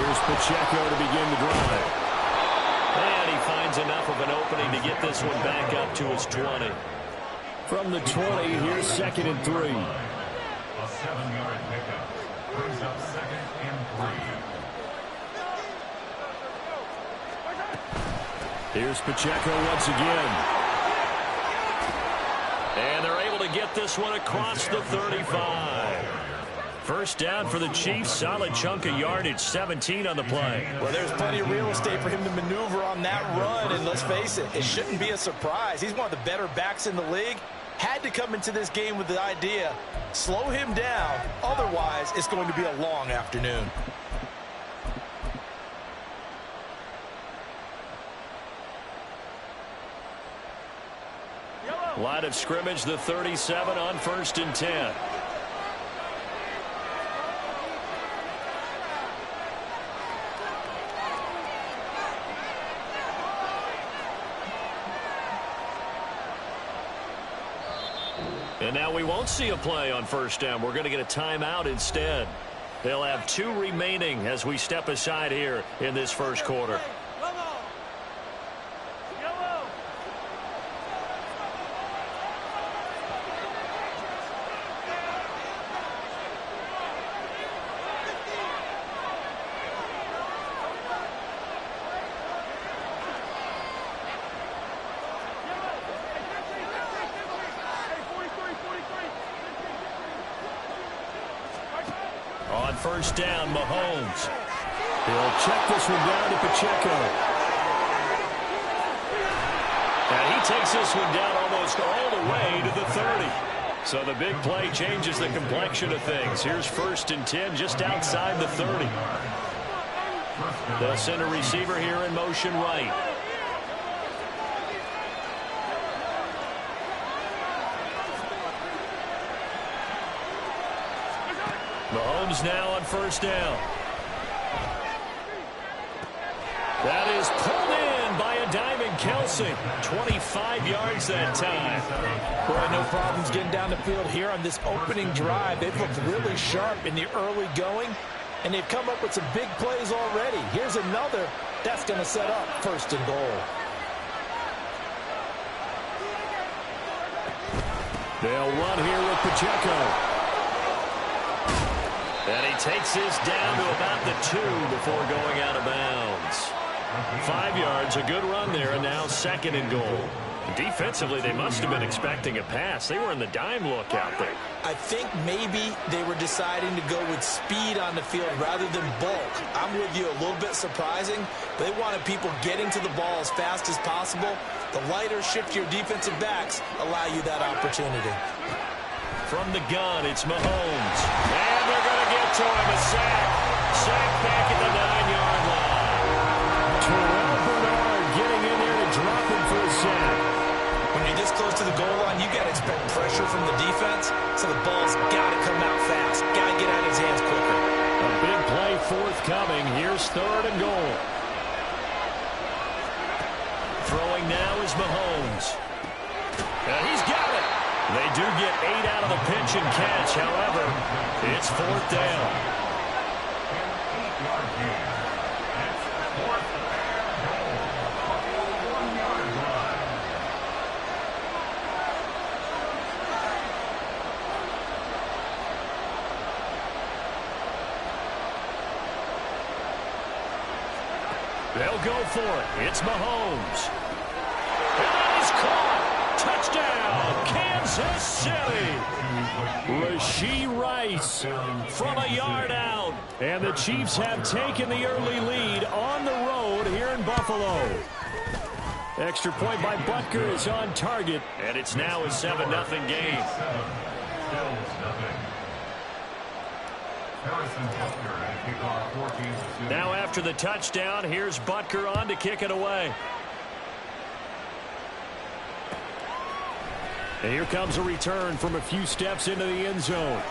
Here's Pacheco to begin the drive. And he finds enough of an opening to get this one back up to his 20. From the 20, here's 2nd and 3. A 7-yard pickup brings up 2nd and 3. Here's Pacheco once again. And they're able to get this one across the 35. First down for the Chiefs. Solid chunk of yardage, 17 on the play. Well, there's plenty of real estate for him to maneuver on that run, and let's face it, it shouldn't be a surprise. He's one of the better backs in the league. Had to come into this game with the idea, slow him down, otherwise it's going to be a long afternoon. Line of scrimmage, the 37 on 1st and 10. And now we won't see a play on 1st down. We're going to get a timeout instead. They'll have 2 remaining as we step aside here in this first quarter. On 1st down, Mahomes. He'll check this one down to Pacheco. And he takes this one down almost all the way to the 30. So the big play changes the complexion of things. Here's 1st and 10 just outside the 30. They'll send a receiver here in motion right. Mahomes now on 1st down. That is pulled in by a diamond Kelsey. 25 yards that time. Boy, no problems getting down the field here on this opening drive. They've looked really sharp in the early going, and they've come up with some big plays already. Here's another that's going to set up 1st and goal. They'll run here with Pacheco. And he takes this down to about the 2 before going out of bounds. 5 yards, a good run there, and now 2nd and goal. Defensively, they must have been expecting a pass. They were in the dime look out there. I think maybe they were deciding to go with speed on the field rather than bulk. I'm with you, a little bit surprising. They wanted people getting to the ball as fast as possible. The lighter, shiftier defensive backs allow you that opportunity. From the gun, it's Mahomes. And they're going to get to him. A sack. Sack back at the 9-yard line. Terrell Bernard getting in there to drop him for a sack. When you're this close to the goal line, you got to expect pressure from the defense, so the ball's got to come out fast. Got to get out of his hands quicker. A big play forthcoming. Here's 3rd and goal. Throwing now is Mahomes. And he's got it. They do get 8 out of the pitch and catch. However, it's 4th down. They'll go for it. It's Mahomes. And that is caught. Touchdown, Kansas City. Rashee Rice from a yard out. And the Chiefs have taken the early lead on the road here in Buffalo. Extra point by Butker is on target. And it's now a 7-0 game. Now after the touchdown, here's Butker on to kick it away. And here comes a return from a few steps into the end zone.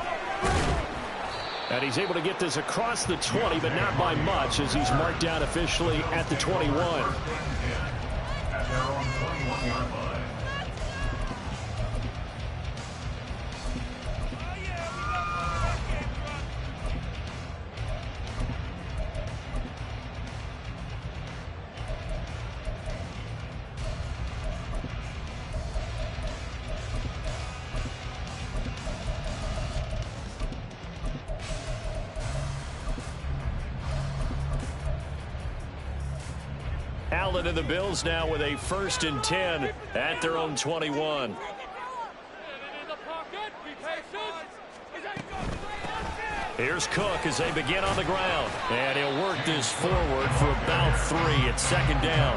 And he's able to get this across the 20, but not by much, as he's marked down officially at the 21. At their own 21-yard line. Allen and the Bills now with a 1st and 10 at their own 21. Here's Cook as they begin on the ground. And he'll work this forward for about 3 at 2nd down.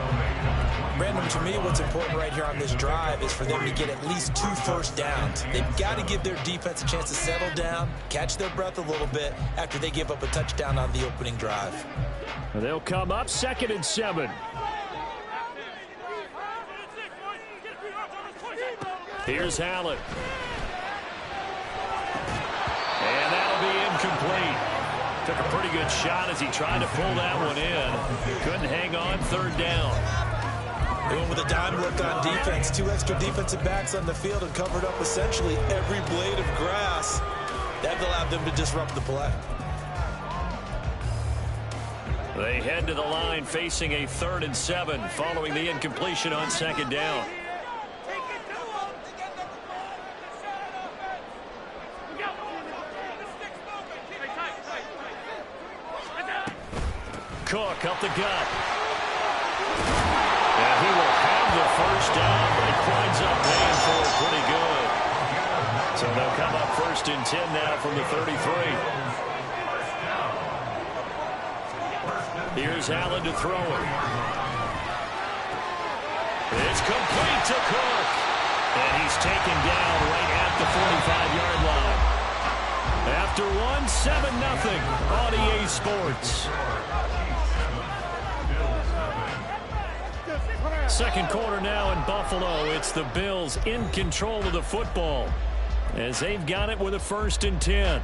Brandon, to me, what's important right here on this drive is for them to get at least 2 first downs. They've got to give their defense a chance to settle down, catch their breath a little bit after they give up a touchdown on the opening drive. They'll come up 2nd and 7. Here's Allen. And that'll be incomplete. Took a pretty good shot as he tried to pull that one in. Couldn't hang on, 3rd down. They went with a dime look on defense. 2 extra defensive backs on the field and covered up essentially every blade of grass. That allowed them to disrupt the play. They head to the line facing a 3rd and 7 following the incompletion on 2nd down. Cook up the gut. And he will have the 1st down, but he climbs up paying for it pretty good. So they'll come up 1st and 10 now from the 33. Here's Allen to throw it. It's complete to Cook. And he's taken down right at the 45-yard line. After one, 7-0 on EA Sports. 2nd quarter now in Buffalo. It's the Bills in control of the football as they've got it with a 1st and 10.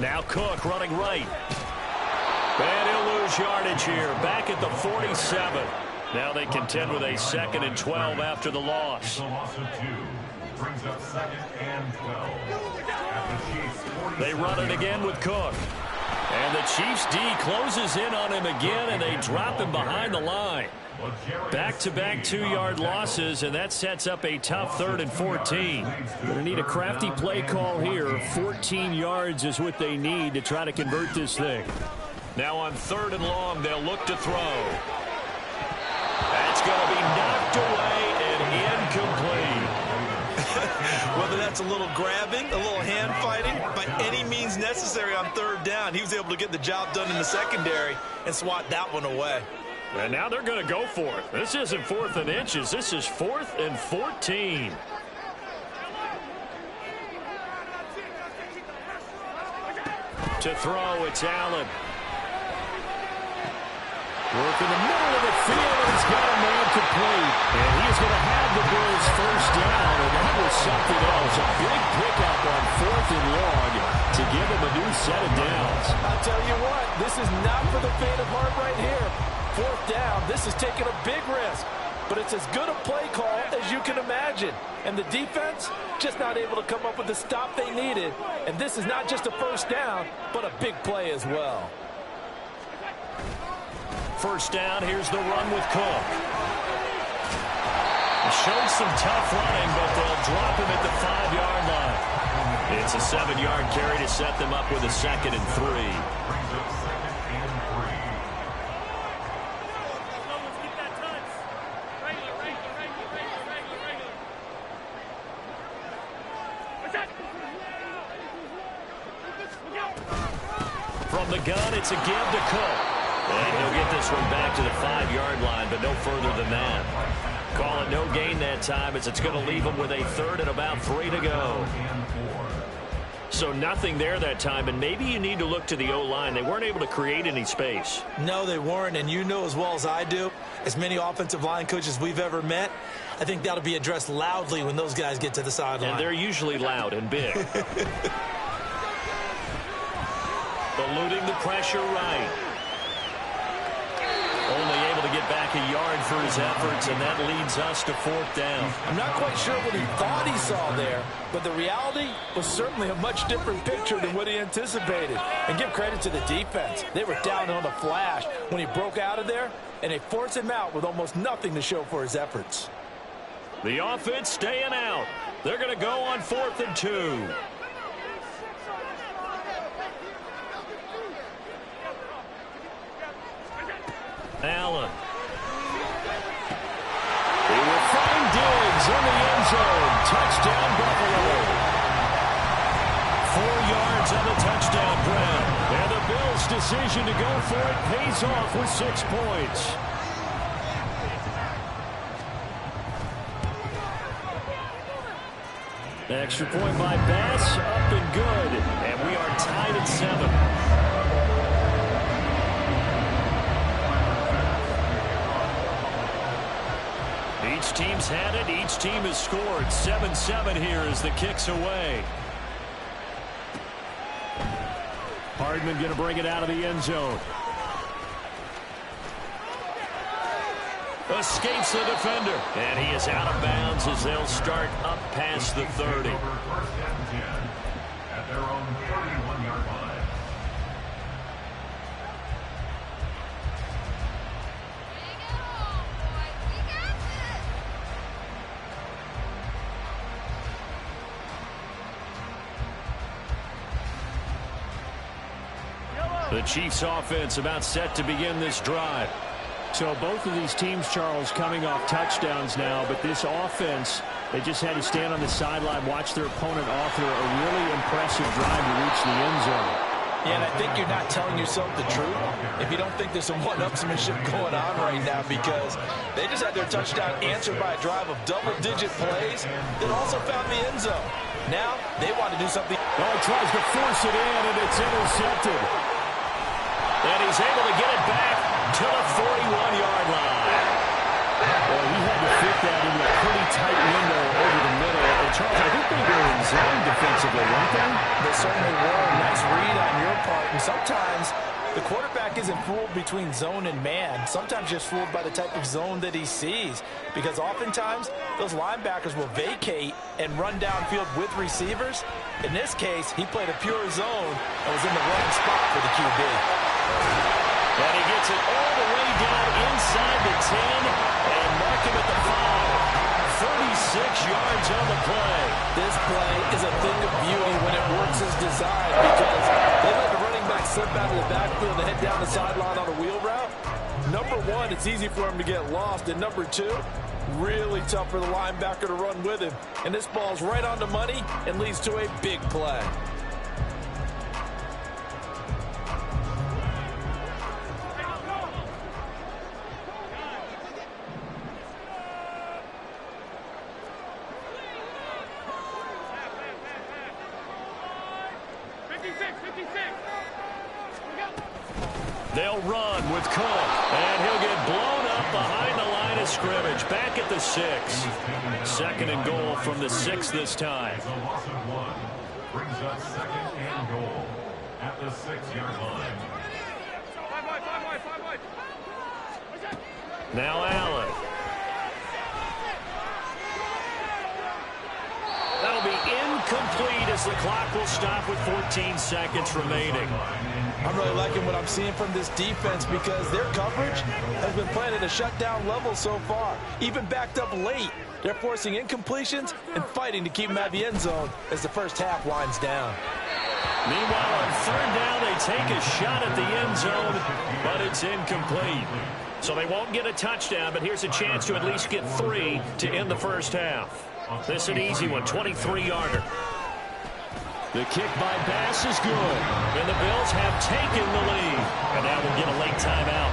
Now Cook running right. And he'll lose yardage here. Back at the 47. Now they contend with a 2nd and 12 after the loss. Brings up 2nd and 12. They run it again with Cook. And the Chiefs D closes in on him again, and they drop him behind the line. Back-to-back 2-yard losses, and that sets up a tough 3rd and 14. Going to need a crafty play call here. 14 yards is what they need to try to convert this thing. Now on 3rd and long, they'll look to throw. That's going to be knocked away and incomplete. Whether that's a little grabbing, a little hand fighting, by any means necessary on 3rd down, he was able to get the job done in the secondary and swat that one away. And now they're going to go for it. This isn't 4th and inches. This is 4th and 14. To throw, it's Allen. Work in the middle of the field, and he's got a man complete. And he is going to have the Bills 1st down, and that was something else. A big pickup on 4th and long to give him a new set of downs. I'll tell you what, this is not for the faint of heart right here. 4th down, this is taking a big risk. But it's as good a play call as you can imagine. And the defense just not able to come up with the stop they needed. And this is not just a 1st down, but a big play as well. 1st down, here's the run with Cook. Showed some tough running, but they'll drop him at the 5-yard line. It's a 7-yard carry to set them up with a 2nd and 3. From the gun, it's a give to Cook. And he'll get this one back to the 5-yard line, but no further than that. Call it no gain that time as it's going to leave him with a 3rd and about 3 to go. So nothing there that time, and maybe you need to look to the O-line. They weren't able to create any space. No, they weren't, and you know as well as I do, as many offensive line coaches we've ever met, I think that'll be addressed loudly when those guys get to the sideline. And they're usually loud and big. Eluding the pressure right. Only able to get back a yard for his efforts, and that leads us to 4th down. I'm not quite sure what he thought he saw there, but the reality was certainly a much different picture than what he anticipated. And give credit to the defense. They were down on the flash when he broke out of there, and they forced him out with almost nothing to show for his efforts. The offense staying out. They're going to go on 4th and 2. Allen. They will find Diggs in the end zone. Touchdown, Buffalo. 4 yards on the touchdown grab. And the Bills' decision to go for it pays off with 6 points. Extra point by Bass, up and good. And we are tied at 7. Each team's had it. Each team has scored. 7-7 here as the kick's away. Hardman going to bring it out of the end zone. Escapes the defender. And he is out of bounds as they'll start up past the 30. First and 10 at their own 31-yard line. The Chiefs offense about set to begin this drive. So both of these teams, Charles, coming off touchdowns now, but this offense, they just had to stand on the sideline, watch their opponent author a really impressive drive to reach the end zone. Yeah, and I think you're not telling yourself the truth if you don't think there's some one-upsmanship going on right now, because they just had their touchdown answered by a drive of double-digit plays that also found the end zone. Now they want to do something. Oh, he tries to force it in, and it's intercepted. And he's able to get it back to the 41-yard line. Well, he had to fit that into a pretty tight window over the middle. And Charles, I think they were in zone defensively, weren't they? They certainly were. Nice read on your part. And sometimes the quarterback isn't fooled between zone and man. Sometimes just fooled by the type of zone that he sees. Because oftentimes, those linebackers will vacate and run downfield with receivers. In this case, he played a pure zone and was in the wrong spot for the QB. And he gets it all the way down inside the 10 and mark him at the 5. 36 yards on the play. This play is a thing of beauty when it works as designed, because they let the running back slip out of the backfield and head down the sideline on a wheel route. Number one, it's easy for him to get lost. And number two, really tough for the linebacker to run with him. And this ball's right on the money and leads to a big play. They'll run with Cook, and he'll get blown up behind the line of scrimmage. Back at the 6. 2nd and goal from the 6 this time. A loss of 1 brings up 2nd and goal at the 6-yard line. Now Allen. That'll be incomplete as the clock will stop with 14 seconds remaining. I'm really liking what I'm seeing from this defense, because their coverage has been playing at a shutdown level so far. Even backed up late, they're forcing incompletions and fighting to keep them at the end zone as the first half winds down. Meanwhile, on 3rd down, they take a shot at the end zone, but it's incomplete. So they won't get a touchdown, but here's a chance to at least get 3 to end the first half. This is an easy one, 23-yarder. The kick by Bass is good. And the Bills have taken the lead. And now we'll get a late timeout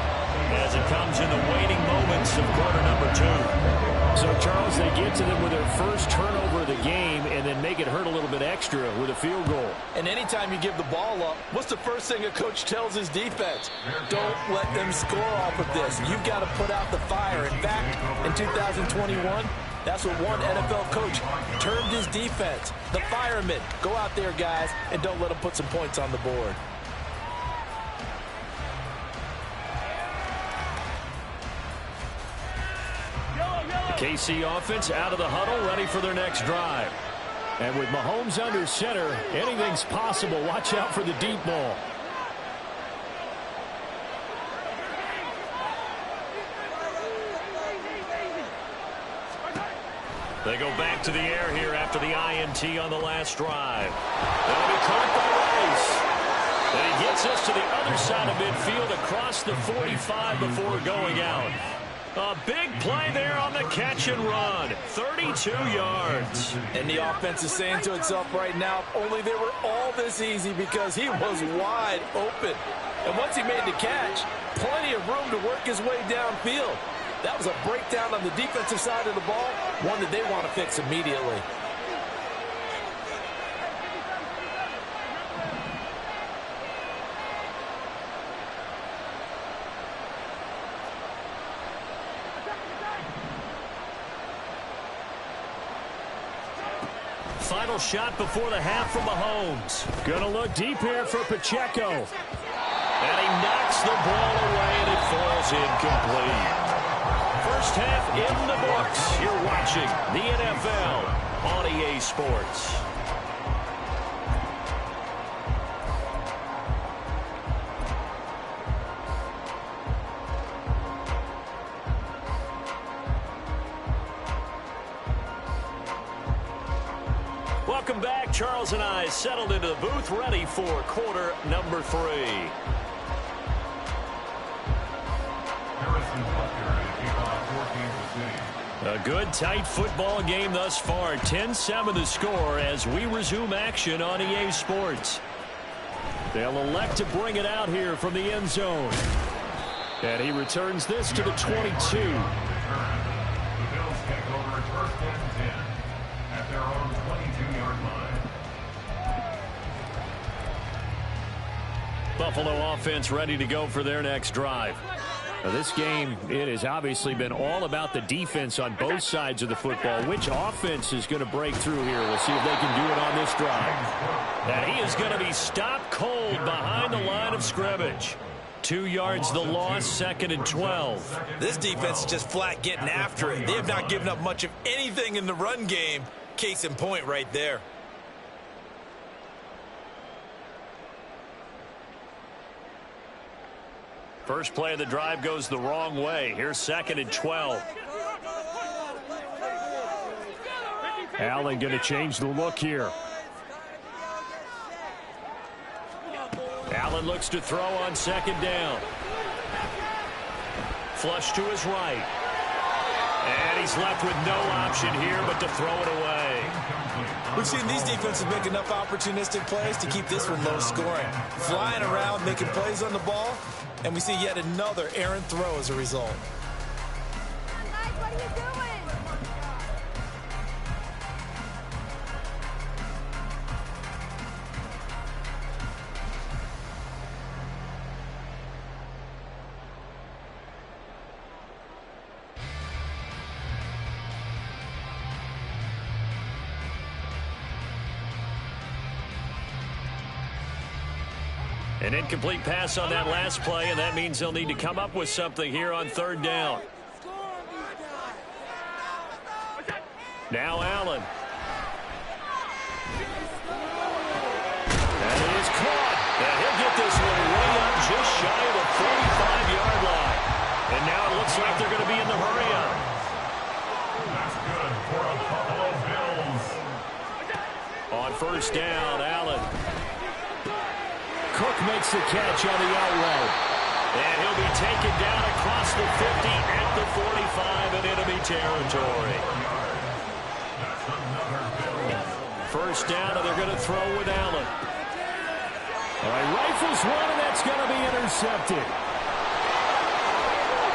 as it comes in the waning moments of quarter number 2. So, Charles, they get to them with their first turnover of the game and then make it hurt a little bit extra with a field goal. And anytime you give the ball up, what's the first thing a coach tells his defense? Don't let them score off of this. You've got to put out the fire. In fact, in 2021, that's what one NFL coach termed his defense. The firemen. Go out there, guys, and don't let them put some points on the board. KC offense out of the huddle, ready for their next drive. And with Mahomes under center, anything's possible. Watch out for the deep ball. They go back to the air here after the INT on the last drive. That'll be caught by Rice. And he gets us to the other side of midfield across the 45 before going out. A big play there on the catch and run. 32 yards. And the offense is saying to itself right now, only they were all this easy because he was wide open. And once he made the catch, plenty of room to work his way downfield. That was a breakdown on the defensive side of the ball, one that they want to fix immediately. Final shot before the half from Mahomes. Gonna look deep here for Pacheco. And he knocks the ball away, and it falls incomplete. First half in the books. You're watching the NFL on EA Sports. Welcome back. Charles and I settled into the booth, ready for quarter number 3. A good, tight football game thus far. 10-7 the score as we resume action on EA Sports. They'll elect to bring it out here from the end zone. And he returns this to the 22. The Bills take over first and 10 at their own 22-yard line. Buffalo offense ready to go for their next drive. Now this game, it has obviously been all about the defense on both sides of the football. Which offense is going to break through here? We'll see if they can do it on this drive. And he is going to be stopped cold behind the line of scrimmage. 2 yards the loss, 2nd and 12. This defense is just flat getting after it. They have not given up much of anything in the run game. Case in point right there. First play of the drive goes the wrong way. Here's 2nd and 12. Allen going to change the look here. Allen looks to throw on 2nd down. Flush to his right. And he's left with no option here but to throw it away. We've seen these defenses make enough opportunistic plays to keep this one low scoring. Flying around, making plays on the ball, and we see yet another errant throw as a result. What are you doing? An incomplete pass on that last play, and that means they'll need to come up with something here on 3rd down. Now Allen. That is caught. And he'll get this one way up just shy of the 45-yard line. And now it looks like they're going to be in the hurry-up. That's good for the Buffalo Bills. On 1st down, Allen. Cook makes the catch on the out route. And he'll be taken down across the 50 at the 45 in enemy territory. 1st down, and they're going to throw with Allen. All right, rifles one, and that's going to be intercepted.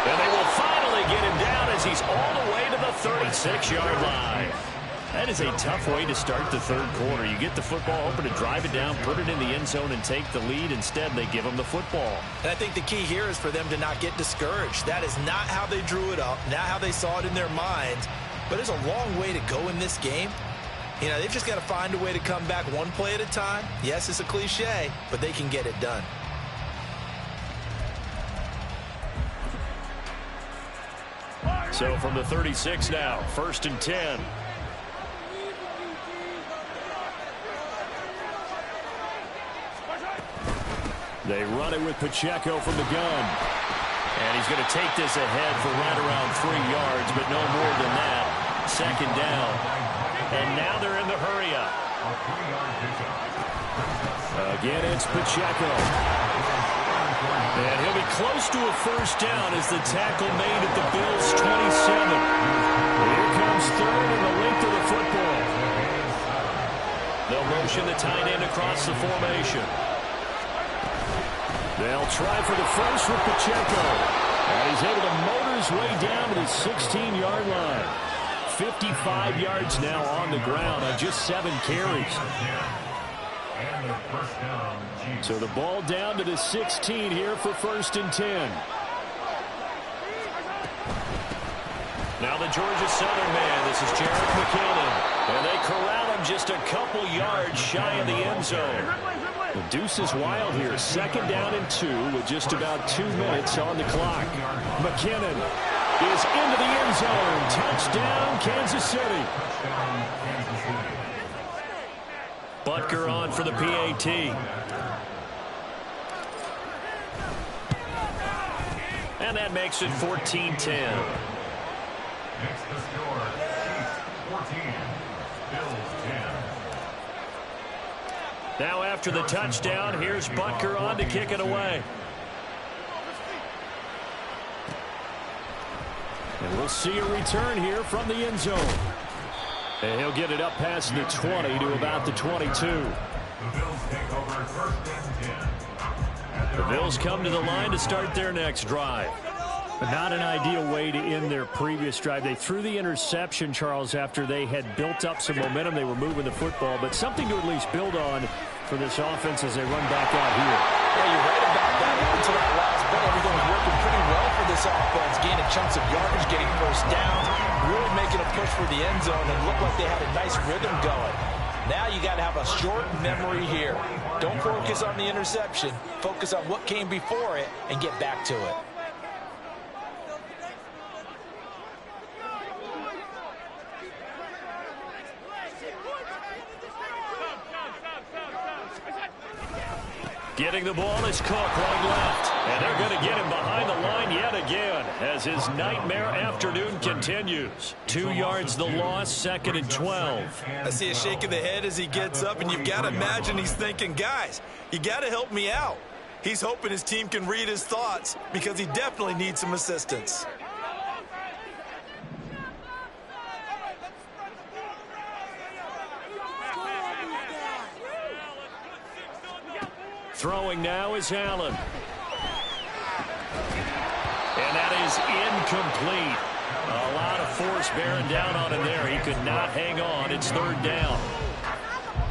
And they will finally get him down as he's all the way to the 36-yard line. That is a tough way to start the 3rd quarter. You get the football, hoping to drive it down, put it in the end zone, and take the lead. Instead, they give him the football. And I think the key here is for them to not get discouraged. That is not how they drew it up, not how they saw it in their minds. But there's a long way to go in this game. You know, they've just got to find a way to come back one play at a time. Yes, it's a cliche, but they can get it done. So from the 36 now, 1st and 10. They run it with Pacheco from the gun. And he's going to take this ahead for right around 3 yards, but no more than that. 2nd down. And now they're in the hurry-up. Again, it's Pacheco. And he'll be close to a 1st down as the tackle made at the Bills' 27. Here comes 3rd and the length of the football. They'll motion the tight end across the formation. They'll try for the first with Pacheco. And he's able to motor his way down to the 16-yard line. 55 yards now on the ground on just 7 carries. So the ball down to the 16 here for 1st and 10. Now the Georgia Southern man. This is Jarrett McKinnon. And they corral him just a couple yards shy of the end zone. The deuce is wild here. 2nd down and 2 with just about 2 minutes on the clock. McKinnon is into the end zone. Touchdown, Kansas City. Butker on for the PAT. And that makes it 14-10. Next to score, Chiefs 14, Bills 10. Now after the touchdown, here's Butker on to kick it away. And we'll see a return here from the end zone. And he'll get it up past the 20 to about the 22. The Bills take over 1st and 10. The Bills come to the line to start their next drive. But not an ideal way to end their previous drive. They threw the interception, Charles, after they had built up some momentum. They were moving the football, but something to at least build on for this offense as they run back out here. Yeah, you're right about that. Up until that last play, everything was working pretty well for this offense. Gaining chunks of yardage, getting 1st down, really making a push for the end zone, and looked like they had a nice rhythm going. Now you got to have a short memory here. Don't focus on the interception. Focus on what came before it and get back to it. Getting the ball is Cook running left. And they're going to get him behind the line yet again as his nightmare afternoon continues. 2 yards the loss, 2nd and 12. I see a shake of the head as he gets up, and you've got to imagine he's thinking, guys, you got to help me out. He's hoping his team can read his thoughts because he definitely needs some assistance. Throwing now is Allen. And that is incomplete. A lot of force bearing down on him there. He could not hang on. It's 3rd down.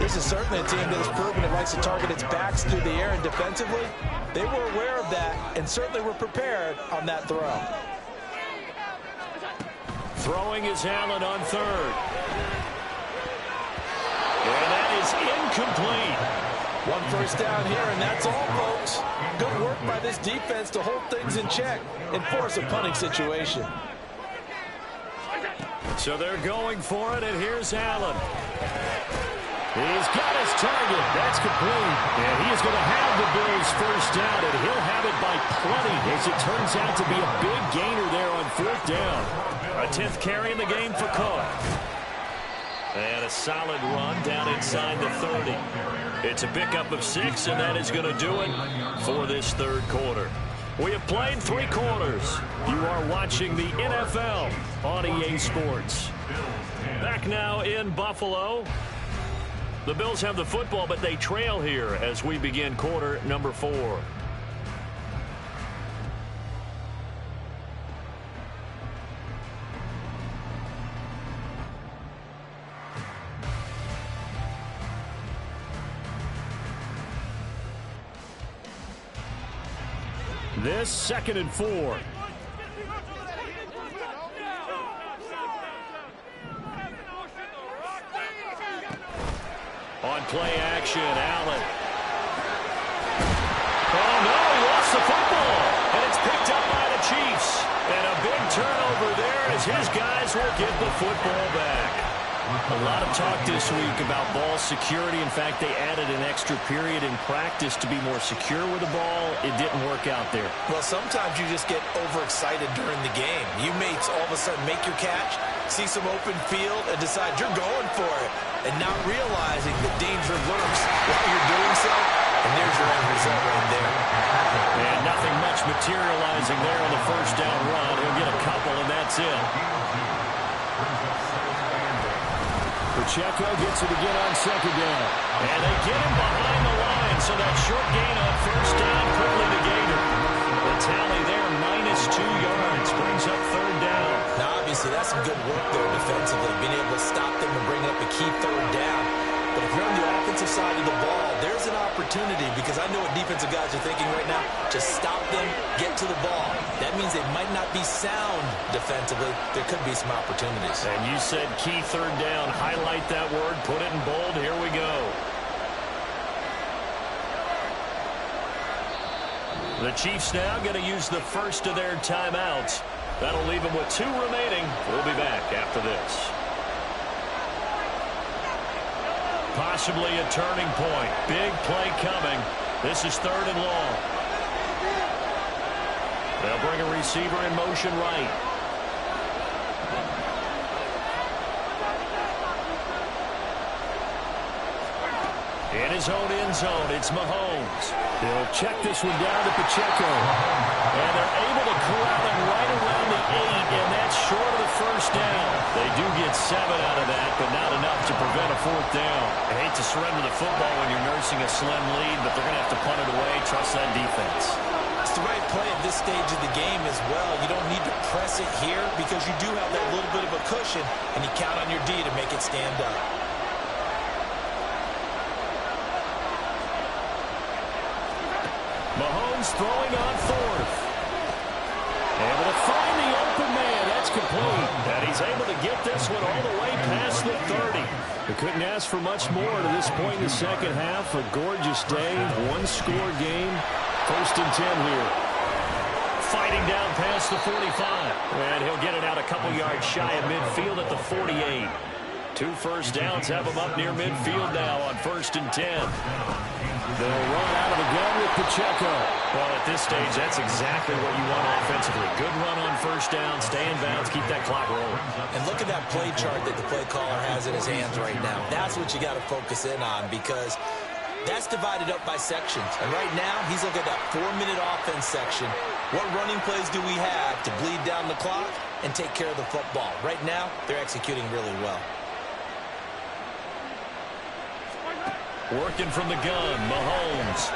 This is certainly a team that has proven it likes to target its backs through the air and defensively. They were aware of that and certainly were prepared on that throw. Throwing is Allen on 3rd. And that is incomplete. 1 1st down here, and that's all, folks. Good work by this defense to hold things in check and force a punting situation. So they're going for it, and here's Allen. He's got his target. That's complete. And he is going to have the Bills 1st down, and he'll have it by plenty as it turns out to be a big gainer there on 4th down. A 10th carry in the game for Cook. And a solid run down inside the 30. It's a pickup of 6, and that is going to do it for this 3rd quarter. We have played 3 quarters. You are watching the NFL on EA Sports. Back now in Buffalo. The Bills have the football, but they trail here as we begin quarter number 4. This 2nd and 4. On play action, Allen. Oh, no, he lost the football. And it's picked up by the Chiefs. And a big turnover there as as his guys will get the football back. A lot of talk this week about ball security. In fact, they added an extra period in practice to be more secure with the ball. It didn't work out there. Well, sometimes you just get overexcited during the game. You may all of a sudden make your catch, see some open field, and decide you're going for it, and not realizing the danger lurks while you're doing so. And there's your end result right there. And nothing much materializing there on the first down run. He'll get a couple, and that's it. Pacheco gets it again on second down. And they get him behind the line, so that short gain on first down quickly negated. The tally there, -2 yards, brings up third down. Now, obviously, that's some good work there defensively, being able to stop them and bring up a key third down. But if you're on the offensive side of the ball, there's an opportunity, because I know what defensive guys are thinking right now. Just stop them, get to the ball. That means they might not be sound defensively. There could be some opportunities. And you said key third down. Highlight that word. Put it in bold. Here we go. The Chiefs now going to use the first of their timeouts. That'll leave them with 2 remaining. We'll be back after this. Possibly a turning point. Big play coming. This is 3rd and long. They'll bring a receiver in motion right. In his own end zone, it's Mahomes. They'll check this one down to Pacheco. And they're able to corral him right around the 8, and that's short of the first down. They do get 7 out of that, but not enough to prevent a 4th down. I hate to surrender the football when you're nursing a slim lead, but they're going to have to punt it away. Trust that defense. It's the right play at this stage of the game as well. You don't need to press it here because you do have that little bit of a cushion, and you count on your D to make it stand up. Mahomes throwing on 4th. Able to find the open man. That's complete. And he's able to get this one all the way past the 30. They couldn't ask for much more to this point in the second half. A gorgeous day, 1-score game. 1st and 10 here. Fighting down past the 45. And he'll get it out a couple yards shy of midfield at the 48. 2 first downs have him up near midfield now on 1st and 10. They'll run out of the gun with Pacheco. Well, at this stage, that's exactly what you want offensively. Good run on first down, stay in bounds, keep that clock rolling. And look at that play chart that the play caller has in his hands right now. That's what you got to focus in on, because that's divided up by sections. And right now, he's looking at that 4-minute offense section. What running plays do we have to bleed down the clock and take care of the football? Right now, they're executing really well. Working from the gun, Mahomes.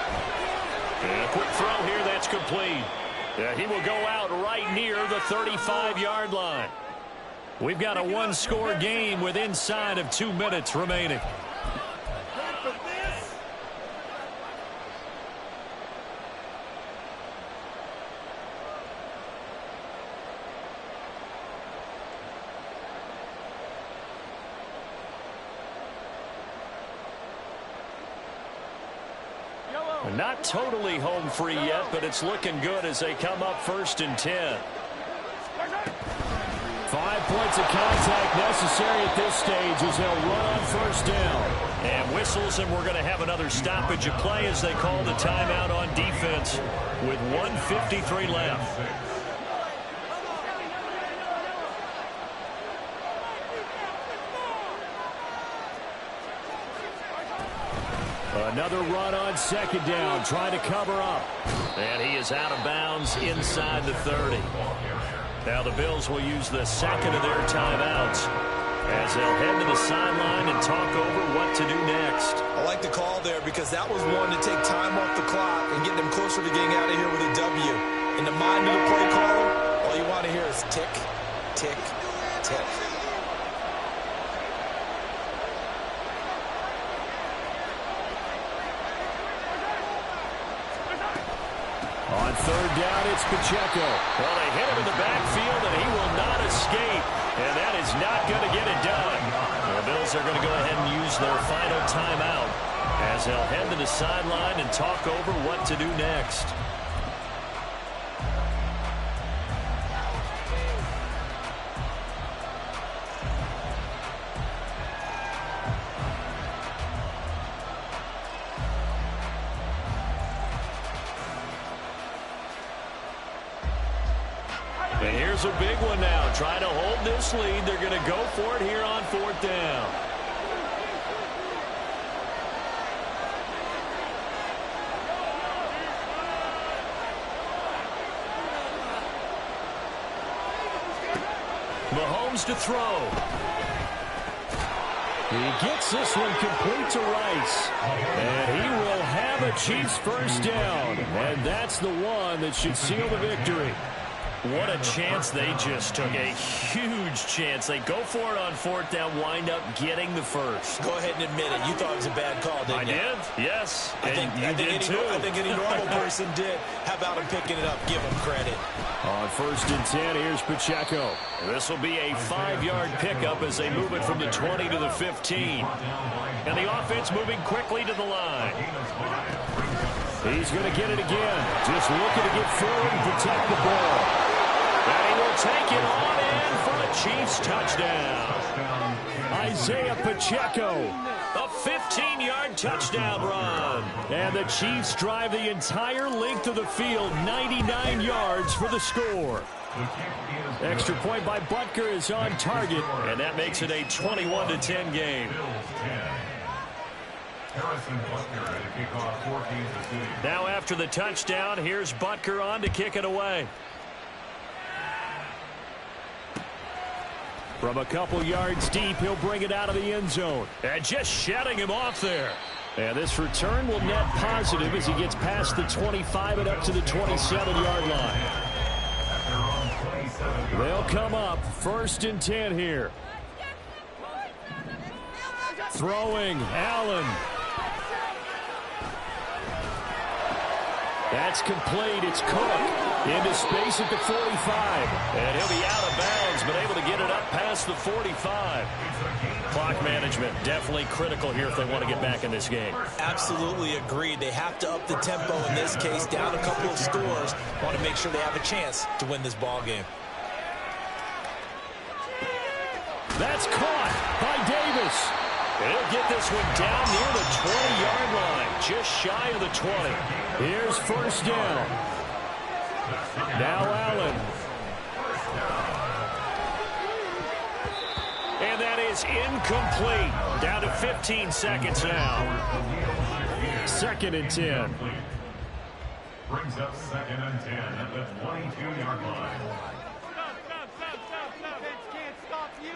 And a quick throw here, that's complete. He will go out right near the 35-yard line. We've got a 1-score game with inside of 2 minutes remaining. Not totally home free yet, but it's looking good as they come up 1st and 10. 5 points of contact necessary at this stage as they'll run on 1st down. And whistles, and we're going to have another stoppage of play as they call the timeout on defense with 1:53 left. Another run on 2nd down, trying to cover up. And he is out of bounds inside the 30. Now the Bills will use the 2nd of their timeouts as they'll head to the sideline and talk over what to do next. I like the call there because that was one to take time off the clock and get them closer to getting out of here with a W. In the mind of the play caller, all you want to hear is tick, tick, tick. On 3rd down, it's Pacheco. Well, they hit him in the backfield, and he will not escape. And that is not going to get it done. The Bills are going to go ahead and use their final timeout as they'll head to the sideline and talk over what to do next. And here's a big one now. Trying to hold this lead. They're going to go for it here on 4th down. Mahomes to throw. He gets this one complete to Rice. And he will have a Chiefs first down. And that's the one that should seal the victory. What a chance they just took. A huge chance. They go for it on 4th down, wind up getting the first. Go ahead and admit it. You thought it was a bad call, didn't you? I did, yes. I think any normal person did. How about him picking it up? Give him credit. On 1st and 10, here's Pacheco. This will be a 5-yard pickup as they move it from the 20 to the 15. And the offense moving quickly to the line. He's going to get it again. Just looking to get forward and protect the ball. And he will take it on in for a Chiefs touchdown. Isaiah Pacheco. A 15-yard touchdown run. And the Chiefs drive the entire length of the field, 99 yards for the score. Extra point by Butker is on target. And that makes it a 21-10 game. Now after the touchdown, here's Butker on to kick it away. From a couple yards deep, he'll bring it out of the end zone. And just shutting him off there. And this return will net positive as he gets past the 25 and up to the 27-yard line. They'll come up 1st and 10 here. Throwing, Allen. That's complete. It's Cook into space at the 45. And he'll be out of bounds, but able to get it up past the 45. Clock management definitely critical here if they want to get back in this game. Absolutely agreed. They have to up the tempo in this case, down a couple of scores. Want to make sure they have a chance to win this ball game. That's caught by Davis. He'll get this one down near the 20-yard line, just shy of the 20. Here's 1st down. Now Allen. And that is incomplete. Down to 15 seconds now. 2nd and 10. Brings up 2nd and 10 at the 22-yard line. Can't stop you.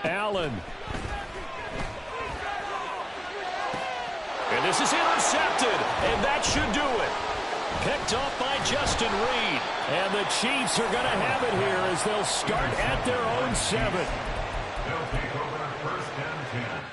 Allen. And this is intercepted, and that should do it. Picked off by Justin Reed. And the Chiefs are going to have it here as they'll start at their own 7. They'll take over 1st and 10.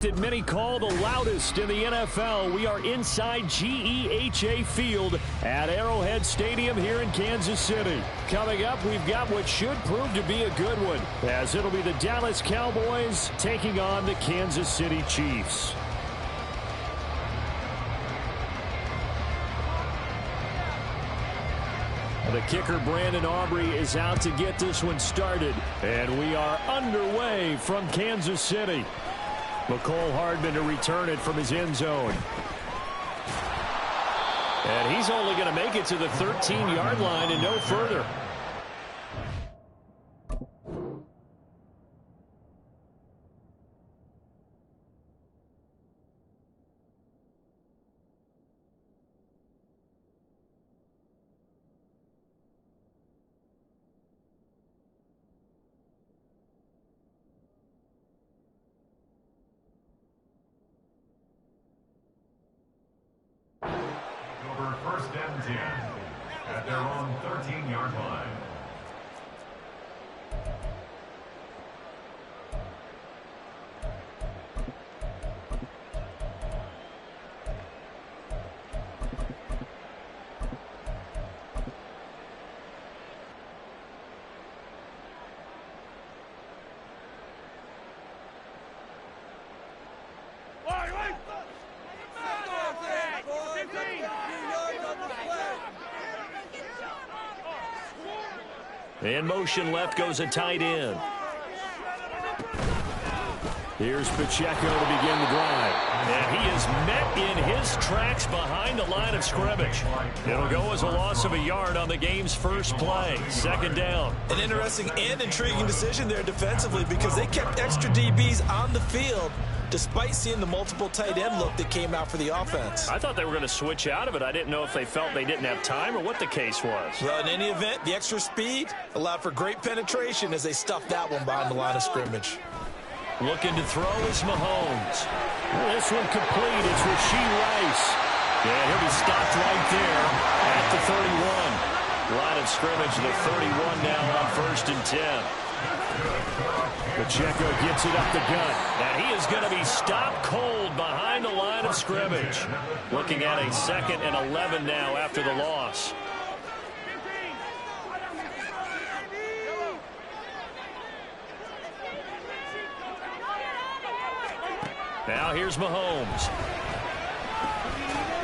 That many call the loudest in the NFL. We are inside GEHA Field at Arrowhead Stadium here in Kansas City. Coming up, we've got what should prove to be a good one, as it'll be the Dallas Cowboys taking on the Kansas City Chiefs. The kicker, Brandon Aubrey, is out to get this one started, and we are underway from Kansas City. McCole Hardman to return it from his end zone. And he's only going to make it to the 13-yard line and no further. Over first and 10 at their own 13-yard line. In motion left goes a tight end. Here's Pacheco to begin the drive. And he is met in his tracks behind the line of scrimmage. It'll go as a loss of a yard on the game's first play. Second down. An interesting and intriguing decision there defensively, because they kept extra DBs on the field despite seeing the multiple tight end look that came out for the offense. I thought they were going to switch out of it. I didn't know if they felt they didn't have time or what the case was. Well, in any event, the extra speed allowed for great penetration as they stuffed that one behind the line of scrimmage. Looking to throw is Mahomes. This one complete. It's Rashee Rice. Yeah, he'll be stopped right there at the 31. Line of scrimmage, the 31 now on first and 10. Pacheco gets it up the gut. And he is going to be stopped cold behind the line of scrimmage. Looking at a 2nd and 11 now after the loss. Now here's Mahomes.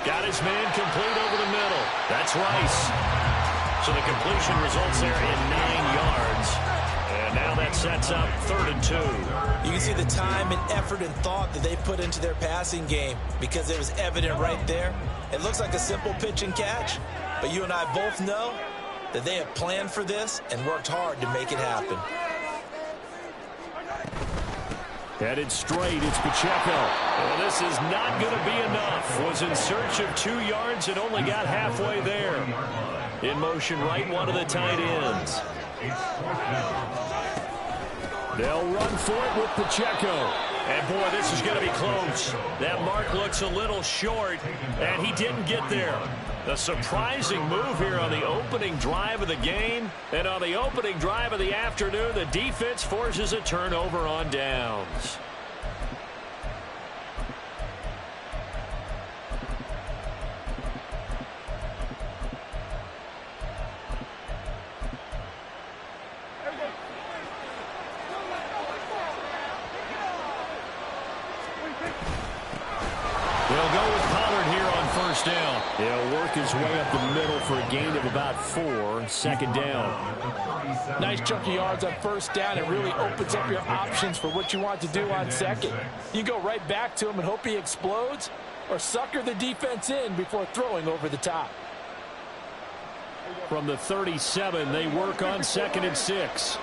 Got his man complete over the middle. That's Rice. So the completion results there in 9 yards. And now that sets up 3rd and 2. You can see the time and effort and thought that they put into their passing game, because it was evident right there. It looks like a simple pitch and catch, but you and I both know that they have planned for this and worked hard to make it happen. Headed straight, it's Pacheco. Well, this is not going to be enough. Was in search of 2 yards and only got halfway there. In motion right, one of the tight ends. They'll run for it with Pacheco. And, boy, this is going to be close. That mark looks a little short, and he didn't get there. A surprising move here on the opening drive of the game. And on the opening drive of the afternoon, the defense forces a turnover on downs. They'll go with Pollard here on first down. He'll work his way up the middle for a gain of about 4. 2nd down. Nice chunk of yards on first down. It really opens up your options for what you want to do on second. You go right back to him and hope he explodes, or sucker the defense in before throwing over the top. From the 37, they work on 2nd and 6.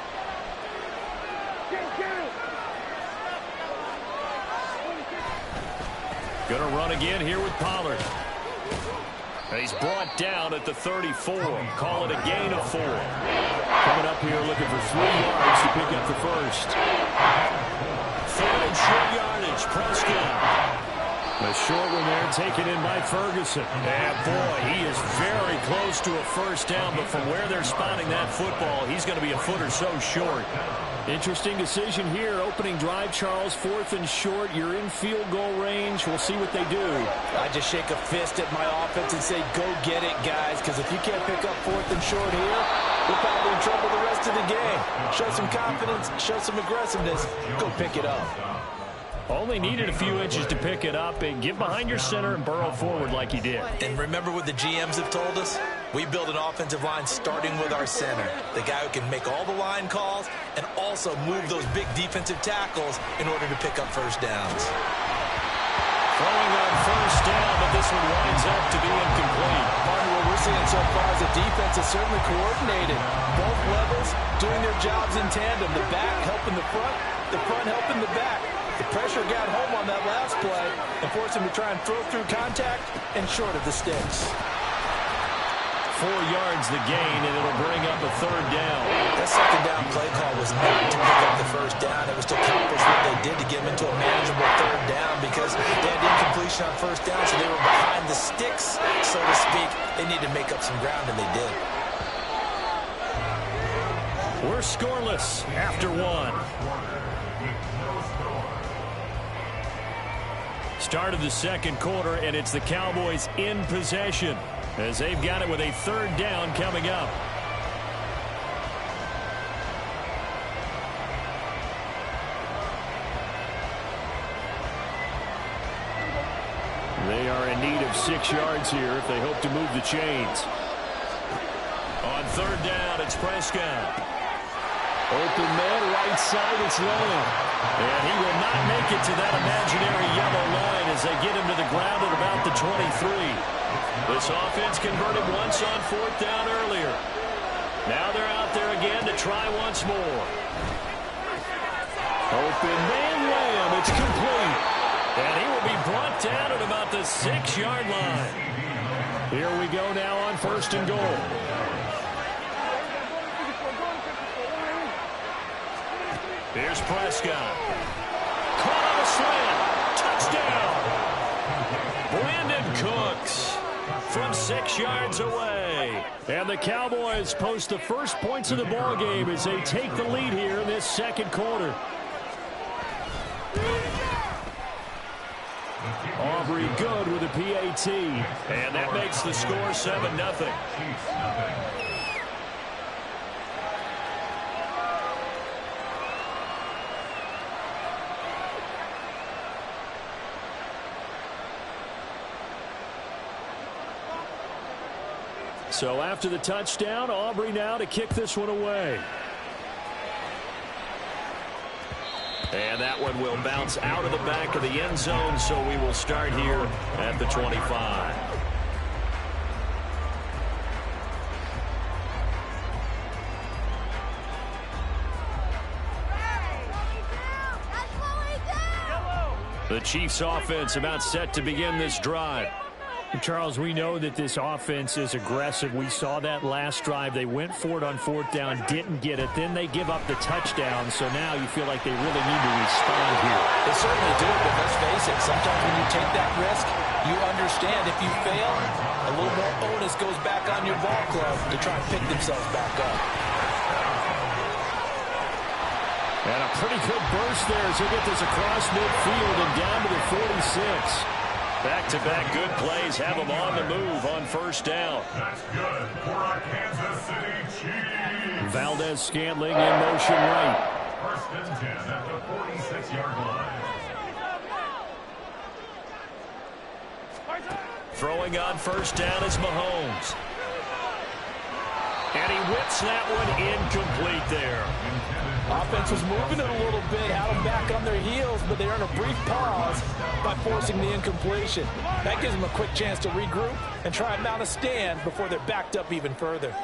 Going to run again here with Pollard. And he's brought down at the 34. Call it a gain of 4. Coming up here looking for 3 yards to pick up the first. 3rd and short yardage. Prescott. A short one there taken in by Ferguson. And boy, he is very close to a first down, but from where they're spotting that football, he's going to be a foot or so short. Interesting decision here. Opening drive, Charles, 4th and short. You're in field goal range. We'll see what they do. I just shake a fist at my offense and say, go get it, guys, because if you can't pick up 4th and short here, we're probably in trouble the rest of the game. Show some confidence, show some aggressiveness, go pick it up. Only needed a few inches to pick it up and get behind your center and burrow forward like he did. And remember what the GMs have told us? We build an offensive line starting with our center, the guy who can make all the line calls and also move those big defensive tackles in order to pick up first downs. Throwing on first down, but this one winds up to be incomplete. Martin, what we're seeing so far is the defense is certainly coordinated. Both levels doing their jobs in tandem. The back helping the front helping the back. The pressure got home on that last play and forced him to try and throw through contact and short of the sticks. 4 yards the gain, and it'll bring up a third down. That second down play call was not to pick up the first down. It was to accomplish what they did to get him into a manageable third down because they had incompletion on first down, so they were behind the sticks, so to speak. They needed to make up some ground, and they did. We're scoreless after 1. Start of the second quarter, and it's the Cowboys in possession as they've got it with a third down coming up. They are in need of 6 yards here if they hope to move the chains. On third down, it's Prescott. Open man, right side, it's Lamb. And he will not make it to that imaginary yellow line as they get him to the ground at about the 23. This offense converted once on 4th down earlier. Now they're out there again to try once more. Open man, Lamb, it's complete. And he will be brought down at about the 6-yard line. Here we go now on 1st and goal. Here's Prescott. Caught on a slant. Touchdown. Brandon Cooks from 6 yards away. And the Cowboys post the first points of the ball game as they take the lead here in this second quarter. Aubrey good with a PAT. And that makes the score 7-0. So after the touchdown, Aubrey now to kick this one away. And that one will bounce out of the back of the end zone, so we will start here at the 25. The Chiefs offense about set to begin this drive. Charles, we know that this offense is aggressive. We saw that last drive. They went for it on 4th down, didn't get it. Then they give up the touchdown. So now you feel like they really need to respond here. They certainly do, but let's face it. Sometimes when you take that risk, you understand if you fail, a little more onus goes back on your ball club to try and pick themselves back up. And a pretty good burst there as he get this across midfield and down to the 46. Back-to-back good plays have them on the move on 1st down. That's good for our Kansas City Chiefs. Valdez-Scantling in motion right. 1st and 10 at the 46-yard line. Throwing on 1st down is Mahomes. And he whips that one incomplete there. Offense was moving it a little bit, had them back on their heels, but they earn a brief pause by forcing the incompletion. That gives them a quick chance to regroup and try and mount a stand before they're backed up even further.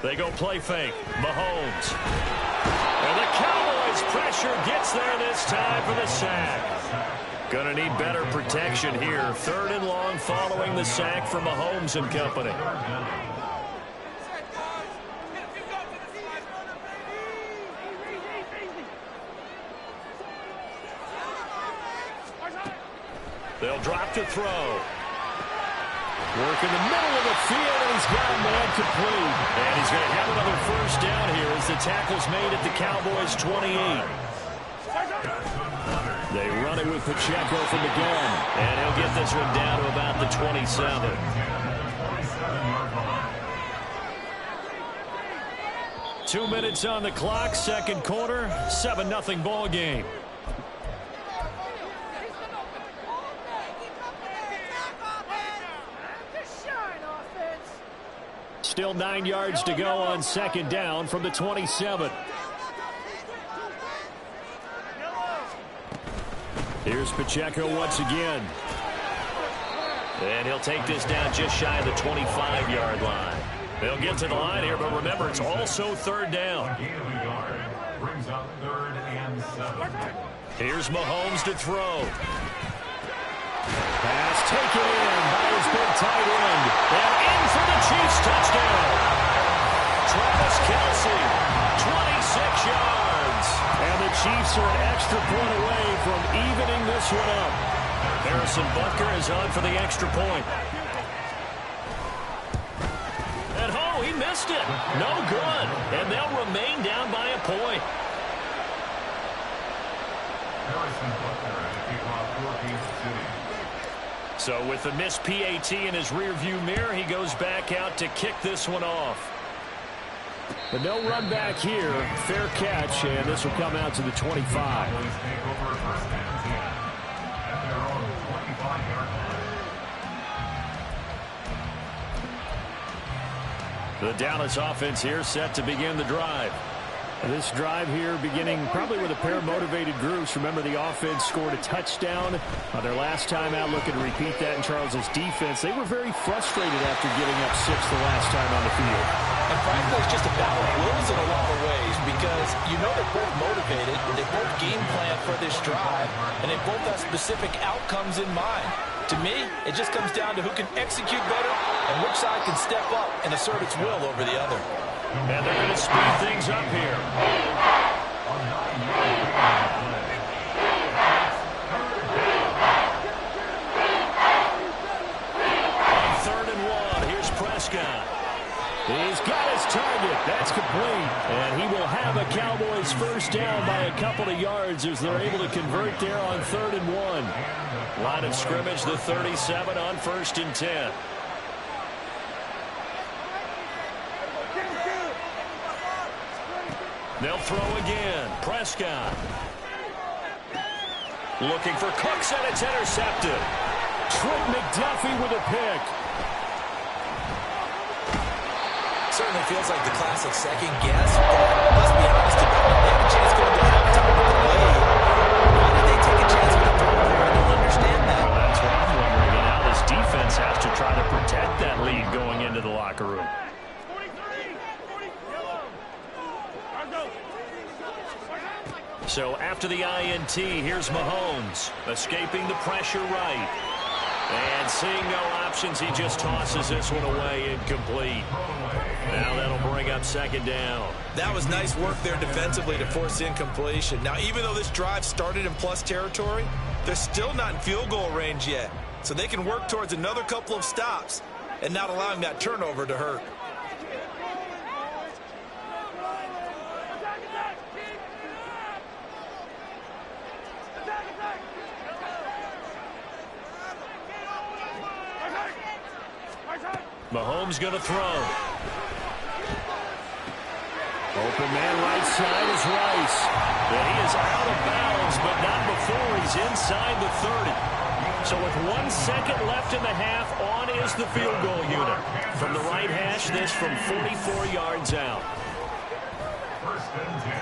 They go play fake. Mahomes. And the Cowboys pressure gets there this time for the sack. Going to need better protection here. 3rd and long following the sack from Mahomes and company. They'll drop to throw. Work in the middle of the field, and he's got a man complete. And he's going to have another first down here as the tackle's made at the Cowboys' 28. They run it with Pacheco from the gun. And he'll get this one down to about the 27. Two minutes on the clock, second quarter, 7-0 ball game. Still 9 yards to go on second down from the 27. Here's Pacheco once again. And he'll take this down just shy of the 25-yard line. They'll get to the line here, but remember, it's also third down. Brings up 3rd and 7. Here's Mahomes to throw. Pass taken in by his big tight end. And in for the Chiefs touchdown. Travis Kelce, 26 yards. And the Chiefs are an extra point away from evening this one up. Harrison Butker is on for the extra point. And oh, he missed it. No good. And they'll remain down by a point. Harrison Butker at the kickoff for Kansas City. So with the missed PAT in his rearview mirror, he goes back out to kick this one off. But no run back here. Fair catch, and this will come out to the 25. Cowboys take over 1st and 10 at their own 25-yard line. The Dallas offense here set to begin the drive. This drive here beginning probably with a pair of motivated groups. Remember, the offense scored a touchdown on their last time out. Looking to repeat that in Charles's defense. They were very frustrated after giving up 6 the last time on the field. And frankly, it's just a battle of wills in a lot of ways because you know they're both motivated, they both game plan for this drive, and they both have specific outcomes in mind. To me, it just comes down to who can execute better and which side can step up and assert its will over the other. And they're going to speed things up here. On 3rd and 1, here's Prescott. He's got his target. That's complete. And he will have a Cowboys first down by a couple of yards as they're able to convert there on 3rd and 1. Line of scrimmage, the 37 on 1st and 10. They'll throw again. Prescott. Looking for Cooks, and it's intercepted. Trent McDuffie with a pick. Certainly feels like the classic second guess, but let's be honest about it. They had a chance going to halftime with the lead. Why did they take a chance with a turnover? I don't understand that. Well, that's what I'm wondering. And now this defense has to try to protect that lead going into the locker room. So after the INT, here's Mahomes, escaping the pressure right. And seeing no options, he just tosses this one away, incomplete. Now that'll bring up second down. That was nice work there defensively to force incompletion. Now, even though this drive started in plus territory, they're still not in field goal range yet. So they can work towards another couple of stops and not allowing that turnover to hurt. Mahomes going to throw. Open man right side is Rice. And he is out of bounds, but not before he's inside the 30. So with 1 second left in the half, on is the field goal unit. From the right hash, this from 44 yards out.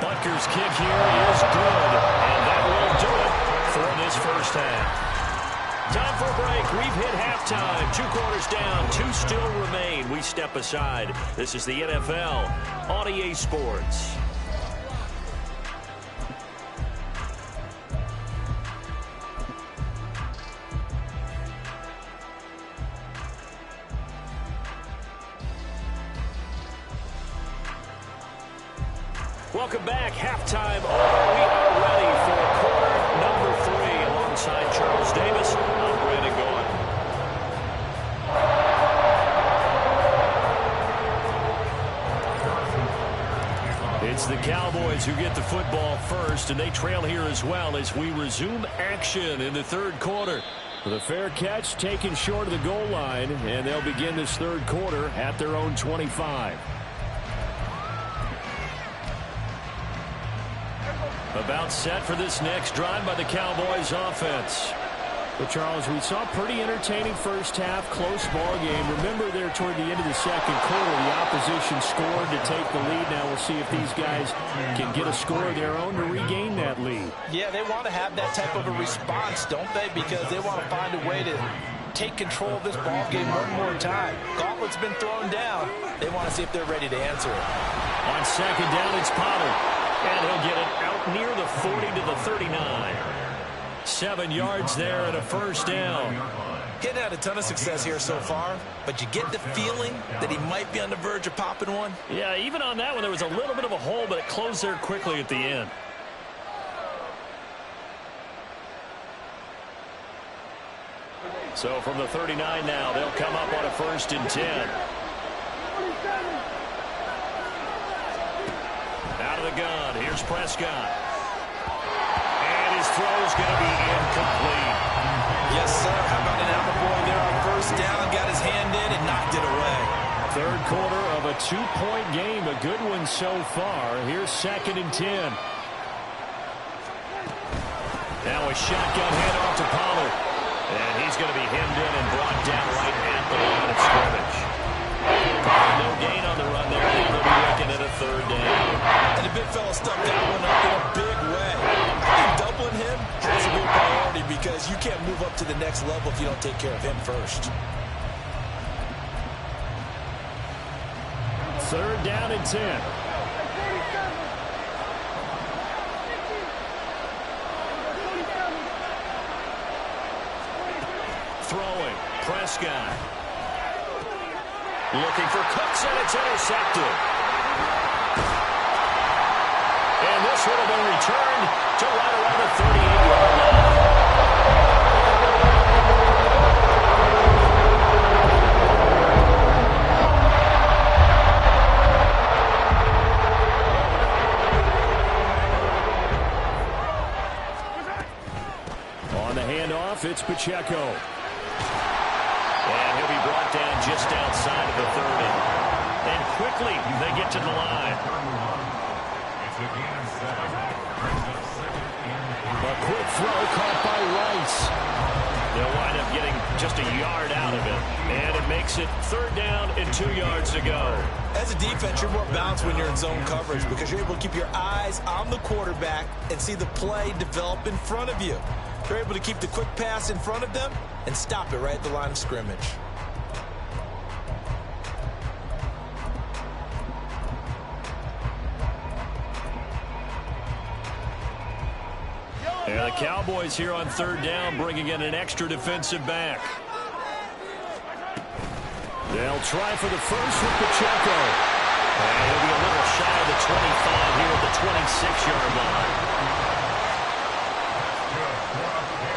Butker's kick here is good, and that will do it for this first half. Time for a break. We've hit halftime. 2 quarters down. 2 still remain. We step aside. This is the NFL on EA Sports. Welcome back. Halftime over. We are ready for quarter number 3 alongside Charles Davis. I'm Brad the Cowboys who get the football first, and they trail here as well as we resume action in the third quarter. The fair catch taken short of the goal line, and they'll begin this third quarter at their own 25. About set for this next drive by the Cowboys offense. Well, Charles, we saw a pretty entertaining first half, close ball game. Remember there toward the end of the second quarter, the opposition scored to take the lead. Now we'll see if these guys can get a score of their own to regain that lead. Yeah, they want to have that type of a response, don't they? Because they want to find a way to take control of this ball game one more time. Gauntlet's been thrown down. They want to see if they're ready to answer it. On second down, it's Pollard. And he'll get it out near the 40 to the 39. 7 yards there and a first down. Getting had a ton of success here so far, but you get the feeling that he might be on the verge of popping one. Yeah, even on that one, there was a little bit of a hole, but it closed there quickly at the end. So from the 39 now, they'll come up on a 1st and 10. Out of the gun, here's Prescott. And his throw's going to be incomplete. Yes, sir. How about an attaboy there on 1st down? Got his hand in and knocked it away. Third quarter of a 2-point game. A good one so far. Here's 2nd and 10. Now a shotgun handoff to Pollard. And he's going to be hemmed in and brought down right at the line of scrimmage. No gain on the run there. They'll be looking at a 3rd down. And the big fella stuffed that one up in a big way. I think doubling him has a big priority because you can't move up to the next level if you don't take care of him first. 3rd down and 10. Throwing, Prescott. Looking for Cooks, and it's intercepted. And this would have been returned to right around the 38-yard line. On the handoff, it's Pacheco. And he'll be brought down just outside of the 30. And quickly, they get to the line. A quick throw caught by Rice. They'll wind up getting just a yard out of it. And it makes it 3rd down and 2 yards to go. As a defense, you're more balanced when you're in zone coverage because you're able to keep your eyes on the quarterback and see the play develop in front of you. You're able to keep the quick pass in front of them and stop it right at the line of scrimmage. And the Cowboys here on 3rd down, bringing in an extra defensive back. They'll try for the first with Pacheco. And he'll be a little shy of the 25 here at the 26-yard line.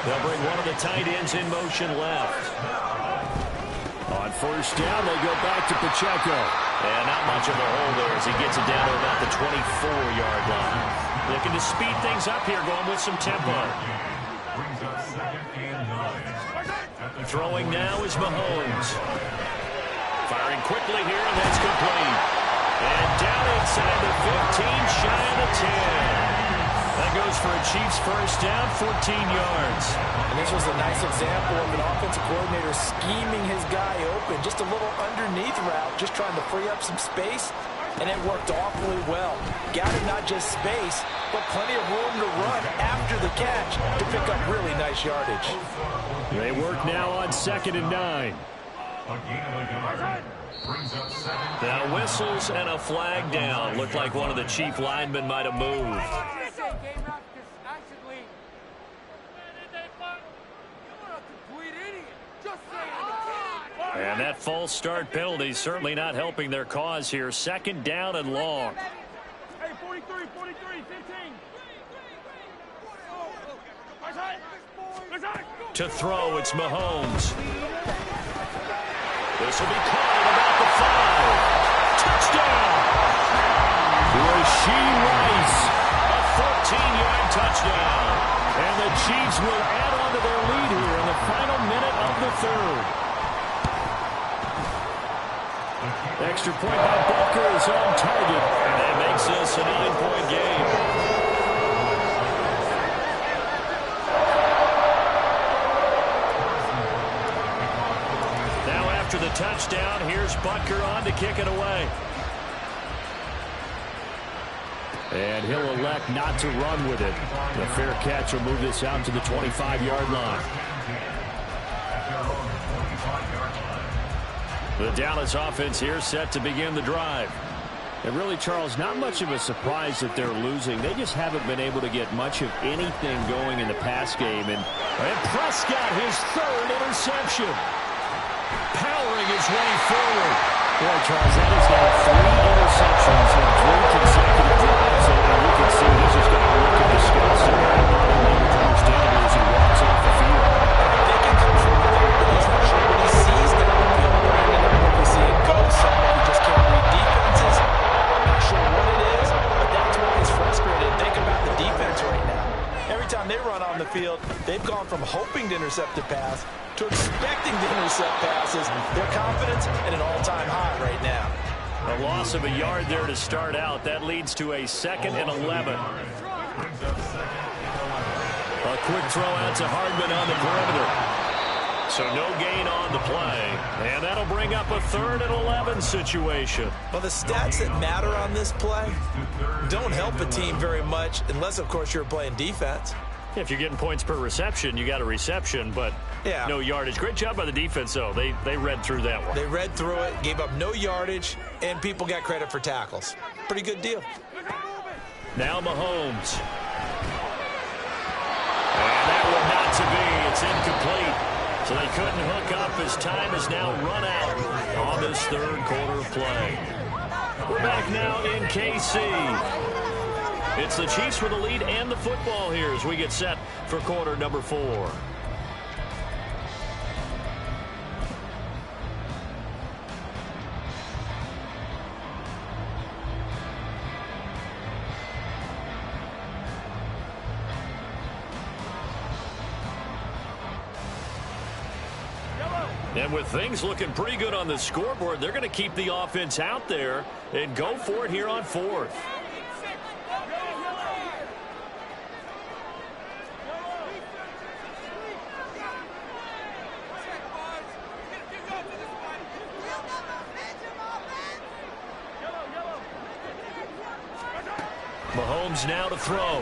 They'll bring one of the tight ends in motion left. On 1st down, they go back to Pacheco. And not much of a hole there as he gets it down to about the 24-yard line. Looking to speed things up here, going with some tempo. Throwing now is Mahomes. Firing quickly here, and that's complete. And down inside the 15, shy of the 10. That goes for a Chiefs 1st down, 14 yards. And this was a nice example of an offensive coordinator scheming his guy open. Just a little underneath route, just trying to free up some space. And it worked awfully well. Got him not just space, but plenty of room to run after the catch to pick up really nice yardage. They work now on 2nd and 9. Now whistles and a flag down. Looked like one of the Chief linemen might have moved. And that false start penalty certainly not helping their cause here. 2nd down and long. Hey, 43, 15. To throw, it's Mahomes. This will be caught at about the 5. Touchdown! Great Rashee Rice. A 14-yard touchdown. And the Chiefs will add on to their lead here in the final minute of the third. Extra point by Booker is on target. And that makes this a 9-point game. Now after the touchdown, here's Butker on to kick it away. And he'll elect not to run with it. The fair catch will move this out to the 25-yard line. The Dallas offense here set to begin the drive. And really, Charles, not much of a surprise that they're losing. They just haven't been able to get much of anything going in the pass game. And Prescott, his third interception. Powering his way forward. Boy, Charles, that is now 3 interceptions in 3 consecutive drives. And you can see this is going to look at disgusting. Understandably as he walks off the field. I think it comes from the fact that he's not sure what he sees down the field. Brandon, I don't know if we see it go somewhere. He just can't read defenses. Not sure what it is, but that's why he's frustrated. Think about the defense right now. Every time they run on the field, they've gone from hoping to intercept a pass to expecting to intercept passes. Their confidence at an all-time high right now. A loss of a yard there to start out. That leads to a 2nd and 11. A quick throw out to Hardman on the perimeter. So no gain on the play. And that'll bring up a 3rd and 11 situation. Well, the stats that matter on this play don't help a team very much unless, of course, you're playing defense. If you're getting points per reception, you got a reception, but no yardage. Great job by the defense, though. They read through that one. They read through it, gave up no yardage, and people got credit for tackles. Pretty good deal. Now Mahomes. And that one not to be. It's incomplete. So they couldn't hook up as time is now run out on this 3rd quarter of play. We're back now in KC. It's the Chiefs with the lead and the football here as we get set for quarter number 4. And with things looking pretty good on the scoreboard, they're going to keep the offense out there and go for it here on 4th. Mahomes now to throw. Able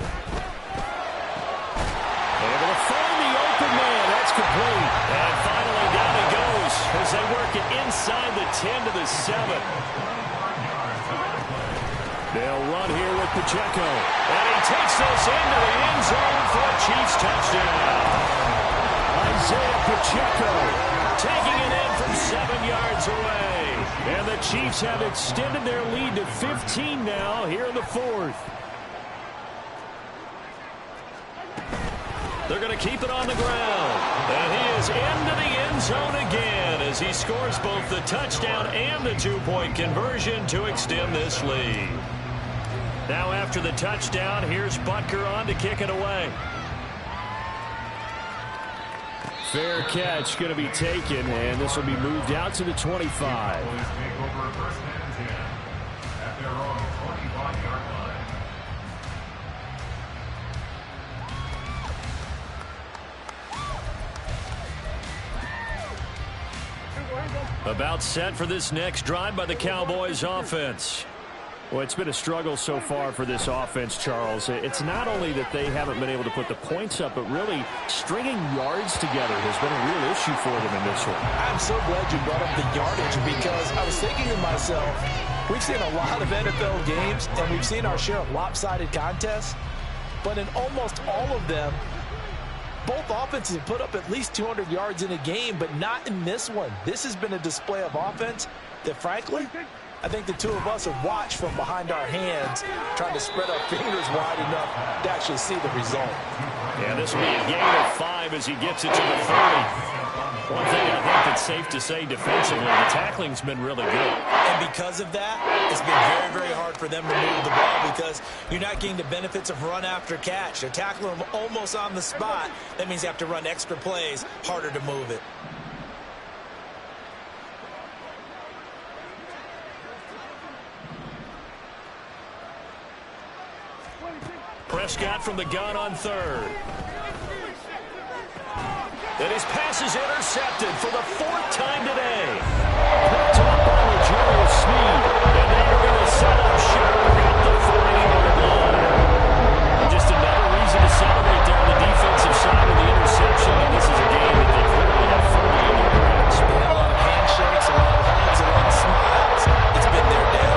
to find the open man. That's complete. And finally down he goes as they work it inside the 10 to the 7. They'll run here with Pacheco. And he takes this into the end zone for a Chiefs touchdown. Isaiah Pacheco taking it in from 7 yards away. And the Chiefs have extended their lead to 15 now here in the 4th. They're going to keep it on the ground. And he is into the end zone again as he scores both the touchdown and the 2-point conversion to extend this lead. Now after the touchdown, here's Butker on to kick it away. Fair catch going to be taken, and this will be moved out to the 25. About set for this next drive by the Cowboys offense. Well, it's been a struggle so far for this offense, Charles. It's not only that they haven't been able to put the points up, but really stringing yards together has been a real issue for them in this one. I'm so glad you brought up the yardage because I was thinking to myself, we've seen a lot of NFL games and we've seen our share of lopsided contests, but in almost all of them, both offenses have put up at least 200 yards in a game, but not in this one. This has been a display of offense that, frankly, I think the two of us have watched from behind our hands, trying to spread our fingers wide enough to actually see the result. And this will be a gain of 5 as he gets it to the 30. One thing I think that's safe to say defensively, the tackling's been really good. And because of that, it's been very, very hard for them to move the ball because you're not getting the benefits of run after catch. They're tackling them almost on the spot. That means you have to run extra plays, harder to move it. Prescott from the gun on third. And his pass is intercepted for the 4th time today. Picked up by Julius Sneed. And they are going to set up shop at the 40-yard line. Just another reason to celebrate there on the defensive side of the interception. And this is a game that they clearly have firmly in their grasp. A lot of handshakes, a lot of hugs, a lot of smiles. It's been their day.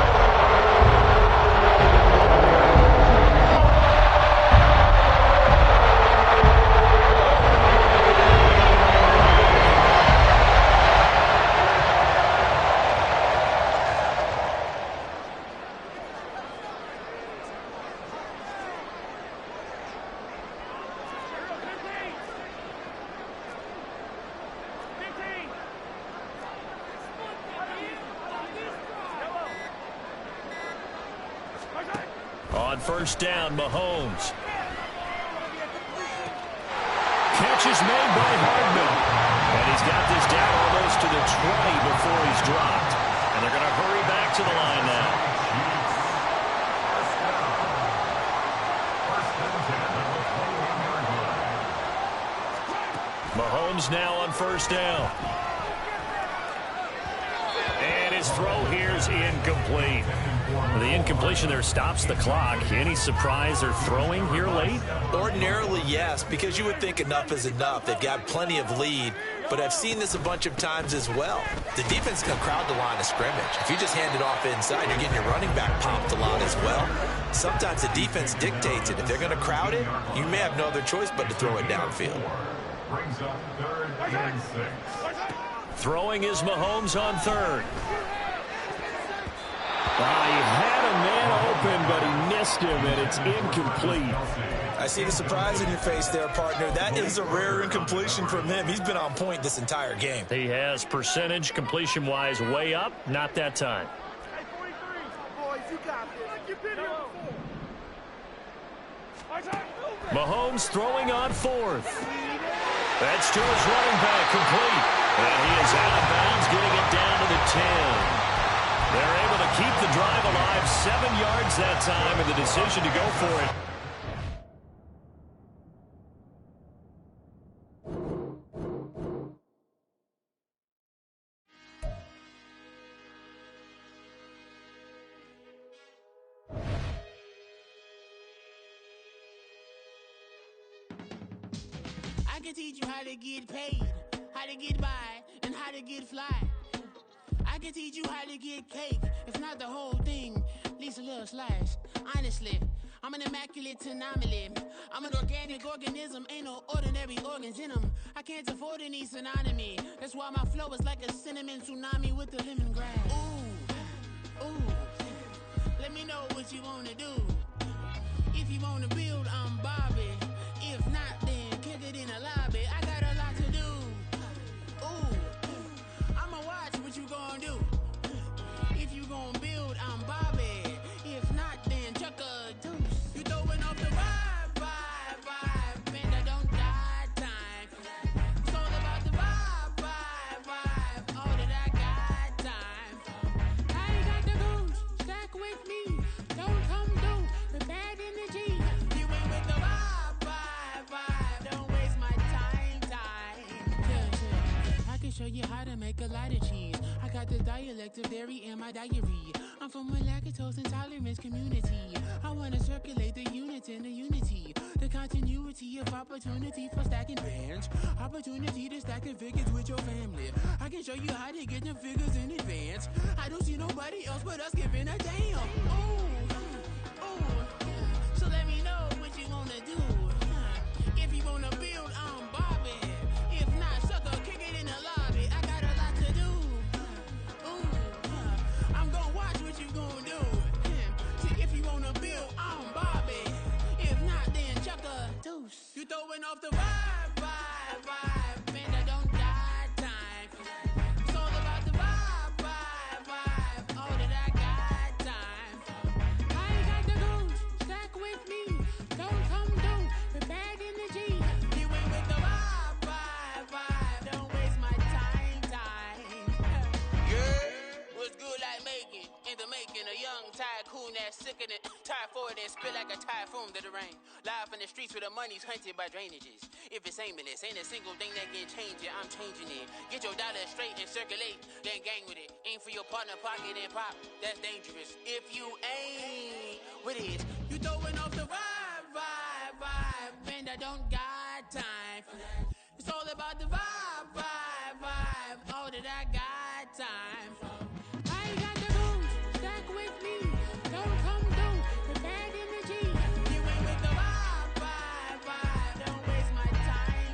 On first down, Mahomes. Catch is made by Hardman. And he's got this down almost to the 20 before he's dropped. And they're going to hurry back to the line now. Mahomes now on first down. And his throw here is incomplete. The incompletion there stops the clock. Any surprise they're throwing here late? Ordinarily, yes, because you would think enough is enough. They've got plenty of lead, but I've seen this a bunch of times as well. The defense can crowd the line of scrimmage. If you just hand it off inside, you're getting your running back pumped a lot as well. Sometimes the defense dictates it. If they're going to crowd it, you may have no other choice but to throw it downfield. Brings up 3rd and 6. Throwing is Mahomes on third. He had a man open, but he missed him, and it's incomplete. I see the surprise in your face there, partner. That is a rare incompletion from him. He's been on point this entire game. He has percentage completion-wise way up. Not that time. Hey, 43. Boys, you got this. You've been here before. Mahomes throwing on fourth. That's to his running back, complete. And he is out of bounds, getting it down to the 10. They're able to keep the drive alive, 7 yards that time, and the decision to go for it. I can teach you how to get paid, how to get by, and how to get fly. I can teach you how to get cake, if not the whole thing, at least a little slice. Honestly, I'm an immaculate anomaly. I'm an organic organism, ain't no ordinary organs in them. I can't afford any synonymy. That's why my flow is like a cinnamon tsunami with the lemongrass. Ooh, ooh, let me know what you wanna do. If you wanna build, I'm Bobby. If not, then kick it in the lobby. I got a lot to do. Ooh, I'ma watch what you gonna do. If you gonna build, I'm Bobby. If not, then chuck a deuce. You throwing off the vibe, and I don't die time. It's all about the vibe, all that I got time. I ain't got the goose, stack with me. Don't come through with bad energy. You ain't with the vibe, don't waste my time. Yeah. I can show you how to make a lot of cheese. I got the dialect of dairy in my diary. I'm from a lactose intolerance community. I wanna circulate the unity and the unity. The continuity of opportunity for stacking bands. Opportunity to stack the figures with your family. I can show you how to get the figures in advance. I don't see nobody else but us giving a damn. Ooh, so let me know what you wanna do. If you wanna build, I'm Bobby. If not, sucker, kick it in the lobby. I got a lot to do. Ooh, I'm gonna watch what you gonna do. See, if you wanna build, I'm Bobby. If not, then chuck a deuce. You throwing off the vibe, and I don't die Typhoon to the rain. Live in the streets where the money's hunted by drainages. If it's aimless, ain't a single thing that can change it. I'm changing it. Get your dollar straight and circulate, then gang with it. Aim for your partner pocket and pop. That's dangerous. If you ain't with it, you throwing off the vibe. Man, I don't got time for that. It's all about the vibe. All that I got time for. I ain't got the rules. Stack with me. Don't come through with bad energy. You ain't with the vibe. Don't waste my time.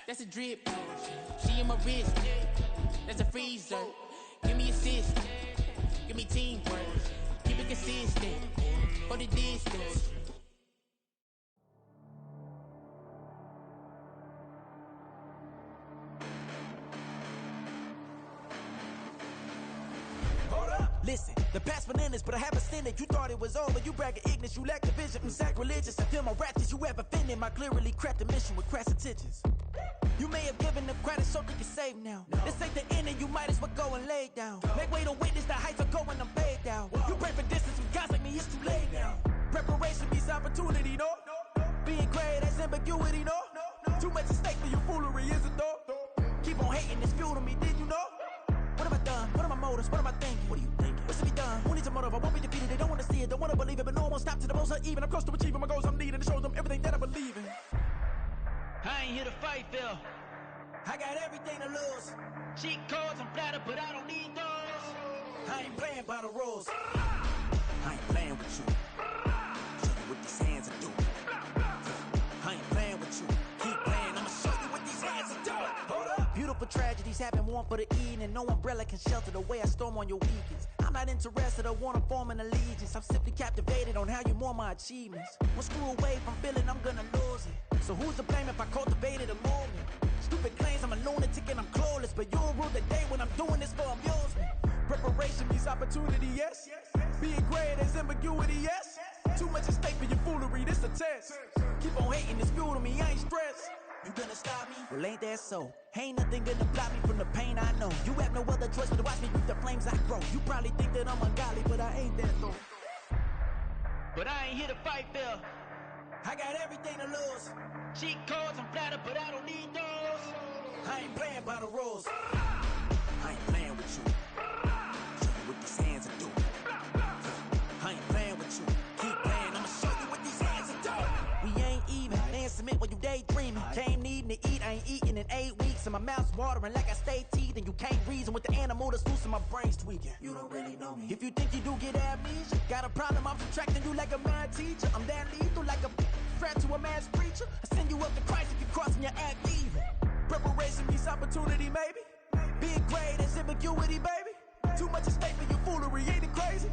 That's a drip. She in my wrist. That's a freezer. Give me assist. Give me teamwork. Keep it consistent. For the distance. Listen, the past bananas, but I haven't seen it. You thought it was over, you bragging ignorance, you lack the vision from sacrilegious. I feel my ratchets, you have offended my clearly crafted mission with crass intentions. You may have given them credit so they can save now. This ain't the end and you might as well go and lay down. Make way to witness the heights are going, I'm paid down. You pray for distance with guys like me, it's too late now. Preparation means opportunity, no? Being great, that's ambiguity, no? Too much at stake for your foolery, is it though? Keep on hating, it's fuel to me, did you know? What have I done? What are my motives? What am I thinking? What are you thinking? What's to be done? Who needs a motive? I won't be defeated. They don't want to see it, don't want to believe it, but no one won't stop to the most uneven. I'm close to achieving my goals. I'm needing to show them everything that I believe in. I ain't here to fight, Phil. I got everything to lose. Cheat codes, I'm flattered, but I don't need those. I ain't playing by the rules. I ain't playing with you. Show you what these hands are doing. I ain't playing with you. Keep playing, I'ma show you what these hands are doing. Hold up. Beautiful tragedies happen, one for the evening. No umbrella can shelter the way I storm on your weekends. I'm not interested or wanna form an allegiance. I'm simply captivated on how you mourn my achievements. One screw away from feeling I'm gonna lose it. So who's to blame if I cultivated a movement? Stupid claims I'm a lunatic and I'm clueless, but you'll rule the day when I'm doing this for amusement. Preparation means opportunity, yes. Being great is ambiguity, yes. Too much at stake for your foolery, this a test. Keep on hating, it's fuel to me, I ain't stressed. You gonna stop me? Well, ain't that so? Ain't nothing gonna block me from the pain I know. You have no other choice but to watch me reap the flames I grow. You probably think that I'm ungodly, but I ain't that though. But I ain't here to fight, Phil. I got everything to lose. Cheat codes, I'm flattered, but I don't need those. I ain't playing by the rules. I ain't playing with you. Show you what these hands are doing. I ain't playing with you. Keep playing, I'ma show you what these hands are doing. We ain't even. They ain't submit when you daydreaming. Came needing to eat, I ain't eating in 8 weeks. And my mouth's watering like I stay teething. You can't reason with the animal that's loose and my brain's tweaking. You don't really know me. If you think you do get amnesia, got a problem, I'm subtracting you like a mad teacher. I'm that lethal like a threat to a mass preacher. I send you up to Christ if you crossing your act evil. Preparation means opportunity, maybe. Being great is ambiguity, baby. Too much at stake for your foolery, ain't it crazy?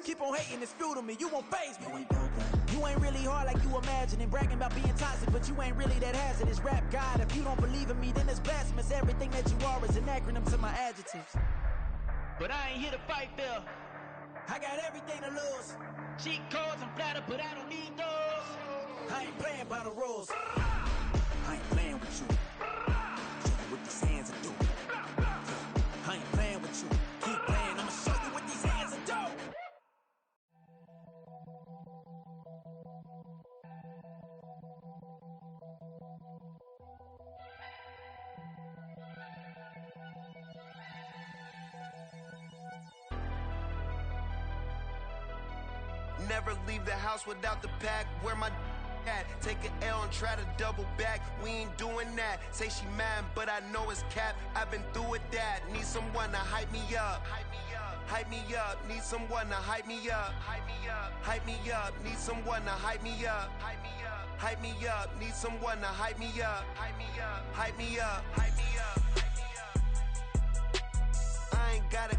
Keep on hating, it's fuel to me, you won't faze me. You ain't really hard like you imagining. Bragging about being toxic, but you ain't really that hazardous. Rap God, if you don't believe in me, then it's blasphemous. Everything that you are is an acronym to my adjectives. But I ain't here to fight, Phil. I got everything to lose. Cheat codes, I'm flattered, but I don't need those. I ain't playing by the rules. I ain't playing with you. Show you what these hands are doing. I ain't playing with you. Keep playing, I'ma show you what these hands Never leave the house without the pack. Where my at? Take an L and try to double back. We ain't doing that. Say she mad, but I know it's cap. I've been through with that. Need someone to hype me up. Hype me up. Need someone to hype me up. Hype me up. Need someone to hype me up. Hype me up. Need someone to hype me up. Hype me up. Hype me up. Hype me up. I ain't got it,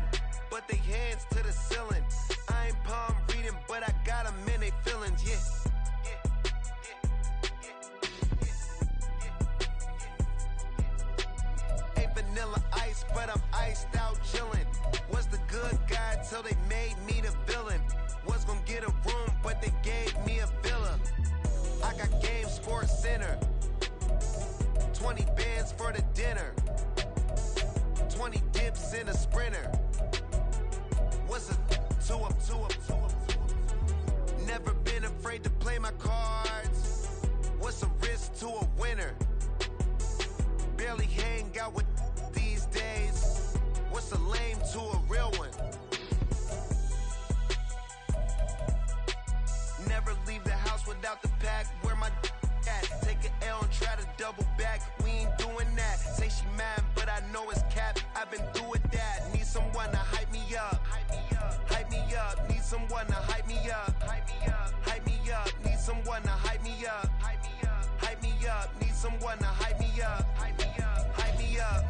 but they hands to the ceiling. I ain't palm reading, but I got them in they feelings, yeah. Ain't vanilla ice, but I'm iced out chillin'. Was the good guy till they made me the villain. Was gonna get a room, but they gave me a villa. I got game Sports Center. 20 bands for the dinner. 20 dips in a sprinter. What's a two up? Never been afraid to play my cards. What's a risk to a winner? Barely hang out with these days. What's a lame to a real one? Never leave the house without the pack. Where my at? Take an L and try to double back. We ain't doing that. Say she mad, but I know it's cap. I've been through with that. Need someone to hype me up. Hype me up. Need someone to hype me up. Hype me up. Need someone to hype me up. Hype me up. Need someone to hype me up. Hype me up.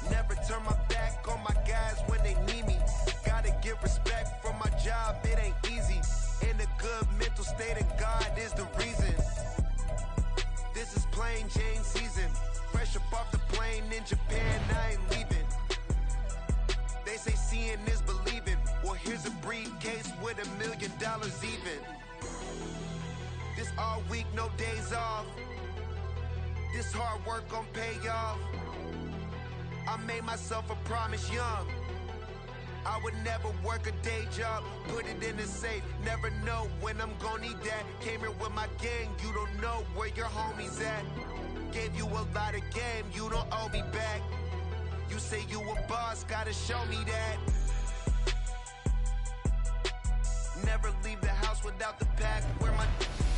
Never turn my back on my guys when they need me. Gotta get respect from my job, it ain't easy. In a good mental state and God is the reason. This is plain Jane season. Fresh up off the plane in Japan, I ain't leaving. They say seeing is believing. Well, here's a briefcase with $1 million even. This all week, no days off. This hard work gon' pay off. I made myself a promise young. I would never work a day job, put it in the safe. Never know when I'm gon' need that. Came here with my gang, you don't know where your homies at. Gave you a lot of game, you don't owe me back. You say you a boss, gotta show me that. Never leave the house without the pack. Where my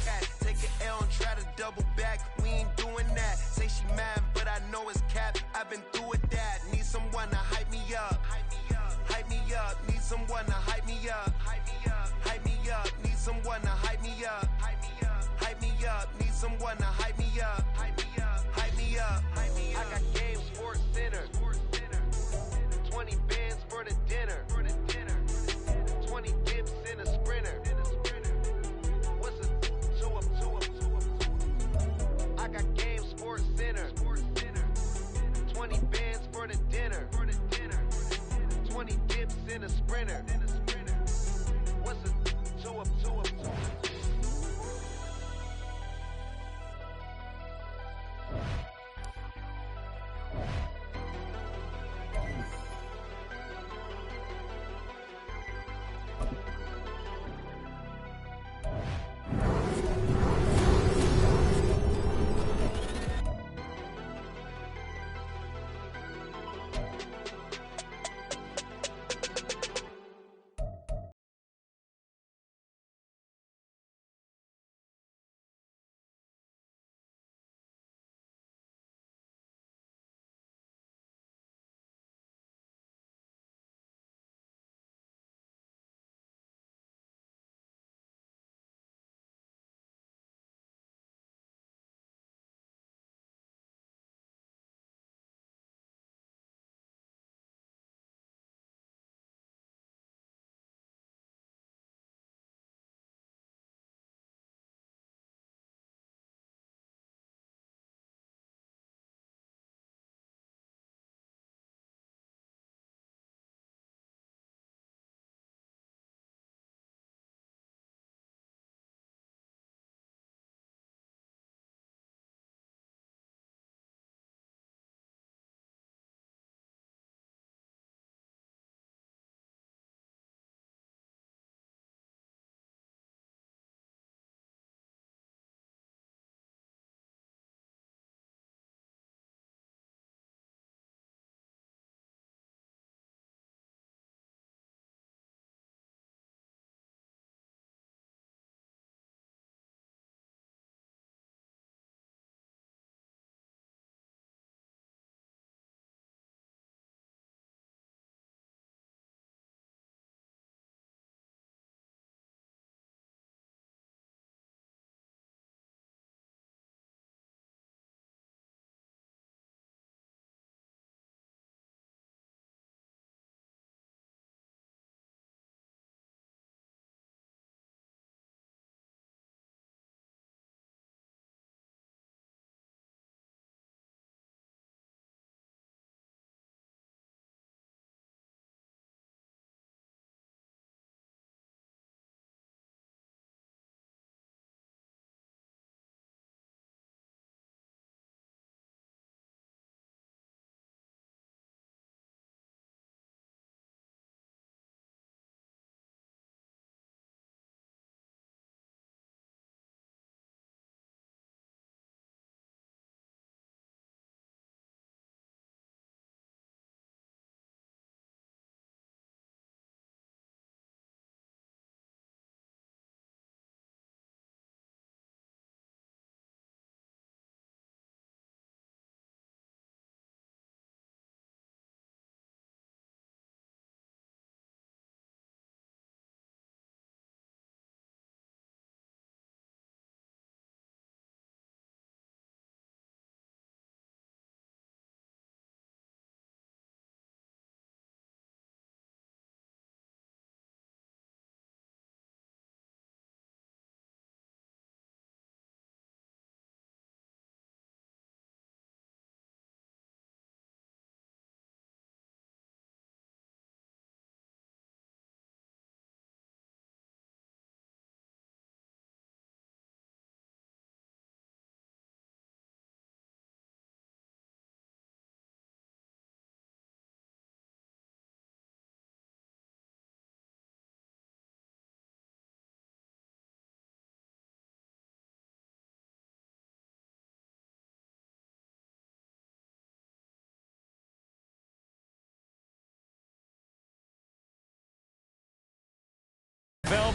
at? Take an L and try to double back. We ain't doing that. Say she mad, but I know it's cap. I've been through with that. Need someone to hype me up. Hype me up. Need someone to hype me up. Hype me up. Need someone to hype me up. Hype me up. Need someone to hype me up. Hype me up. I got game Sports Center. 20 bands for the dinner. 20 dips in a sprinter. What's a two up? I got game Sports Center. 20 bands for the dinner. 20 dips in a sprinter. What's a two up?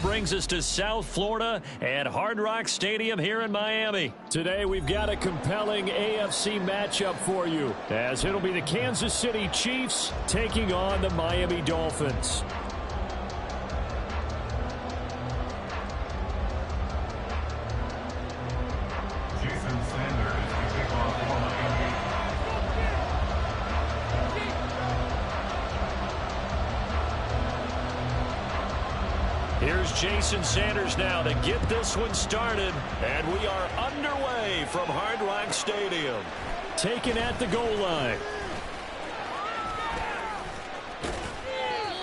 brings us to South Florida at Hard Rock Stadium here in Miami. Today we've got a compelling AFC matchup for you, as it'll be the Kansas City Chiefs taking on the Miami Dolphins. Here's Jason Sanders now to get this one started. And we are underway from Hard Rock Stadium. Taken at the goal line.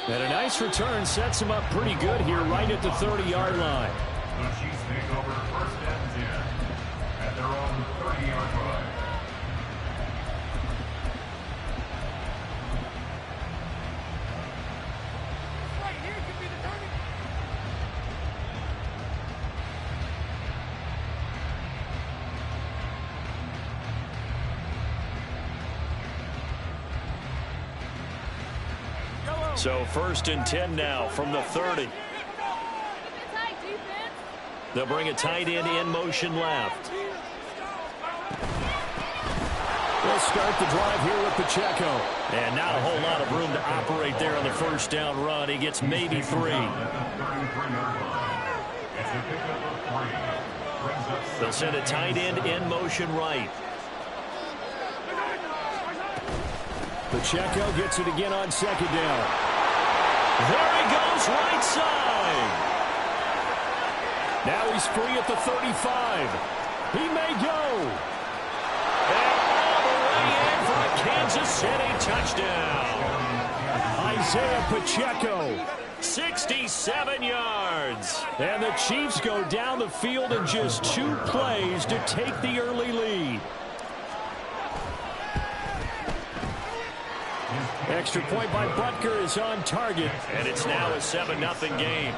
And a nice return sets him up pretty good here right at the 30-yard line. The Chiefs take over first and 10 at their own 30-yard line. So first and 10 now from the 30. They'll bring a tight end in motion left. They'll start the drive here with Pacheco. And not a whole lot of room to operate there on the first down run. He gets maybe 3. They'll send a tight end in motion right. Pacheco gets it again on second down. There he goes, right side. Now he's free at the 35. He may go. And all the way in for a Kansas City touchdown. Isaiah Pacheco. 67 yards. And the Chiefs go down the field in just 2 plays to take the early lead. Extra point by Butker is on target. And it's now a 7-0 game.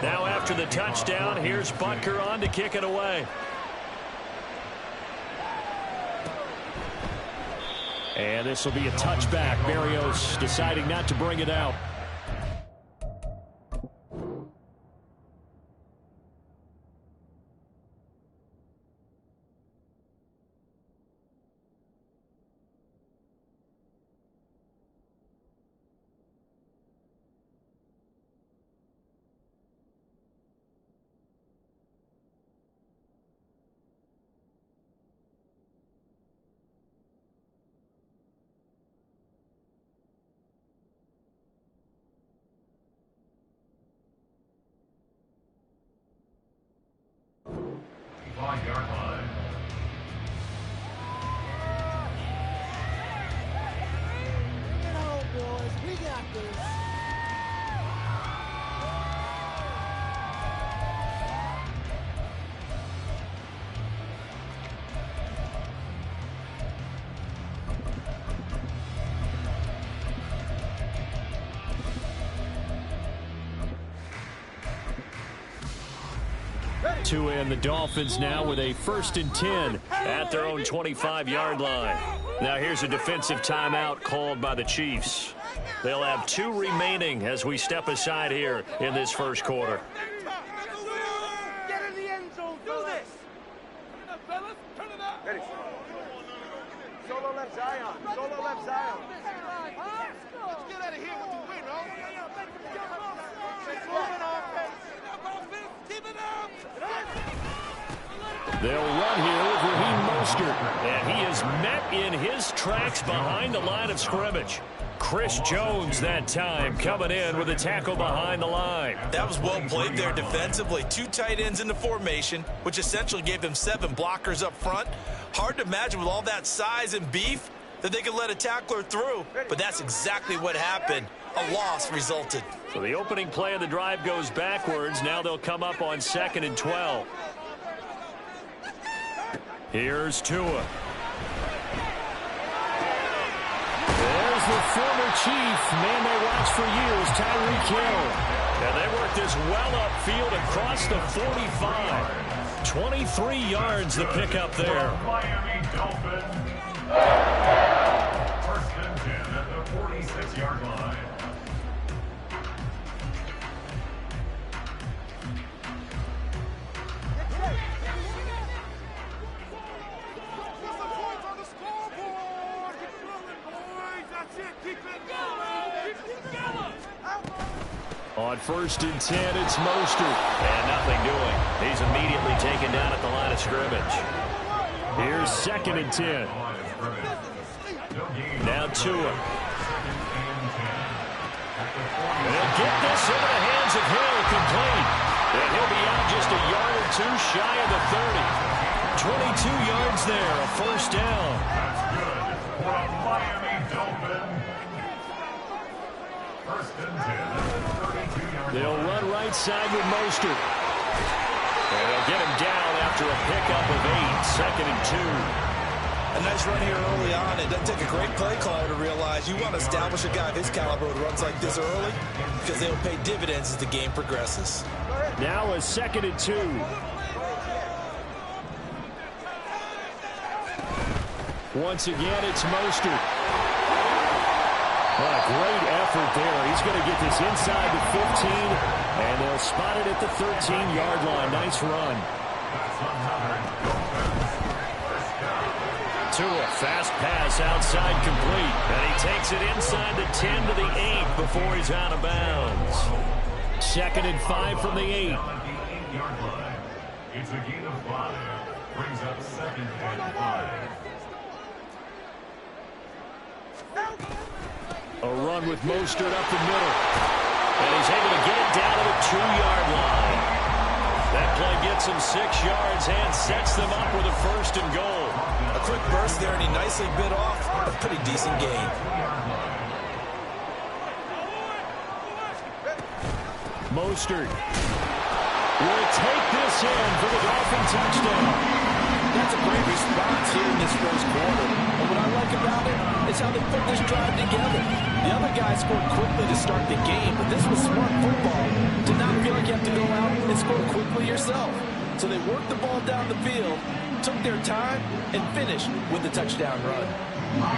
Now after the touchdown, here's Butker on to kick it away. And this will be a touchback. Berrios deciding not to bring it out. Yard line. Bring it home, boys. We got this. To end the Dolphins now with a 1st and 10 at their own 25-yard line. Now here's a defensive timeout called by the Chiefs. They'll have 2 remaining as we step aside here in this first quarter. Get in the end zone. Do this. Turn it up, fellas. Turn it up. Ready. Solo left Zion. Solo left Zion. Let's get out of here with the win, huh? Let's move it on. Keep it up. They'll run here with Raheem Mostert. And he is met in his tracks behind the line of scrimmage. Chris Jones that time coming in with a tackle behind the line. That was well played there defensively. 2 tight ends in the formation, which essentially gave them 7 blockers up front. Hard to imagine with all that size and beef that they could let a tackler through, but that's exactly what happened. A loss resulted. So the opening play of the drive goes backwards. Now they'll come up on 2nd and 12. Here's Tua. There's the former Chief, man they watched for years, Tyreek Hill. And they work this well upfield across the 45. 23 yards to pick up there. Miami Dolphins. First and 10 at the 46-yard line. On 1st and 10, it's Mostert. And nothing doing. He's immediately taken down at the line of scrimmage. Here's 2nd and 10. Now Tua. And he'll get this into the hands of Hill, complete. And he'll be out just a yard or two shy of the 30. 22 yards there, a 1st down. That's good for a Miami Dolphin. 1st and 10, 32-yard They'll line. run right side with Mostert. And they'll get him down after a pickup of 8, 2nd and 2. A nice run here early on. It doesn't take a great play caller to realize you want to establish a guy of his caliber who runs like this early because they'll pay dividends as the game progresses. Now a 2nd and 2. Once again, it's Mostert. What a great effort there. He's going to get this inside the 15, and they'll spot it at the 13-yard line. Nice run. Tua, fast pass outside, complete. And he takes it inside the 10 to the 8 before he's out of bounds. 2nd and 5 from the 8. Yard line. It's a gain of 5. Brings up 2nd and 5. A run with Mostert up the middle. And he's able to get it down to the 2-yard line. That play gets him 6 yards and sets them up with a 1st and goal. A quick burst there, and he nicely bit off a pretty decent gain. Mostert will take this in for the Dolphin touchdown. That's a great response here in this 1st quarter. And what I like about it is how they put this drive together. The other guys scored quickly to start the game, but this was smart football to not feel like you have to go out and score quickly yourself. So they worked the ball down the field, took their time, and finished with the touchdown run.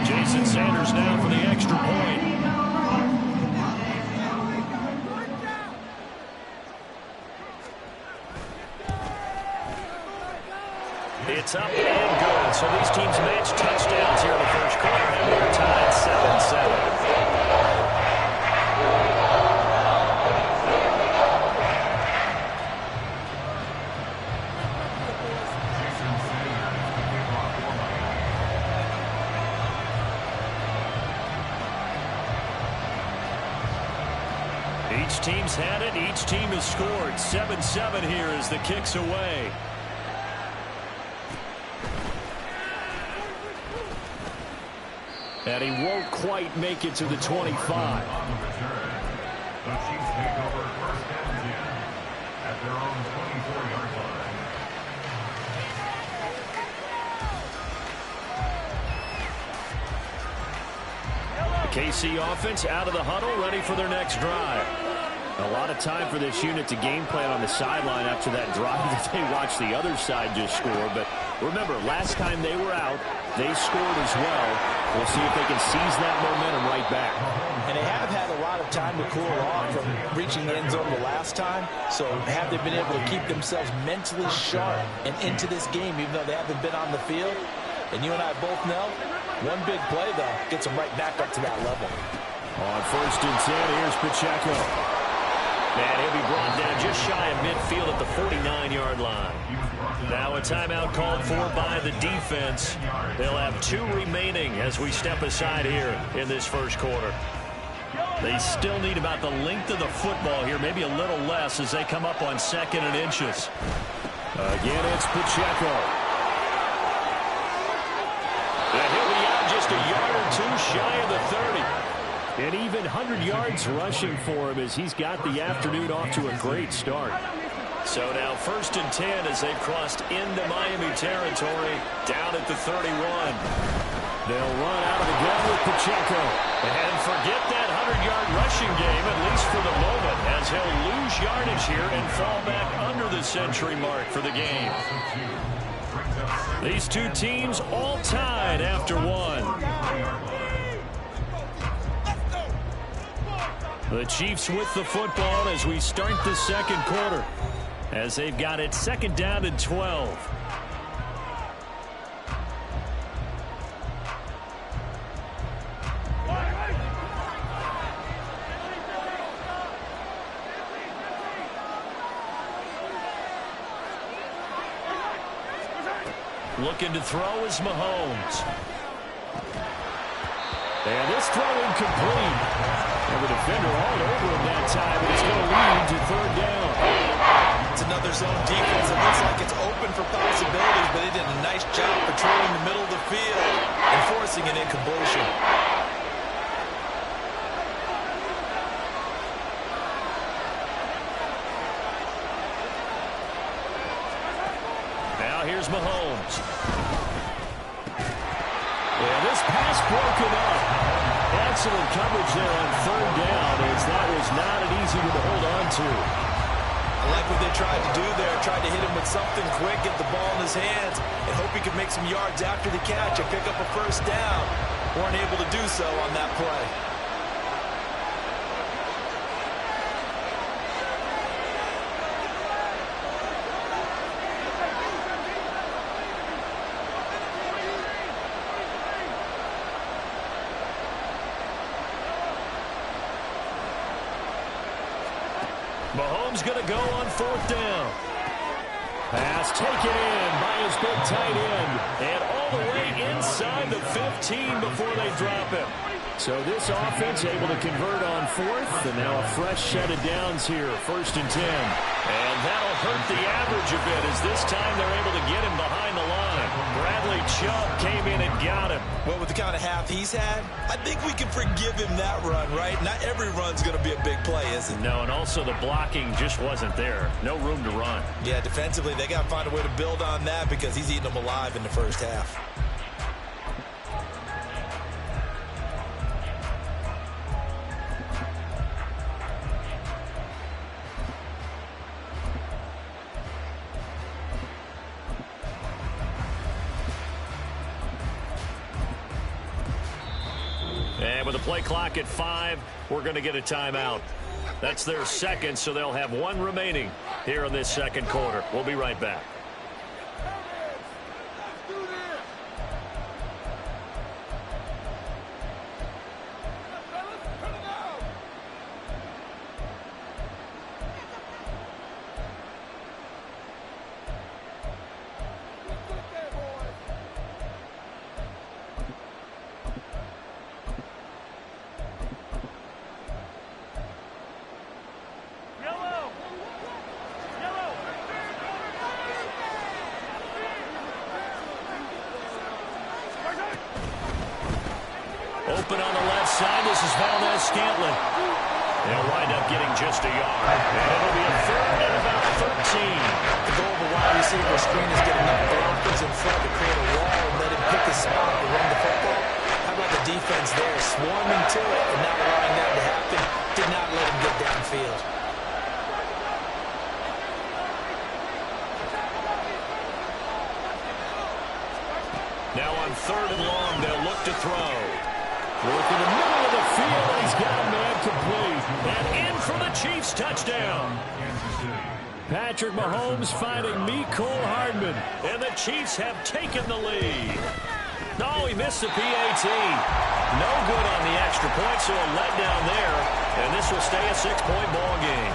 Jason Sanders now for the extra point. It's up and good. So these teams match touchdowns here in the 1st quarter, and they're tied 7-7. Each team's had it. Each team has scored. 7-7 here as the kick's away. And he won't quite make it to the 25. On the return, the Chiefs take over 1st and 10 at their own 24-yard line. The KC offense out of the huddle, ready for their next drive. A lot of time for this unit to game plan on the sideline after that drive that they watched the other side just score. But remember, last time they were out, they scored as well. We'll see if they can seize that momentum right back. And they have had a lot of time to cool off from reaching the end zone the last time. So have they been able to keep themselves mentally sharp and into this game, even though they haven't been on the field? And you and I both know, one big play, though, gets them right back up to that level. On 1st and 10, here's Pacheco. And he'll be brought down just shy of midfield at the 49-yard line. Now a timeout called for by the defense. They'll have 2 remaining as we step aside here in this 1st quarter. They still need about the length of the football here, maybe a little less as they come up on 2nd and inches. Again, it's Pacheco. And he'll be out just a yard or 2 shy of the 30. And even 100 yards rushing for him as he's got the afternoon off to a great start. So now 1st and 10 as they've crossed into Miami territory down at the 31. They'll run out of the gun with Pacheco. And forget that 100-yard rushing game, at least for the moment, as he'll lose yardage here and fall back under the century mark for the game. These 2 teams all tied after 1. The Chiefs with the football as we start the 2nd quarter, as they've got it 2nd down and 12. Looking to throw is Mahomes. And this throw incomplete. And the defender all over him that time, and it's going to lead to third down. It's another zone defense. It looks like it's open for possibilities, but they did a nice job patrolling the middle of the field and forcing an incompletion. Now here's Mahomes. And this pass broken up. Excellent coverage there on third down, as that was not an easy one to hold on to. I like what they tried to do there. Tried to hit him with something quick, get the ball in his hands, and hope he could make some yards after the catch and pick up a first down. Weren't able to do so on that play. Mahomes going to go on fourth down. Pass taken in by his big tight end. And all the way inside the 15 before they drop him. So this offense able to convert on fourth. And now a fresh set of downs here. 1st and 10. And that'll hurt the average a bit, as this time they're able to get him behind the line. Bradley Chubb came in and got him. Well, with the kind of half he's had, I think we can forgive him that run, right? Not every run's going to be a big play, is it? No, and also the blocking just wasn't there. No room to run. Yeah, defensively, they got to find a way to build on that because he's eating them alive in the first half. And with the play clock at 5, we're going to get a timeout. That's their second, so they'll have one remaining here in this second quarter. We'll be right back. Open on the left side. This is Valdez-Scantling. They'll wind up getting just a yard. And it'll be a third and about 13. The goal of a wide receiver screen is get enough blockers in front to create a wall and let him pick his spot to run the football. How about the defense there, swarming to it and not allowing that to happen? Did not let him get downfield. Now on third and long, they'll look to throw. Work in the middle of the field. He's got a man complete. And in for the Chiefs touchdown. Patrick Mahomes finding Mecole Hardman. And the Chiefs have taken the lead. No, he missed the PAT. No good on the extra point, so a letdown there. And this will stay a 6-point ball game.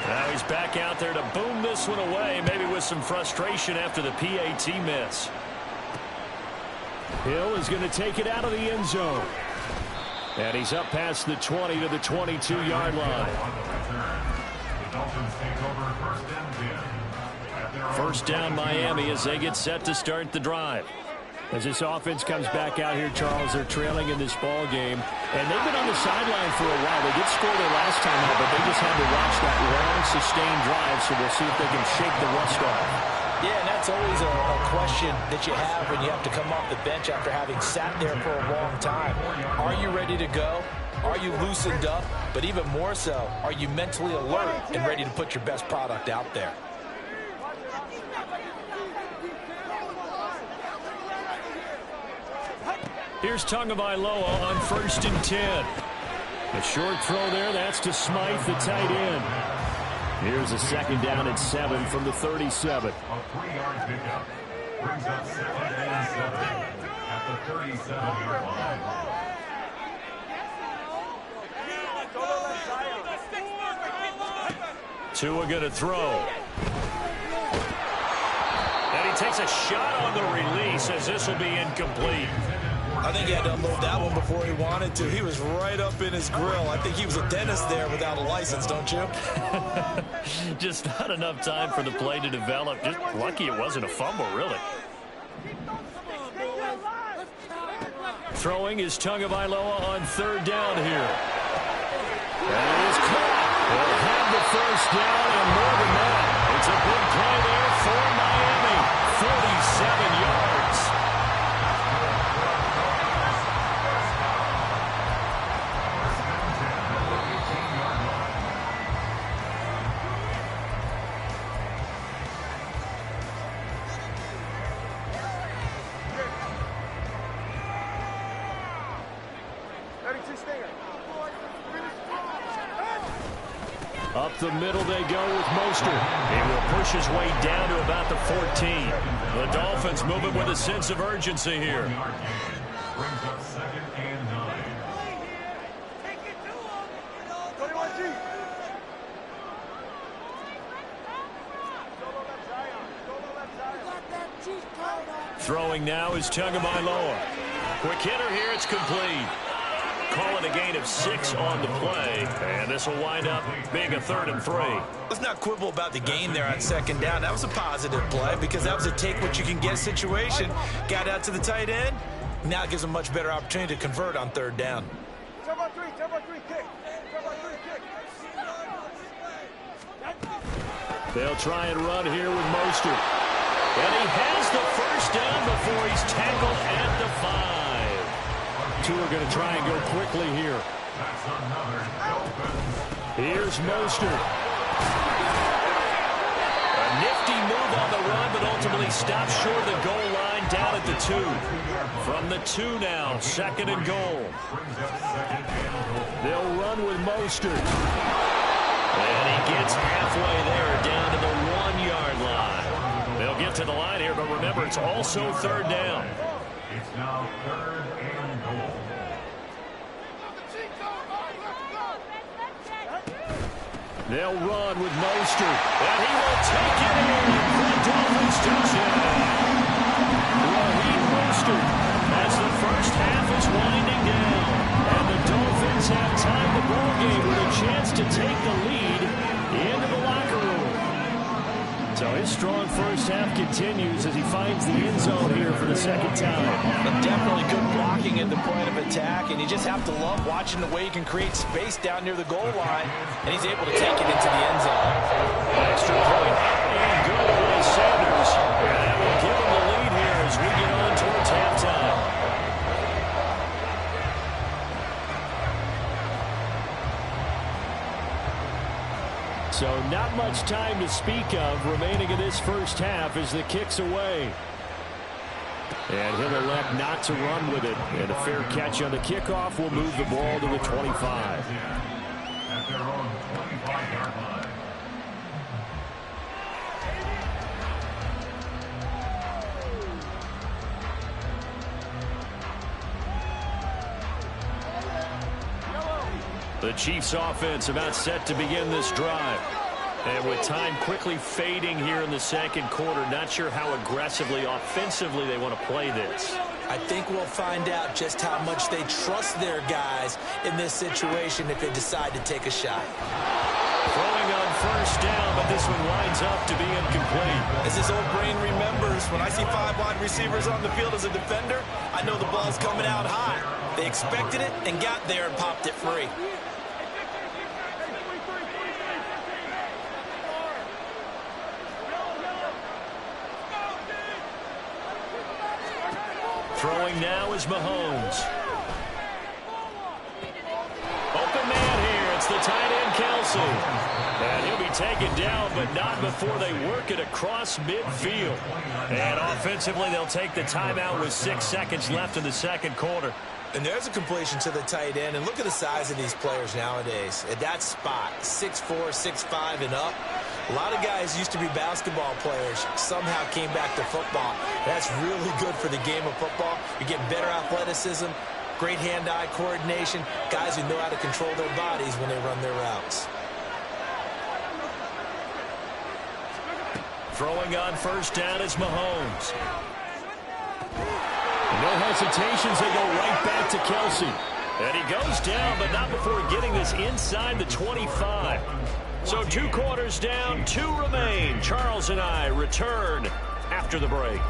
Now he's back out there to boom this one away, maybe with some frustration after the PAT miss. Hill is going to take it out of the end zone. And he's up past the 20 to the 22-yard line. First down Miami as they get set to start the drive. As this offense comes back out here, Charles, they're trailing in this ball game. And they've been on the sideline for a while. They did score their last time out, but they just had to watch that long, sustained drive, so we'll see if they can shake the rust off. Yeah, and that's always a question that you have when you have to come off the bench after having sat there for a long time. Are you ready to go? Are you loosened up? But even more so, are you mentally alert and ready to put your best product out there? Here's Tagovailoa on 1st and 10. A short throw there, that's to Smythe, the tight end. Here's a second down and 7 from the 37. A 3-yard pickup brings up 2nd and 7 at the 37-yard line. Tua going to throw. takes a shot on the release as this will be incomplete. I think he had to unload that one before he wanted to. He was right up in his grill. I think he was a dentist there without a license, don't you? Just not enough time for the play to develop. Just lucky it wasn't a fumble, really. Throwing is Tagovailoa on third down here. And it is caught. They'll have the first down and more than that. It's a big play there for Miami. 47 yards. Up the middle they go with Mostert. He will push his way down to about the 14. The Dolphins moving with a sense of urgency here. Brings up 2nd and 9. Throwing now is Tagovailoa. Quick hitter here, it's complete. Call it a gain of 6 on the play, and this will wind up being a 3rd and 3. Let's not quibble about the gain there on 2nd down. That was a positive play because that was a take-what-you-can-get situation. Got out to the tight end. Now it gives a much better opportunity to convert on 3rd down. Turbo 3 kick. Turbo 3 kick. They'll try and run here with Mostert. And he has the first down before he's tackled at the 5. Two are going to try and go quickly here. That's another Dolphins. Here's Mostert. A nifty move on the run, but ultimately stopped short of the goal line down at the 2. From the 2 now, 2nd and goal. They'll run with Mostert. And he gets halfway there down to the 1-yard line. They'll get to the line here, but remember, it's also 3rd down. It's now 3rd and goal. They'll run with Mostert, and he will take it in. The Dolphins touchdown. Raheem Mostert as the first half is winding down. And the Dolphins have tied the ball game with a chance to take the lead into the locker room. So his strong first half continues as he finds the end zone here for the 2nd time. Definitely good blocking at the point of attack, and you just have to love watching the way he can create space down near the goal line, and he's able to take it into the end zone. Extra point and good by Sanders. And that will give him the lead here as we get on towards halftime. So not much time to speak of remaining in this first half as the kick's away. And he'll elect not to run with it. And a fair catch on the kickoff will move the ball to the 25. At their own 25-yard line. The Chiefs offense about set to begin this drive. And with time quickly fading here in the 2nd quarter, not sure how aggressively, offensively they want to play this. I think we'll find out just how much they trust their guys in this situation if they decide to take a shot. Throwing on first down, but this one winds up to be incomplete. As his old brain remembers, when I see 5 wide receivers on the field as a defender, I know the ball's coming out high. They expected it and got there and popped it free. Throwing now is Mahomes. Open man here. It's the tight end, Kelsey. And he'll be taken down, but not before they work it across midfield. And offensively, they'll take the timeout with 6 seconds left in the 2nd quarter. And there's a completion to the tight end. And look at the size of these players nowadays. At that spot, 6'4", 6'5", and up. A lot of guys used to be basketball players, somehow came back to football. That's really good for the game of football. You get better athleticism, great hand-eye coordination, guys who know how to control their bodies when they run their routes. Throwing on first down is Mahomes. No hesitations. They go right back to Kelsey. And he goes down, but not before getting this inside the 25. So 2 quarters down, 2 remain. Charles and I return after the break.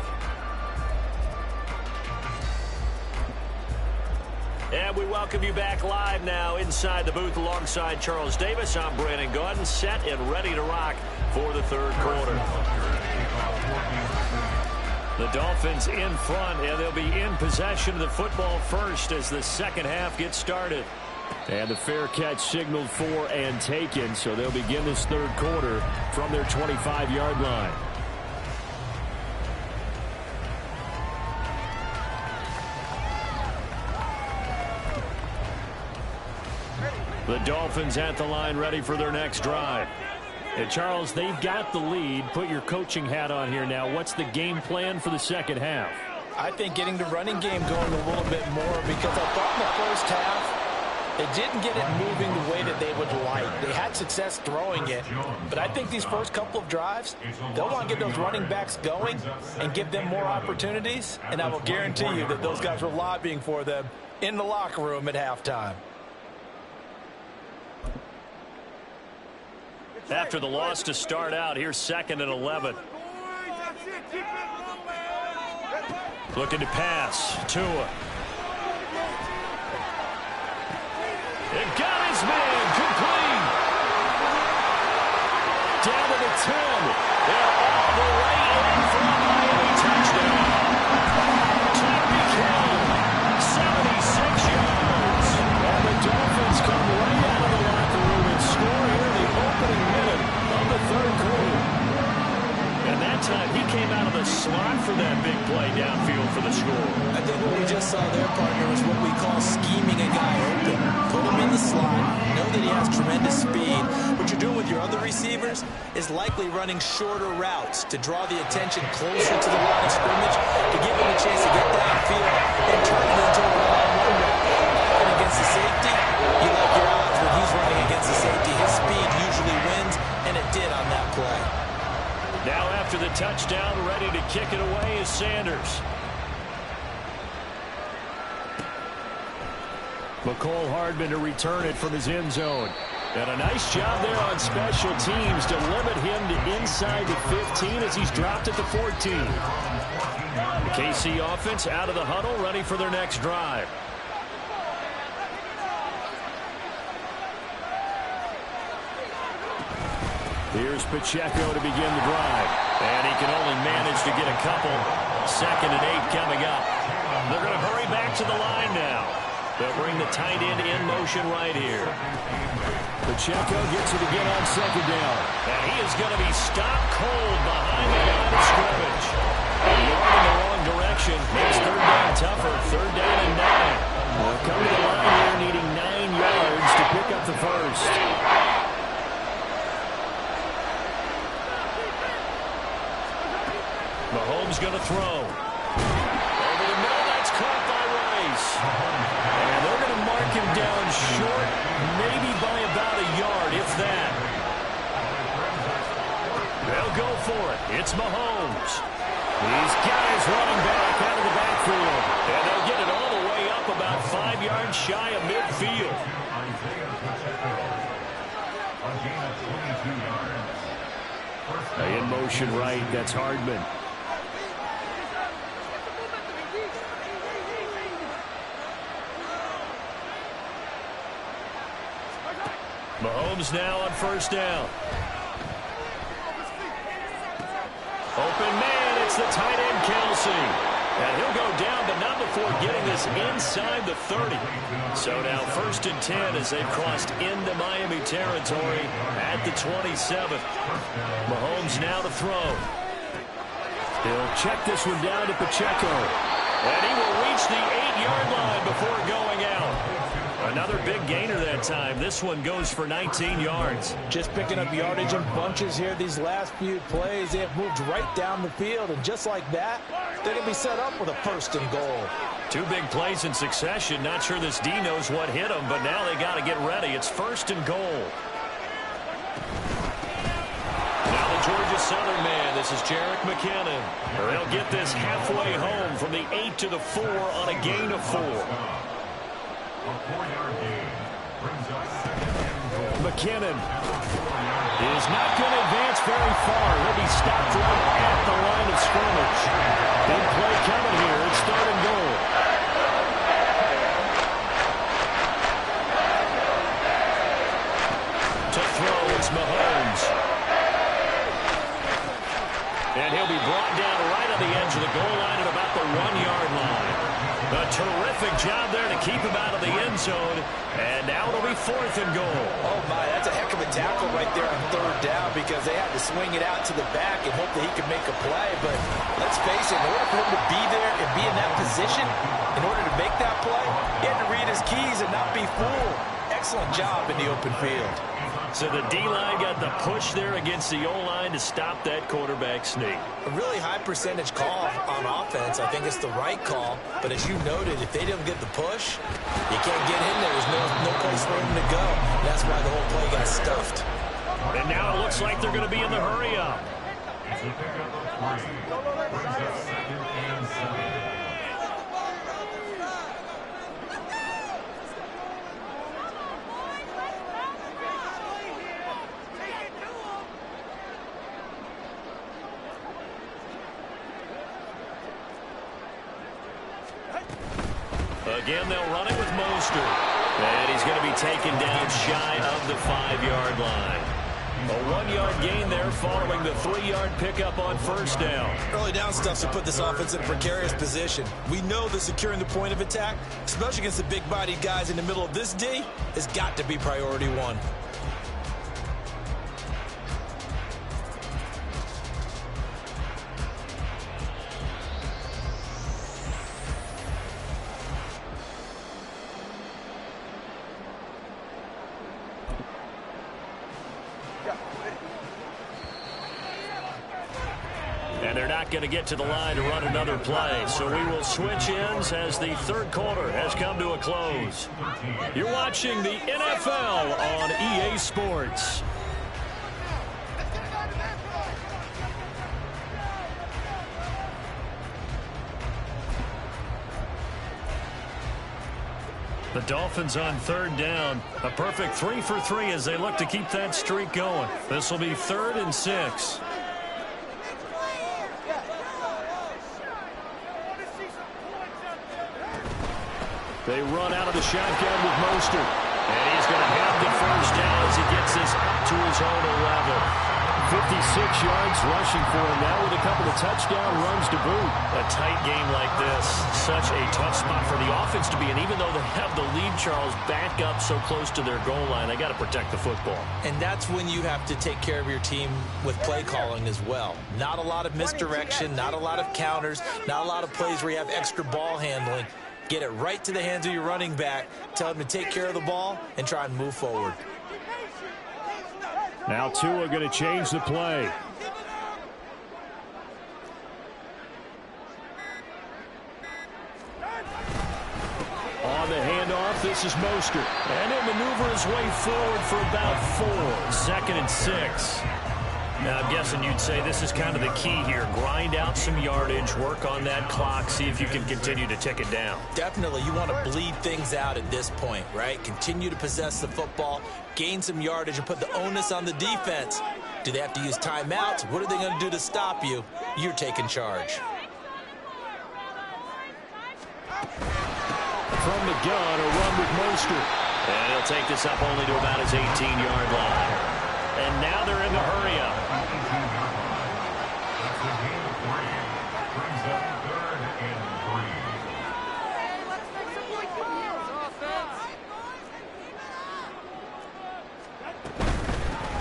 And we welcome you back live now inside the booth alongside Charles Davis. I'm Brandon Gaudin, set and ready to rock for the third quarter. The Dolphins in front, and they'll be in possession of the football first as the second half gets started. And the fair catch signaled for and taken, so they'll begin this third quarter from their 25-yard line. The Dolphins at the line ready for their next drive. And Charles, they've got the lead. Put your coaching hat on here now. What's the game plan for the second half? I think getting the running game going a little bit more, because I thought in the first half they didn't get it moving the way that they would like. They had success throwing it, but I think these first couple of drives, they'll want to get those running backs going and give them more opportunities, and I will guarantee you that those guys were lobbying for them in the locker room at halftime. After the loss to start out, here's 2nd and 11. Looking to pass. Tua. It got his man. Complete. Down to the 10. They're all the way in for a Miami touchdown. Tyreek Hill, 76 yards. And the Dolphins come right out of the locker room and score here in the opening minute of the third quarter. And that time he came out of the slot for that big play downfield for the score. I think what we just saw there, partner, is what we call scheming a guy open. Put him in the slot, know that he has tremendous speed. What you're doing with your other receivers is likely running shorter routes to draw the attention closer to the line of scrimmage, to give him a chance to get downfield and turn it into a one-on-one route. Often against the safety, you like your odds when he's running against the safety. His speed usually wins, and it did on that play. Now after the touchdown, ready to kick it away is Sanders. McCole Hardman to return it from his end zone. And a nice job there on special teams to limit him to inside the 15 as he's dropped at the 14. The KC offense out of the huddle, ready for their next drive. Here's Pacheco to begin the drive. And he can only manage to get a couple. 2nd and 8 coming up. They're going to hurry back to the line now. They'll bring the tight end in motion right here. Pacheco gets it again on 2nd down. And he is going to be stopped cold behind the line of scrimmage. A yard in the wrong direction makes 3rd down tougher. 3rd down and 9. Well, coming to the line here, needing 9 yards to pick up the first. Mahomes going to throw. Over the middle, that's caught by Rice. And they're going to mark him down short, maybe by about a yard, if that. They'll go for it. It's Mahomes. These guys running back out of the backfield. And they'll get it all the way up about 5 yards shy of midfield. In motion right, that's Hardman. Mahomes now on 1st down. Open man, it's the tight end Kelsey. And he'll go down, but not before getting this inside the 30. So now 1st and 10 as they've crossed into Miami territory at the 27th. Mahomes now to throw. He'll check this one down to Pacheco. And he will reach the 8-yard line before going out. Another big gainer that time. This one goes for 19 yards. Just picking up yardage in bunches here. These last few plays, they have moved right down the field. And just like that, they're going to be set up with a 1st and goal. 2 big plays in succession. Not sure this D knows what hit them, but now they got to get ready. It's 1st and goal. Now the Georgia Southern man, the This is Jerick McKinnon. They'll get this halfway home from the 8 to the 4 on a gain of 4. A 4-yard gain brings up second and goal. McKinnon is not going to advance very far. He'll be stopped right at the line of scrimmage. Big play coming here. It's 3rd and goal. To throw, it's Mahomes. And he'll be brought down right on the edge of the goal line at about the 1-yard line. A terrific job there to keep him out of the end zone. And now it'll be 4th and goal. Oh, my, that's a heck of a tackle right there on 3rd down because they had to swing it out to the back and hope that he could make a play. But let's face it, in order for him to be there and be in that position, in order to make that play, he had to read his keys and not be fooled. Excellent job in the open field. So the D-line got the push there against the O-line to stop that quarterback sneak. A really high percentage call on offense. I think it's the right call. But as you noted, if they don't get the push, you can't get in there. There's no place for him to go. That's why the whole play got stuffed. And now it looks like they're going to be in the hurry-up. It's a pickup of 3. Brings up second and 7. Again, they'll run it with Mostert. And he's going to be taken down shy of the 5-yard line. A 1-yard gain there following the 3-yard pickup on 1st down. Early down stuff to put this offense in a precarious position. We know that securing the point of attack, especially against the big-bodied guys in the middle of this D, has got to be priority 1. And they're not going to get to the line to run another play. So we will switch ends as the 3rd quarter has come to a close. You're watching the NFL on EA Sports. The Dolphins on 3rd down. A perfect 3 for 3 as they look to keep that streak going. This will be 3rd and 6. They run out of the shotgun with Mostert. And he's going to have the 1st down as he gets this up to his own 11. 56 yards rushing for him now with a couple of touchdown runs to boot. A tight game like this, such a tough spot for the offense to be in. Even though they have the lead, Charles, back up so close to their goal line, they got to protect the football. And that's when you have to take care of your team with play calling as well. Not a lot of misdirection, not a lot of counters, not a lot of plays where you have extra ball handling. Get it right to the hands of your running back. Tell him to take care of the ball and try and move forward. Now Tua going to change the play. On the handoff, this is Mostert. And he'll maneuver his way forward for about 4. 2nd and 6. Now, I'm guessing you'd say this is kind of the key here. Grind out some yardage, work on that clock, see if you can continue to tick it down. Definitely. You want to bleed things out at this point, right? Continue to possess the football, gain some yardage, and put the onus on the defense. Do they have to use timeouts? What are they going to do to stop you? You're taking charge. From the gun, a run with Mostert. And he'll take this up only to about his 18-yard line. And now they're in the hurry-up.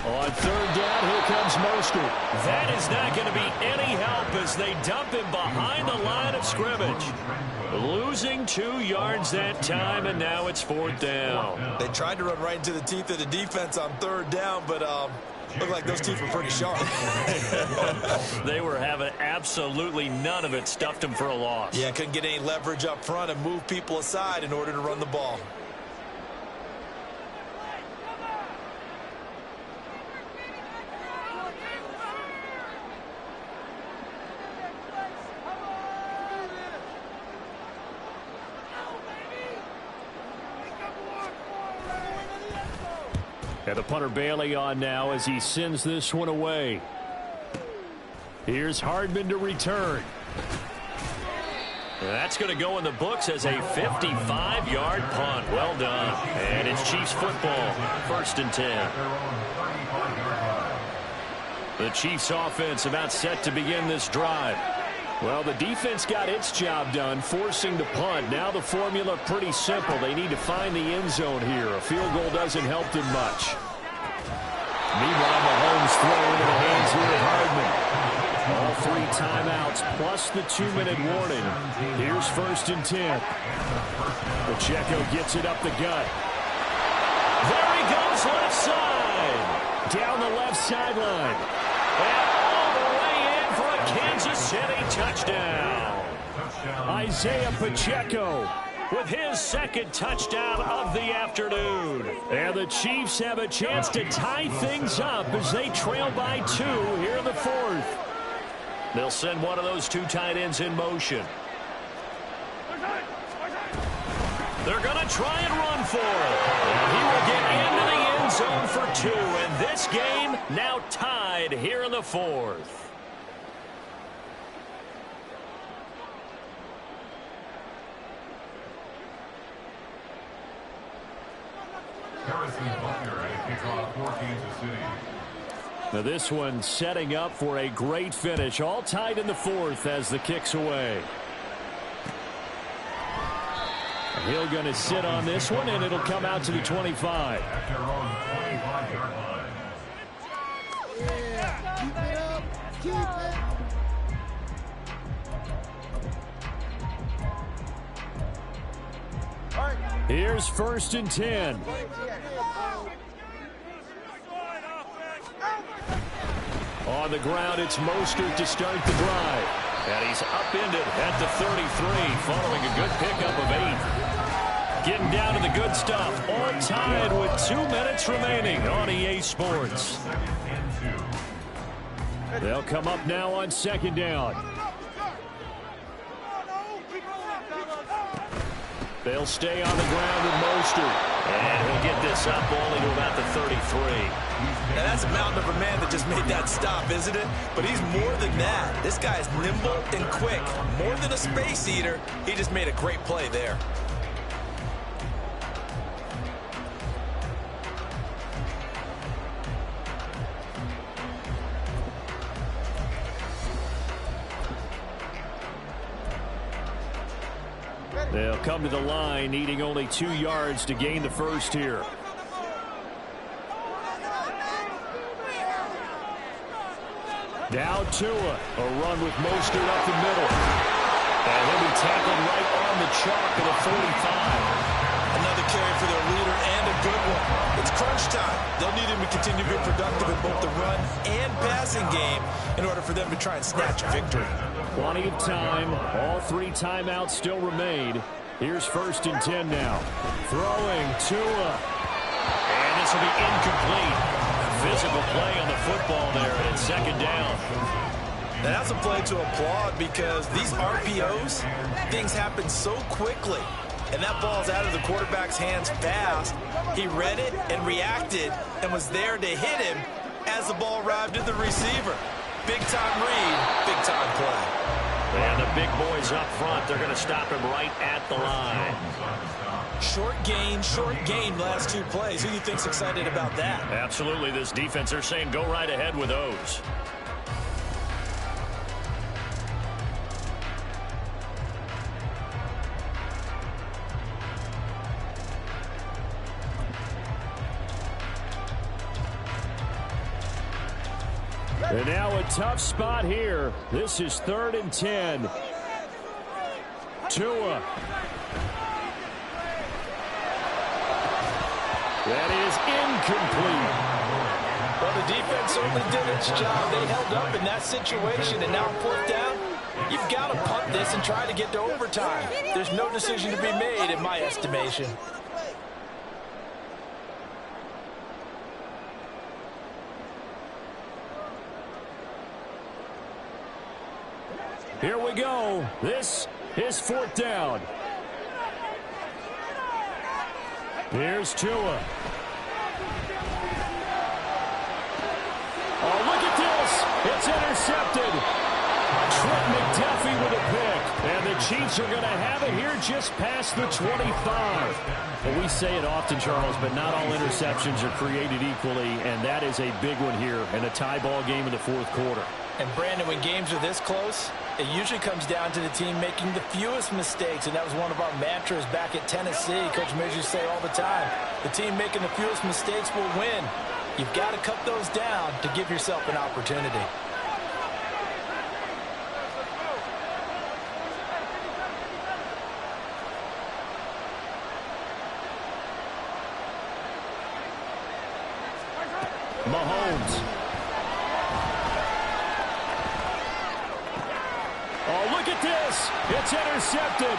On 3rd down, here comes Mostert. That is not going to be any help as they dump him behind the line of scrimmage. Losing 2 yards that time, and now it's 4th down. They tried to run right into the teeth of the defense on 3rd down, but looked like those teeth were pretty sharp. They were having absolutely none of it. Stuffed them for a loss. Yeah, couldn't get any leverage up front and move people aside in order to run the ball. And the punter Bailey on now as he sends this one away. Here's Hardman to return. That's going to go in the books as a 55-yard punt. Well done. And it's Chiefs football. 1st and 10. The Chiefs offense about set to begin this drive. Well, the defense got its job done, forcing the punt. Now the formula pretty simple. They need to find the end zone here. A field goal doesn't help them much. Meanwhile, Mahomes throw into the hands here of Hardman. All 3 timeouts plus the 2-minute warning. Here's 1st and 10. Pacheco gets it up the gut. There he goes left side. Down the left sideline. And all the way in for a Kansas City touchdown. Isaiah Pacheco with his 2nd touchdown of the afternoon. And the Chiefs have a chance to tie things up as they trail by 2 here in the 4th. They'll send one of those 2 tight ends in motion. They're going to try and run for it. And he will get into the end zone for 2. And this game now tied here in the 4th. Now this one setting up for a great finish. All tied in the 4th as the kick's away. Hill going to sit on this one, and it'll come out to the 25. Yeah, keep it up. Keep it. Here's 1st and 10. On the ground, it's Mostert to start the drive. And he's upended at the 33 following a good pickup of 8. Getting down to the good stuff. All tied with 2 minutes remaining on EA Sports. They'll come up now on 2nd down. They'll stay on the ground with Mostert. And he'll get this up only to about the 33. Now that's a mountain of a man that just made that stop, isn't it? But he's more than that. This guy's nimble and quick. More than a space eater. He just made a great play there. They'll come to the line, needing only 2 yards to gain the first here. Now Tua, a run with Mostert up the middle. And he'll be tackled right on the chalk of the 45. Another carry for their leader and a good one. It's crunch time. They'll need him to continue to be productive in both the run and passing game in order for them to try and snatch a victory. Plenty of time. All 3 timeouts still remain. Here's 1st and 10 now. Throwing Tua. And this will be incomplete. Physical play on the football there, and it's 2nd down. And that's a play to applaud because these RPOs, things happen so quickly. And that ball's out of the quarterback's hands fast. He read it and reacted and was there to hit him as the ball arrived at the receiver. Big-time read, big-time play. And the big boys up front, they're going to stop him right at the line. Short gain last 2 plays. Who do you think's excited about that? Absolutely. This defense, they're saying go right ahead with those. And now a tough spot here. This is 3rd and 10. Tua. That is incomplete. Well, the defense certainly did its job. They held up in that situation, and now 4th down, you've got to punt this and try to get to overtime. There's no decision to be made in my estimation. Here we go. This is 4th down. Here's Tua. It's intercepted. Trent McDuffie with a pick. And the Chiefs are going to have it here just past the 25. Well, we say it often, Charles, but not all interceptions are created equally, and that is a big one here in a tie ball game in the fourth quarter. And, Brandon, when games are this close, it usually comes down to the team making the fewest mistakes, and that was one of our mantras back at Tennessee. Coach Mears used to say all the time, the team making the fewest mistakes will win. You've got to cut those down to give yourself an opportunity. Mahomes. Oh, look at this. It's intercepted.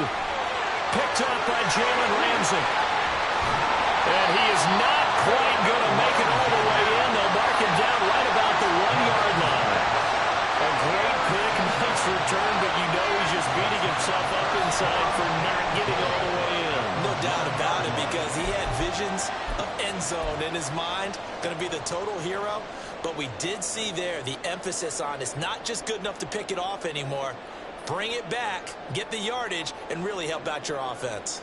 Picked up by Jalen Ramsey. And he is not quite going to make it all the way in. They'll mark him down right about the 1-yard line. A great pick, nice return, but you know he's just beating himself up inside for not getting all the way in. No doubt about it, because he had visions of end zone in his mind. Going to be the total hero. But we did see there the emphasis on it's not just good enough to pick it off anymore. Bring it back, get the yardage, and really help out your offense.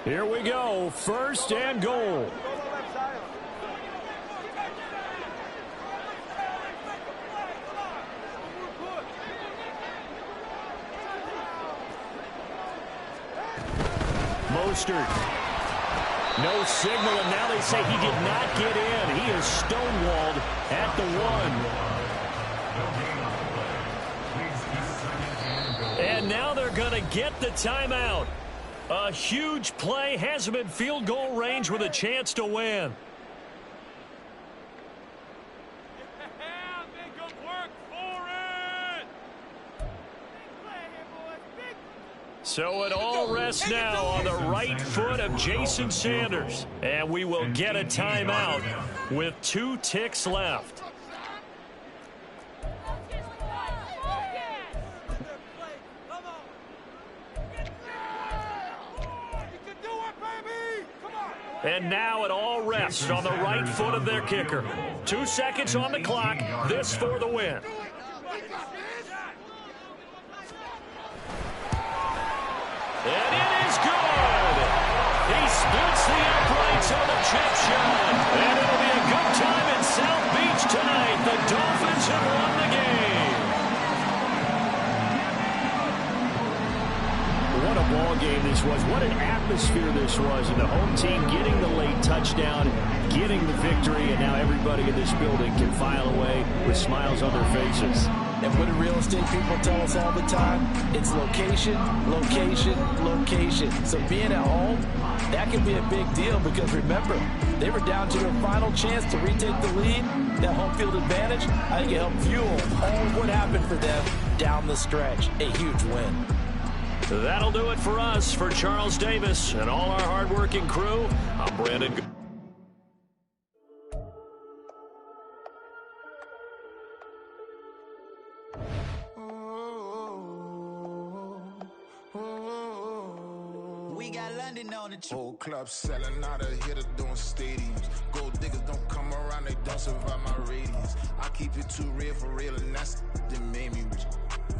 Here we go. First and goal. Mostert. No signal, and now they say he did not get in. He is stonewalled at the 1. And now they're going to get the timeout. A huge play, has him in field goal range with a chance to win. So it all rests now on the right foot of Jason Sanders. And we will get a timeout with 2 ticks left. And now it all rests on the right foot of their kicker. 2 seconds on the clock. This for the win. And it is good. He splits the uprights on the chip shot. And it'll be a good time in South Beach tonight. The Dolphins have won the game. What a ball game this was. What an atmosphere this was. And the home team getting the late touchdown, getting the victory, and now everybody in this building can file away with smiles on their faces. And what do real estate people tell us all the time? It's location, location, location. So being at home, that can be a big deal because remember, they were down to their final chance to retake the lead. That home field advantage, I think it helped fuel all of what happened for them down the stretch. A huge win. That'll do it for us. For Charles Davis and all our hardworking crew, I'm Brandon. We got London on the whole club selling out of hitter doing stadiums. Gold diggers don't come around, they don't survive my radius. I keep it too real for real, and that's that made me rich.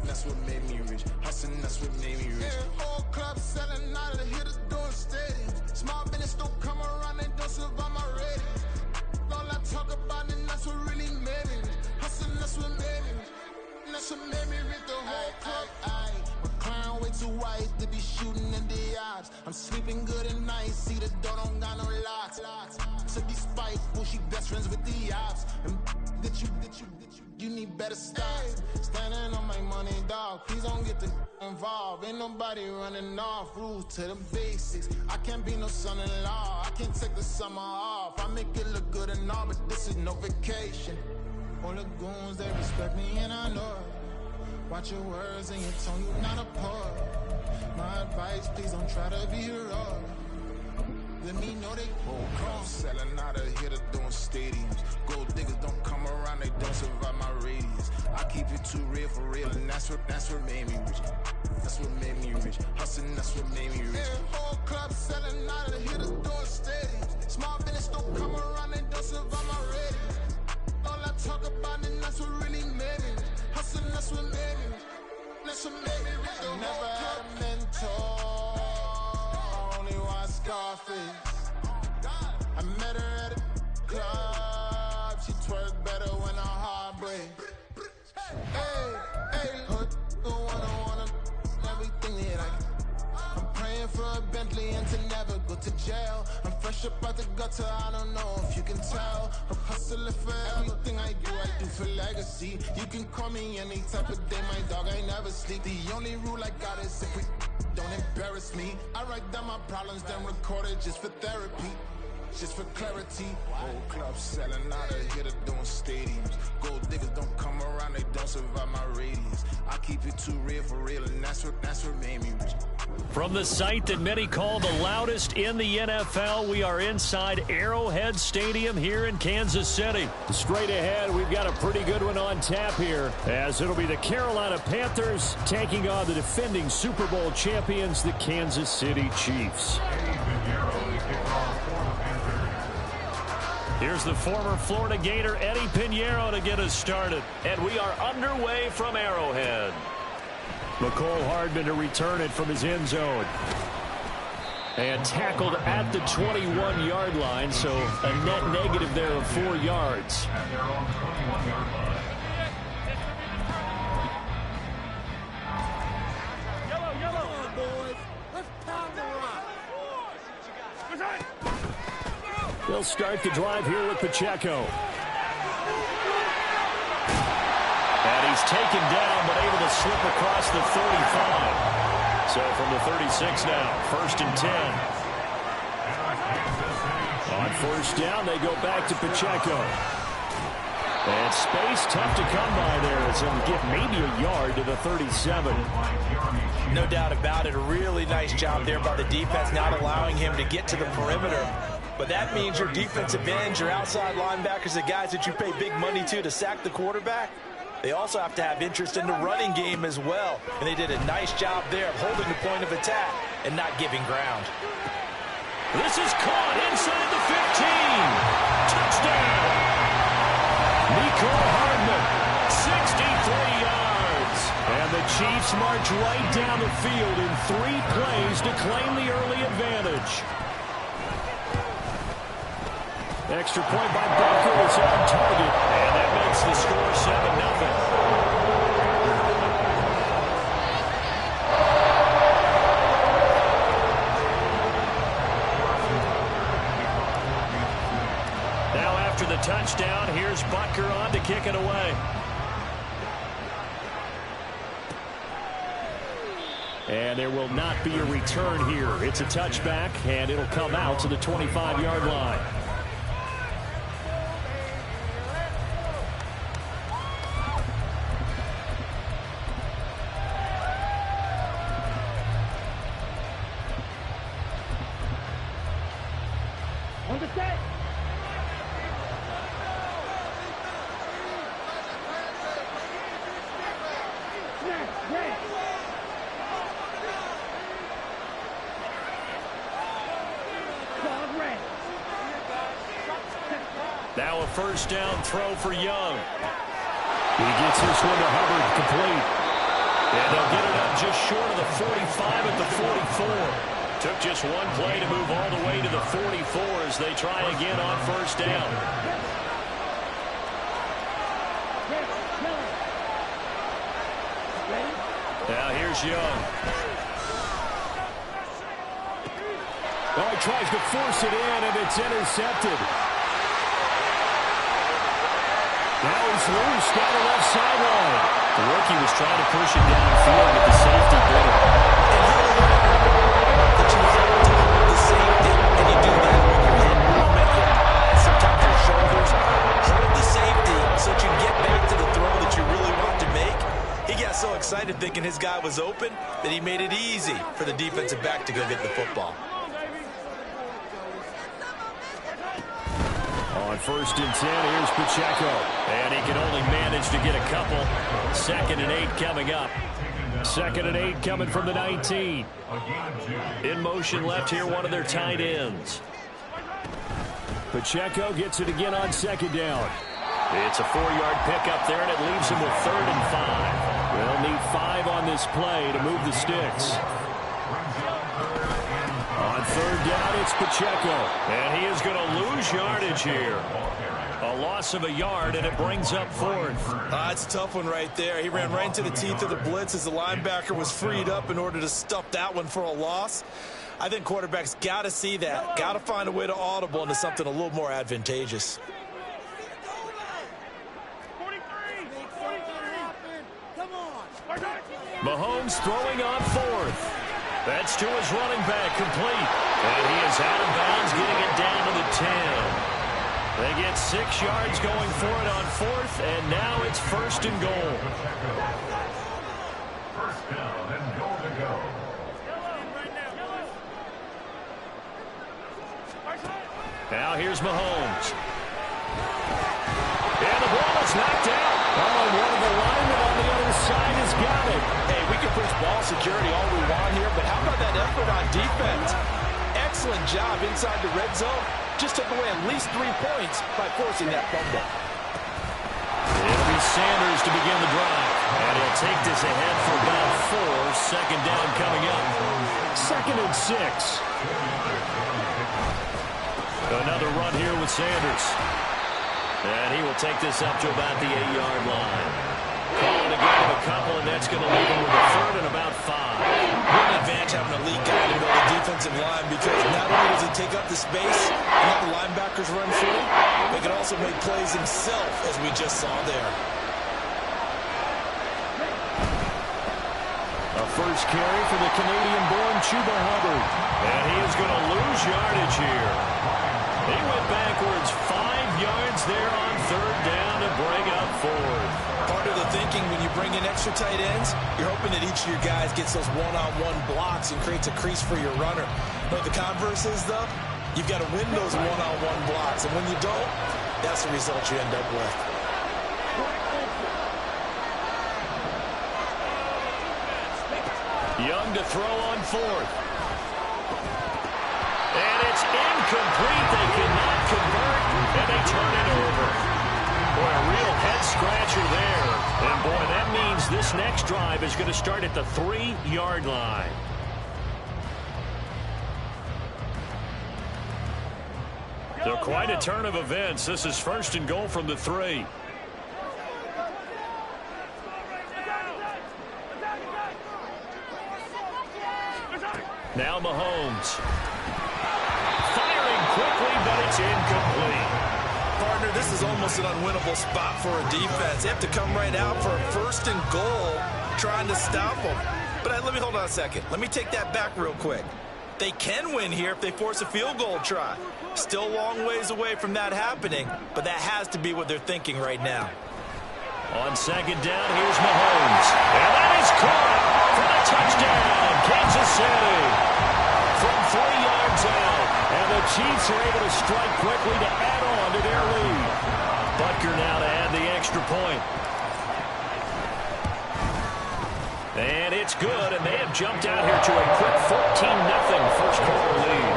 That's what made me rich. Hustling, that's what made me rich. Yeah, whole club selling out of hitters doing stadiums. Small business don't come around, they don't survive my radius. All I talk about, and that's what really made me rich. Hustling, that's what made me rich. That's what made me rich. The whole club. My crown way too white to be shooting in the eyes. I'm sleeping good at night. See the door don't got no locks. To be spiteful, she best friends with the ops. And you need better stocks. Standing on my money, dog. Please don't get the involved. Ain't nobody running off. Rules to the basics. I can't be no son-in-law. I can't take the summer off. I make it look good and all, but this is no vacation. All the goons, they respect me and I know it. Watch your words and your tone, you not a poet. My advice, please don't try to be heroic. Let me know they whole club selling out of hitter doing stadiums. Gold diggers don't come around, they don't survive my radius. I keep it too real for real, and that's what made me rich. That's what made me rich. Hustling, that's what made me rich. Yeah, whole club selling out of hitters doing stadiums. Small business don't come around, they don't survive my radius. All I talk about and that's what really made me. Hustling, that's what made me. That's what made me rich. Never had a mentor, only one Scarface. I met her at a club, she twerk better when her heart breaks. Hey, hood, wanna everything that I can. I'm praying for a Bentley and to never go to jail. I'm fresh up out the gutter, I don't know if you can tell. I'm hustling for everything I do for legacy. You can call me any type of day, my dog, I never sleep. The only rule I got is if we don't embarrass me. I write down my problems, then record it just for therapy. Just for clarity, old clubs selling out of here to doing stadiums. Gold diggers don't come around, they don't survive my radius. I keep it too real for real, and that's what made me rich. From the site that many call the loudest in the NFL, we are inside Arrowhead Stadium here in Kansas City. Straight ahead, we've got a pretty good one on tap here, as it'll be the Carolina Panthers taking on the defending Super Bowl champions, the Kansas City Chiefs. Here's the former Florida Gator, Eddie Pinheiro, to get us started. And we are underway from Arrowhead. McCole Hardman to return it from his end zone. And tackled at the 21-yard line, so a net negative there of 4 yards. At their own 21-yard line. Yellow, boys. Let's pound the rock. They'll start the drive here with Pacheco. And he's taken down, but able to slip across the 35. So from the 36 now, 1st and 10. On 1st down, they go back to Pacheco. And space tough to come by there as he'll get maybe a yard to the 37. No doubt about it. A really nice job there by the defense, not allowing him to get to the perimeter. But that means your defensive ends, your outside linebackers, the guys that you pay big money to sack the quarterback, they also have to have interest in the running game as well. And they did a nice job there of holding the point of attack and not giving ground. This is caught inside the 15. Touchdown. McCole Hardman, 63 yards. And the Chiefs march right down the field in 3 plays to claim the early advantage. Extra point by Booker is on target, and that makes the score 7-0. Now after the touchdown, here's Butker on to kick it away. And there will not be a return here. It's a touchback, and it'll come out to the 25-yard line. Now a 1st down throw for Young. He gets this one to Hubbard, complete. And they'll get it up just short of the 45 at the 44. Took just one play to move all the way to the 44 as they try again on 1st down. Now here's Young. Oh, he tries to force it in, and it's intercepted. Now he's loose down the left sideline. The rookie was trying to push it downfield, but the safety did it. But you have to hold the safety, and you do that with your head movement, sometimes your shoulders. Hold the safety so that you can get back to the throw that you really want to make. He got so excited thinking his guy was open that he made it easy for the defensive back to go get the football. On 1st and 10, here's Pacheco. And he can only manage to get a couple. 2nd and 8 coming up. 2nd and 8 coming from the 19. In motion left here, one of their tight ends. Pacheco gets it again on second down. It's a 4-yard pickup there, and it leaves him with 3rd and 5. They'll need 5 on this play to move the sticks. On 3rd down, it's Pacheco. And he is going to lose yardage here. A loss of a yard, and it brings up 4th. It's a tough one right there. He ran right into the teeth of the blitz as the linebacker was freed up in order to stuff that one for a loss. I think quarterbacks got to see that. Got to find a way to audible into something a little more advantageous. Mahomes throwing on 4th. That's to his running back, complete. And he is out of bounds, getting it down to the 10. They get 6 yards going for it on 4th, and now it's 1st and goal. First down and goal to go. Now here's Mahomes. And the ball is knocked out. Oh, and one of the linemen on the other side has got it. Hey, we can push ball security all we want here, but how about that effort on defense? Excellent job inside the red zone. Just took away at least 3 points by forcing that fumble. It'll be Sanders to begin the drive. And he'll take this ahead for about 4. Second down coming up. 2nd and 6. Another run here with Sanders. And he will take this up to about the 8-yard line. Calling a game of a couple, and that's going to leave him with a 3rd and about 5. What an advantage having a lead guy in the middle of the defensive line, because not only does he take up the space and let the linebackers run free, they can also make plays himself, as we just saw there. A first carry for the Canadian-born Chuba Hubbard. And he is going to lose yardage here. He went backwards 5 yards there on 3rd down to bring up 4th. Part of the thinking when you bring in extra tight ends, you're hoping that each of your guys gets those one-on-one blocks and creates a crease for your runner. But the converse is, though, you've got to win those one-on-one blocks. And when you don't, that's the result you end up with. Young to throw on 4th. And it's incomplete. They cannot convert, and they turn it over. Boy, a real head-scratcher there. And, boy, that means this next drive is going to start at the 3-yard line. So quite a turn of events. This is 1st and goal from the 3. Now Mahomes. Firing quickly, but it's incomplete. Partner, this is almost an unwinnable spot for a defense. They have to come right out for a 1st and goal trying to stop them. But let me hold on a second. Let me take that back real quick. They can win here if they force a field goal try. Still a long ways away from that happening, but that has to be what they're thinking right now. On 2nd down, here's Mahomes. And that is caught for the touchdown, Kansas City. From 3 yards out. And the Chiefs are able to strike quickly to add on to their lead. Butker now to add the extra point. And it's good, and they have jumped out here to a quick 14-0 first quarter lead.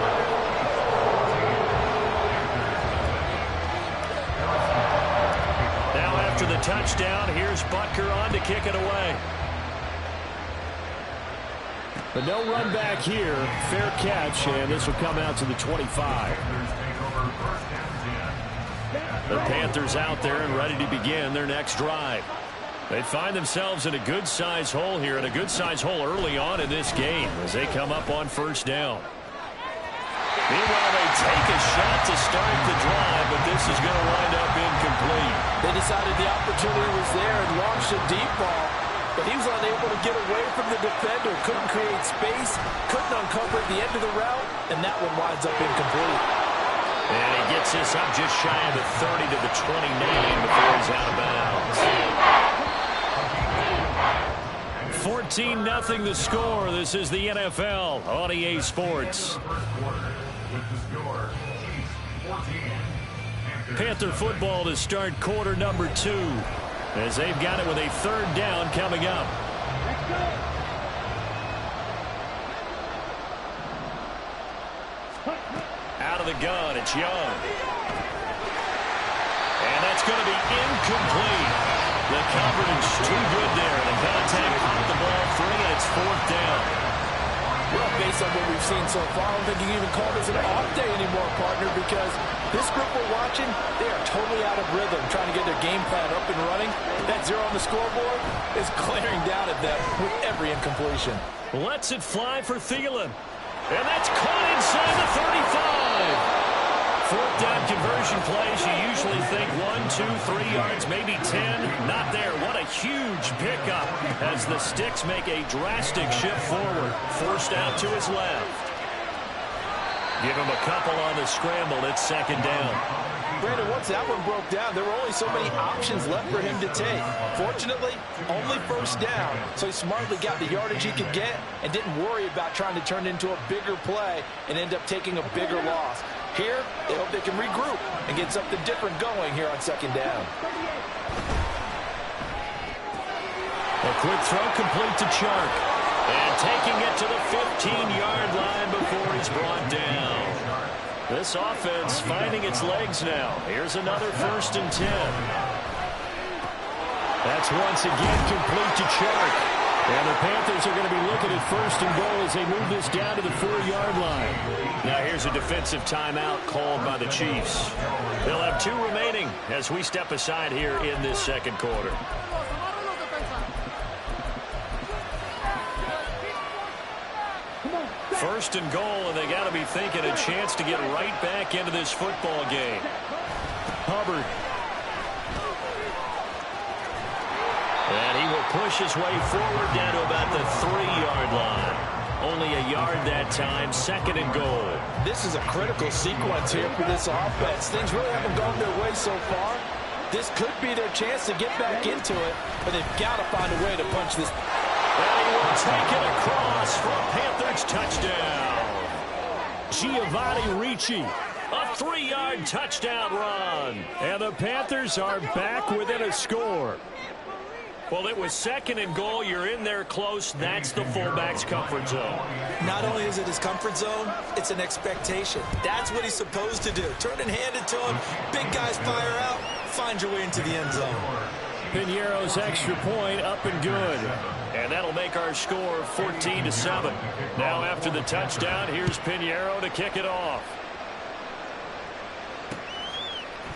Now after the touchdown, here's Butker on to kick it away. But no run back here. Fair catch, and this will come out to the 25. The Panthers out there and ready to begin their next drive. They find themselves in a good-sized hole here, and a good-sized hole early on in this game as they come up on 1st down. Meanwhile, they take a shot to start the drive, but this is going to wind up incomplete. They decided the opportunity was there and launched a deep ball, but he was unable to get away from the defender, couldn't create space, couldn't uncover the end of the route, and that one winds up incomplete. And he gets this up just shy of the 30 to the 29 before he's out of bounds. 14-0 the score. This is the NFL on EA Sports. Panther football to start quarter number 2 as they've got it with a 3rd down coming up. out of the gun. It's Young. And that's going to be incomplete. The coverage too good there. The contact popped the ball free, and it's 4th down. Well, based on what we've seen so far, I don't think you can even call this an off day anymore, partner, because this group we're watching, they are totally out of rhythm, trying to get their game plan up and running. That 0 on the scoreboard is glaring down at them with every incompletion. Lets it fly for Thielen. And that's caught inside the 35. 4th down conversion plays, you usually think 1, 2, 3 yards, maybe 10. Not there. What a huge pickup as the sticks make a drastic shift forward. Forced out to his left. Give him a couple on the scramble. It's 2nd down. Brandon, once that one broke down, there were only so many options left for him to take. Fortunately, only 1st down, so he smartly got the yardage he could get and didn't worry about trying to turn it into a bigger play and end up taking a bigger loss. Here, they hope they can regroup and get something different going here on 2nd down. A quick throw complete to Chark. And taking it to the 15-yard line before he's brought down. This offense finding its legs now. Here's another 1st and 10. That's once again complete to Chark. And the Panthers are going to be looking at 1st and goal as they move this down to the 4-yard line. Now here's a defensive timeout called by the Chiefs. They'll have 2 remaining as we step aside here in this 2nd quarter. First and goal, and they got to be thinking a chance to get right back into this football game. Hubbard. And he will push his way forward down to about the 3-yard line. Only a yard that time, 2nd and goal. This is a critical sequence here for this offense. Things really haven't gone their way so far. This could be their chance to get back into it, but they've got to find a way to punch this. And he will take it across for a Panthers touchdown. Giovanni Ricci. A 3-yard touchdown run. And the Panthers are back within a score. Well, it was 2nd and goal. You're in there close. That's the fullback's comfort zone. Not only is it his comfort zone, it's an expectation. That's what he's supposed to do. Turn and hand it to him. Big guys fire out. Find your way into the end zone. Piñeiro's extra point up and good. And that'll make our score 14-7. Now after the touchdown, here's Piñeiro to kick it off.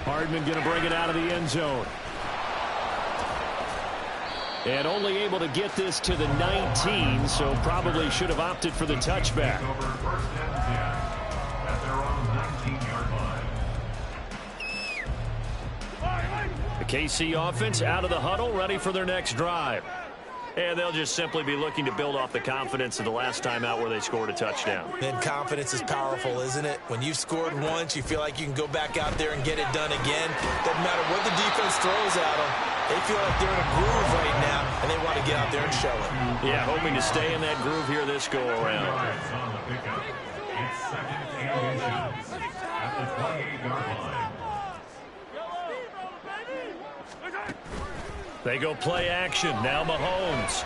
Hardman going to bring it out of the end zone. And only able to get this to the 19, so probably should have opted for the touchback. The KC offense out of the huddle, ready for their next drive. And they'll just simply be looking to build off the confidence of the last time out where they scored a touchdown. And confidence is powerful, isn't it? When you've scored once, you feel like you can go back out there and get it done again. Doesn't matter what the defense throws at them. They feel like they're in a groove right now, and they want to get out there and show it. Yeah, hoping to stay in that groove here this go-around. It's 2nd and 10 at the 28-yard line. They go play action. Now Mahomes.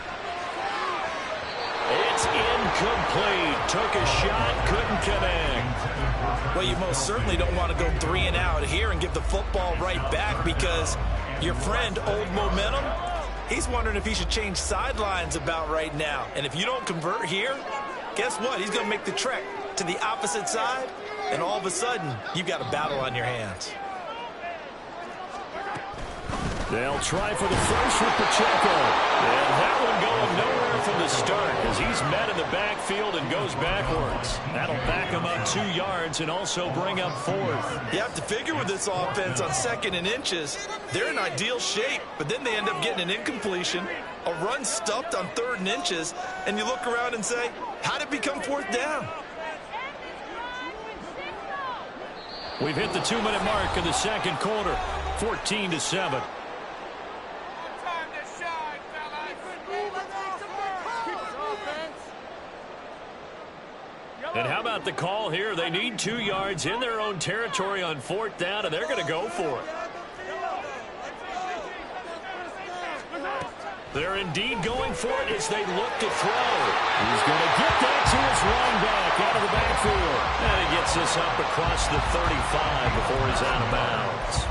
It's incomplete. Took a shot, couldn't connect. Well, you most certainly don't want to go 3 and out here and give the football right back because your friend, Old Momentum, he's wondering if he should change sidelines about right now. And if you don't convert here, guess what? He's going to make the trek to the opposite side, and all of a sudden, you've got a battle on your hands. They'll try for the first with Pacheco. And that one going nowhere from the start as he's met in the backfield and goes backwards. That'll back him up 2 yards and also bring up 4th. You have to figure with this offense on 2nd and inches, they're in ideal shape, but then they end up getting an incompletion, a run stuffed on 3rd and inches, and you look around and say, how did it become 4th down? We've hit the 2-minute mark in the 2nd quarter, 14-7. And how about the call here? They need 2 yards in their own territory on 4th down, and they're going to go for it. They're indeed going for it as they look to throw. He's going to get that to his running back out of the backfield. And he gets Picks this up across the 35 before he's out of bounds.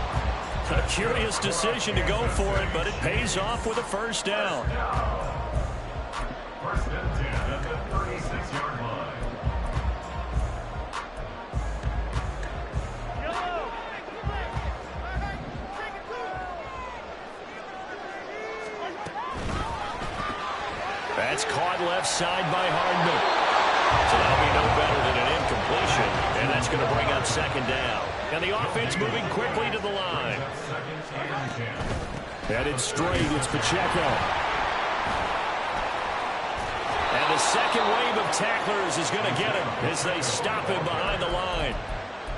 A curious decision to go for it, but it pays off with a first down. First and 10 at the 36-yard line. That's caught left side by Hardman. So that'll be no better than an incompletion, and that's going to bring up second down. And the offense moving quickly to the line. Headed straight, it's Pacheco. And the second wave of tacklers is going to get him as they stop him behind the line.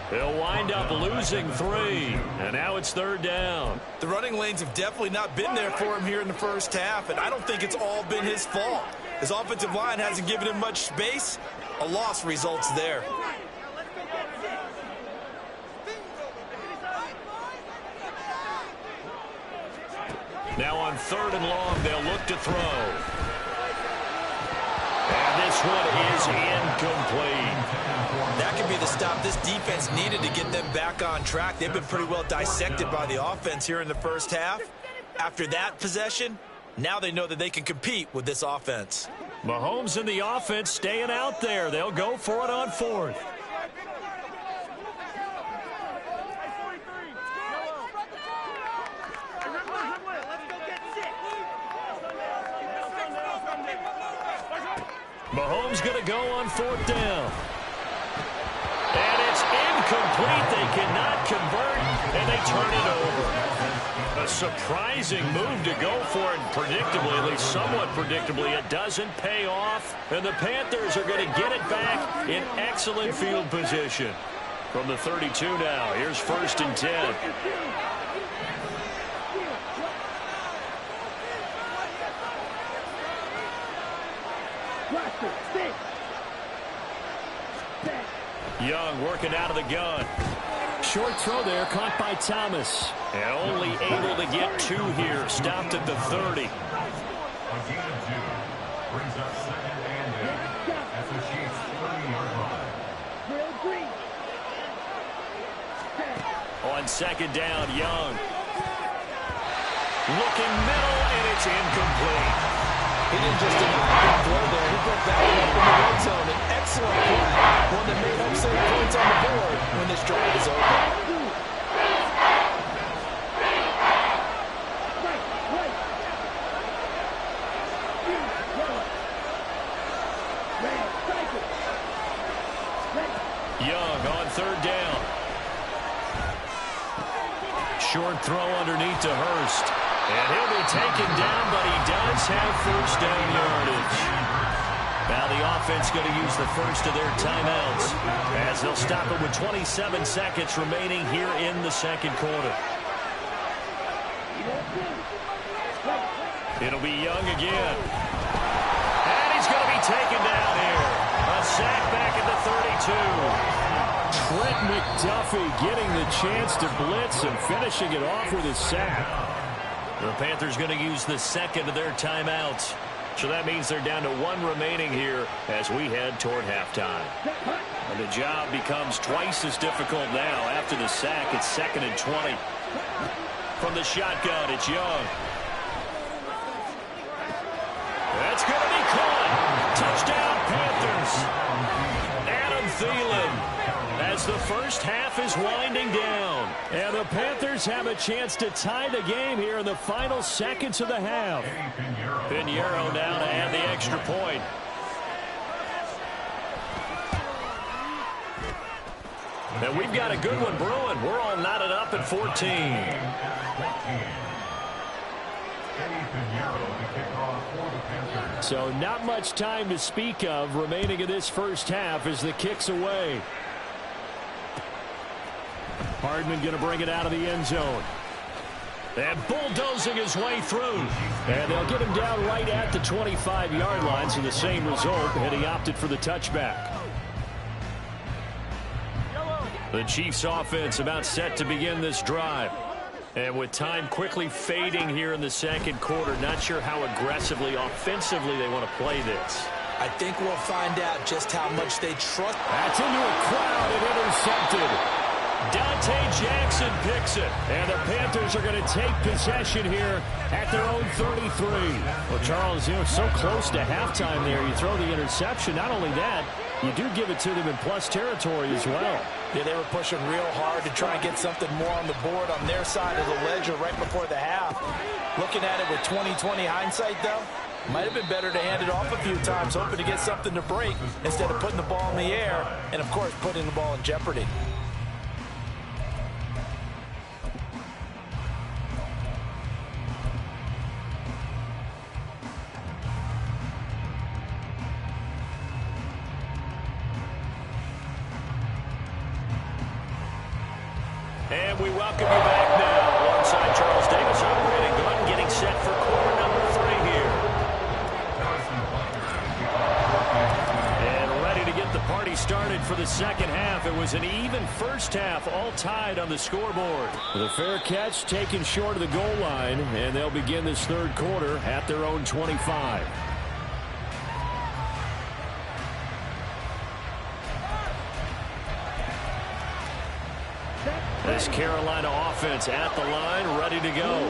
He'll wind up losing 3, and now it's third down. The running lanes have definitely not been there for him here in the first half, and I don't think it's all been his fault. His offensive line hasn't given him much space. A loss results there. Now on third and long, they'll look to throw. And this one is incomplete. That could be the stop this defense needed to get them back on track. They've been pretty well dissected by the offense here in the first half. After that possession, now they know that they can compete with this offense. Mahomes and the offense staying out there. They'll go for it on fourth. Mahomes going to go on fourth down. And it's incomplete. They cannot convert, and they turn it over. A surprising move to go for it, predictably, at least somewhat predictably. It doesn't pay off, and the Panthers are going to get it back in excellent field position. From the 32 now, here's first and 10. Young working out of the gun. Short throw there, caught by Thomas. And only able to get 2 here. Stopped at the 30. A gain of 2 brings up second and 8 at the Chiefs' 30-yard line. On second down, Young. Looking middle, and it's incomplete. He didn't just deny the throw there. He put that one up in the red zone. An excellent play. One that may help save points on the board when this drive is over. Young on third down. Short throw underneath to Hurst. And he'll be taken down, but he does have first down yardage. Now the offense going to use the first of their timeouts as they'll stop it with 27 seconds remaining here in the second quarter. It'll be Young again. And he's going to be taken down here. A sack back at the 32. Trent McDuffie getting the chance to blitz and finishing it off with his sack. The Panthers going to use the second of their timeouts. So that means they're down to 1 remaining here as we head toward halftime. And the job becomes twice as difficult now after the sack. It's second and 20. From the shotgun, it's Young. That's going to be caught. Touchdown, Panthers. Adam Thielen. As the first half is winding down. And the Panthers have a chance to tie the game here in the final seconds of the half. Pinheiro now to add the extra point. And we've got a good one brewing. We're all knotted up at 14. So not much time to speak of remaining in this first half as the kick's away. Hardman going to bring it out of the end zone. And bulldozing his way through. And they'll get him down right at the 25-yard line, so the same result, and he opted for the touchback. The Chiefs offense about set to begin this drive. And with time quickly fading here in the second quarter, not sure how aggressively, offensively they want to play this. I think we'll find out just how much they trust. That's into a crowd and intercepted. Dante Jackson picks it. And the Panthers are going to take possession here at their own 33. Well, Charles, you know, so close to halftime there. You throw the interception. Not only that, you do give it to them in plus territory as well. Yeah, they were pushing real hard to try and get something more on the board on their side of the ledger right before the half. Looking at it with 20/20 hindsight, though, might have been better to hand it off a few times, hoping to get something to break instead of putting the ball in the air and, of course, putting the ball in jeopardy. And we welcome you back now alongside Charles Davis operating gun, getting set for quarter number 3 here. And ready to get the party started for the second half. It was an even first half, all tied on the scoreboard. The fair catch taken short of the goal line, and they'll begin this third quarter at their own 25. This Carolina offense at the line, ready to go.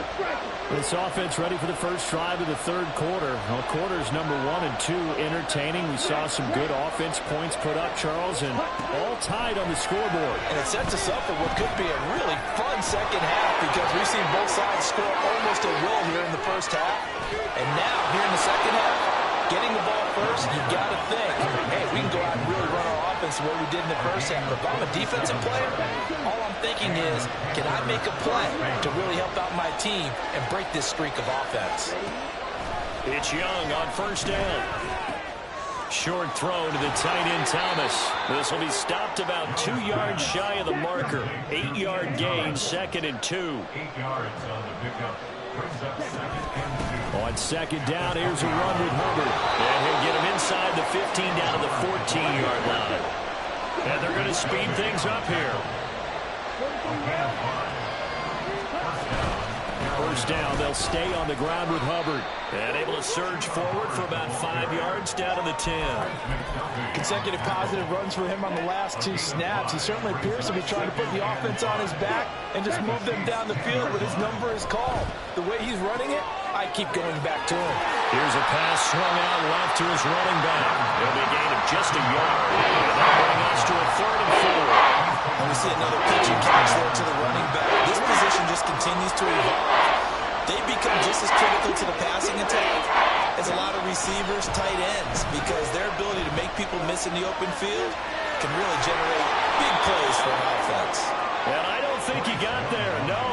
This offense ready for the first drive of the third quarter. Well, quarters number 1 and 2 entertaining. We saw some good offense points put up, Charles, and all tied on the scoreboard. And it sets us up for what could be a really fun second half because we've seen both sides score almost at will here in the first half. And now, here in the second half, getting the ball first, you got to think, hey, we can go out and really run our offense the way we did in the first half. But if I'm a defensive player, all I'm thinking is, can I make a play to really help out my team and break this streak of offense? It's Young on first down. Short throw to the tight end, Thomas. This will be stopped about 2 yards shy of the marker. 8-yard gain, 2nd and 2. 8 yards on the pickup. Brings up 2nd and 2. On second down, here's a run with Hubbard. And he'll get him inside the 15 down to the 14-yard line. And they're going to speed things up here. First down, they'll stay on the ground with Hubbard. And able to surge forward for about 5 yards down to the 10. Consecutive positive runs for him on the last 2 snaps. He certainly appears to be trying to put the offense on his back and just move them down the field, but his number is called. The way he's running it, I keep going back to him. Here's a pass swung out left to his running back. It'll be a gain of just a yard. And that'll bring us to a 3rd and 4. And we see another pitching catch there to the running back. This position just continues to evolve. They become just as critical to the passing attack as a lot of receivers, tight ends, because their ability to make people miss in the open field can really generate big plays for an offense. And I don't think he got there, no.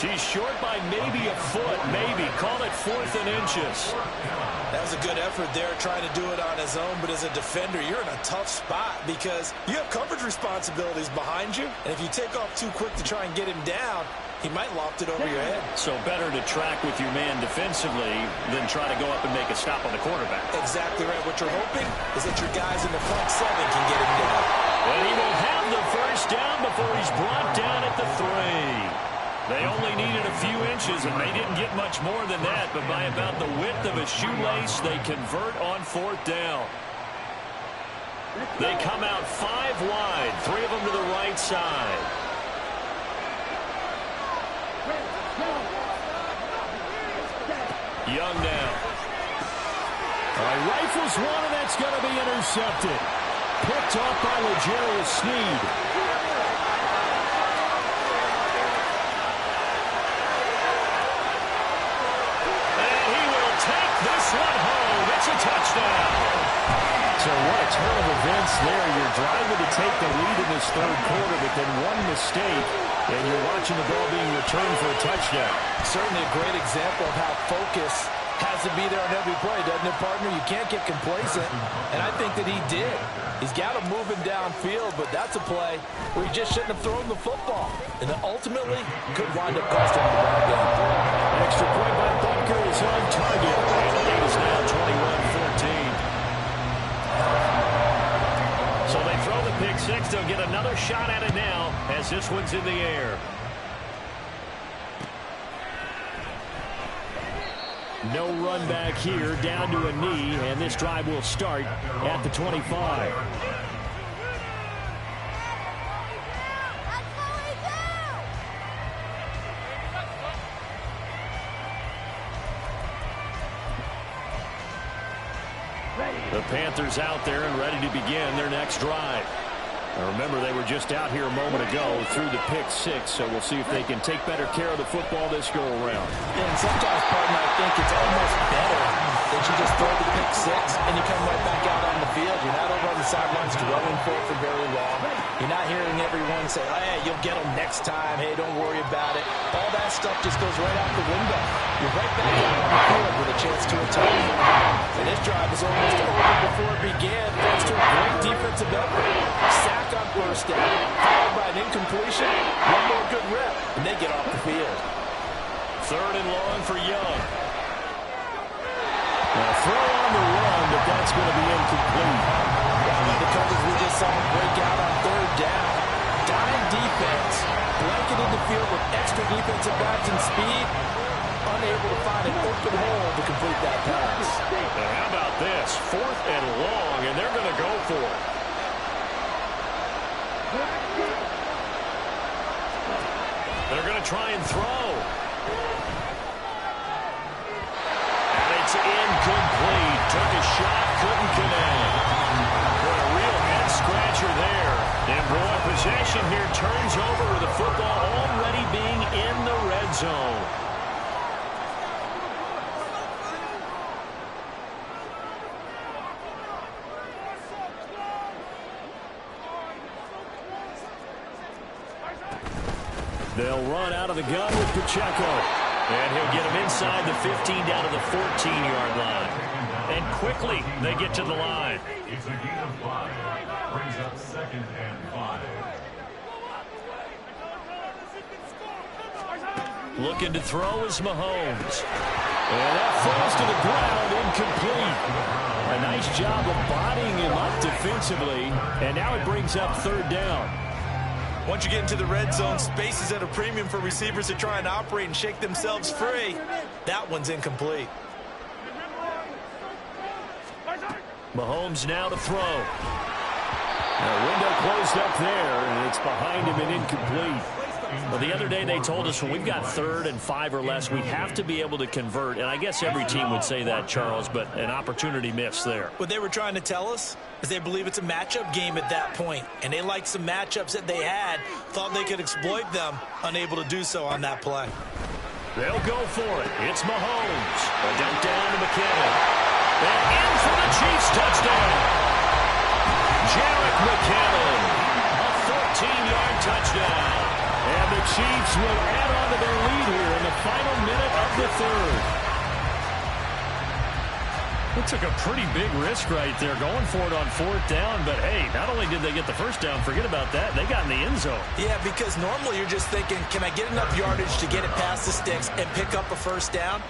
He's short by maybe a foot, maybe. Call it 4th and inches. That was a good effort there, trying to do it on his own, but as a defender, you're in a tough spot because you have coverage responsibilities behind you, and if you take off too quick to try and get him down, he might loft it over your head. So better to track with your man defensively than try to go up and make a stop on the quarterback. Exactly right. What you're hoping is that your guys in the front 7 can get him down. And he will have the first down before he's brought down at the 3. They only needed a few inches, and they didn't get much more than that, but by about the width of a shoelace, they convert on 4th down. They come out 5 wide, 3 of them to the right side. Young now. Rifles one, and that's going to be intercepted. Picked off by L'Jarius Sneed. And he will take this one home. It's a touchdown. So what a turn of events there. You're driving to take the lead in this third quarter, but then one mistake, and you're watching the ball being returned for a touchdown. Certainly a great example of how focus has to be there on every play, doesn't it, partner? You can't get complacent, and I think that he did. He's got him moving downfield, but that's a play where he just shouldn't have thrown the football, and then ultimately could wind up costing him the ball game. Extra point by Butker is on target. And the lead is now 21-14. So they throw the pick six. They'll get another shot at it now as this one's in the air. No run back here, down to a knee, and this drive will start at the 25. The Panthers out there and ready to begin their next drive. Now remember, they were just out here a moment ago through the pick six, so we'll see if they can take better care of the football this go-around. Yeah, and sometimes, partner, I think it's almost better that you just throw the pick six and you come right back out on the field. You're not over on the sidelines dwelling for it for very long. You're not hearing everyone say, oh, hey, you'll get them next time. Hey, don't worry about it. All that stuff just goes right out the window. You're right back out on the field with a chance to attack. And this drive is almost over before it began, thanks to a great defensive effort. Sack on first down, followed by an incompletion, one more good rep, and they get off the field. 3rd and long for Young. Now throw on the run, but that's going to be incomplete. The coverage we just saw break out on 3rd down. Dime defense, blanketed the field with extra defensive backs and speed, unable to find an open hole to complete that pass. And how about this? 4th and long, and they're going to go for it. They're going to try and throw. And it's incomplete. Took a shot, couldn't connect. What a real head-scratcher there. And boy, possession here turns over with the football already being in the red zone. They'll run out of the gun with Pacheco. And he'll get him inside the 15 down to the 14-yard line. And quickly, they get to the line. It's a gain of 5. Brings up 2nd and 5. Looking to throw is Mahomes. And that falls to the ground, incomplete. A nice job of bodying him up defensively. And now it brings up 3rd down. Once you get into the red zone, space is at a premium for receivers to try and operate and shake themselves free. That one's incomplete. Mahomes now to throw. The window closed up there, and it's behind him and incomplete. Well, the other day they told us when we've got 3rd and 5 or less, we have to be able to convert. And I guess every team would say that, Charles, but an opportunity missed there. What they were trying to tell us is they believe it's a matchup game at that point. And they liked some matchups that they had, thought they could exploit them, unable to do so on that play. They'll go for it. It's Mahomes. A dump down to McKinnon. And in for the Chiefs touchdown. Jarek McKinnon. A 14-yard touchdown. And the Chiefs will add on to their lead here in the final minute of the 3rd. It took a pretty big risk right there going for it on 4th down. But, hey, not only did they get the first down, forget about that, they got in the end zone. Yeah, because normally you're just thinking, can I get enough yardage to get it past the sticks and pick up a first down?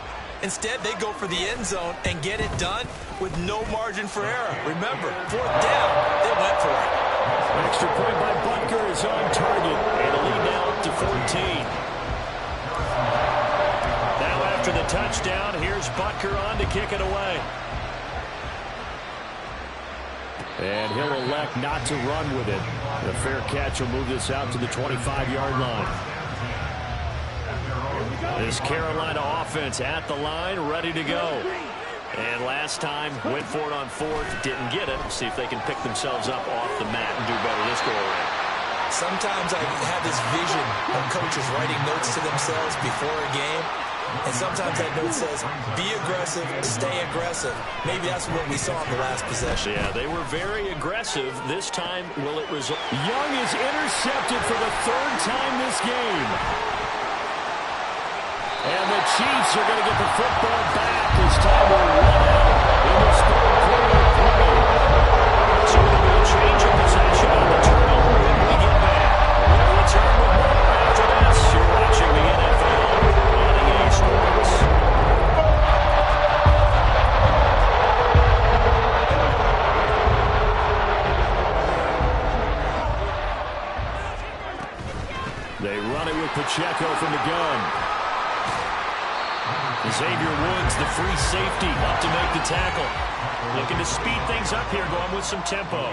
Instead, they go for the end zone and get it done with no margin for error. Remember, 4th down, they went for it. Extra point by Butker is on target. And a lead now up to 14. Now after the touchdown, here's Butker on to kick it away. And he'll elect not to run with it. The fair catch will move this out to the 25-yard line. This Carolina offense at the line, ready to go. And last time, went for it on 4th, didn't get it. See if they can pick themselves up off the mat and do better this go-around. Sometimes I have this vision of coaches writing notes to themselves before a game. And sometimes that note says, be aggressive, stay aggressive. Maybe that's what we saw in the last possession. Yeah, they were very aggressive. This time, will it result? Young is intercepted for the 3rd time this game. And the Chiefs are going to get the football back as time will run out in this 3rd quarter of play. So there will be a change of possession on the turnover when we get back. We'll return with more after this. You're watching the NFL on EA Sports. They run it with Pacheco from the gun. Xavier Woods, the free safety, up to make the tackle. Looking to speed things up here, going with some tempo.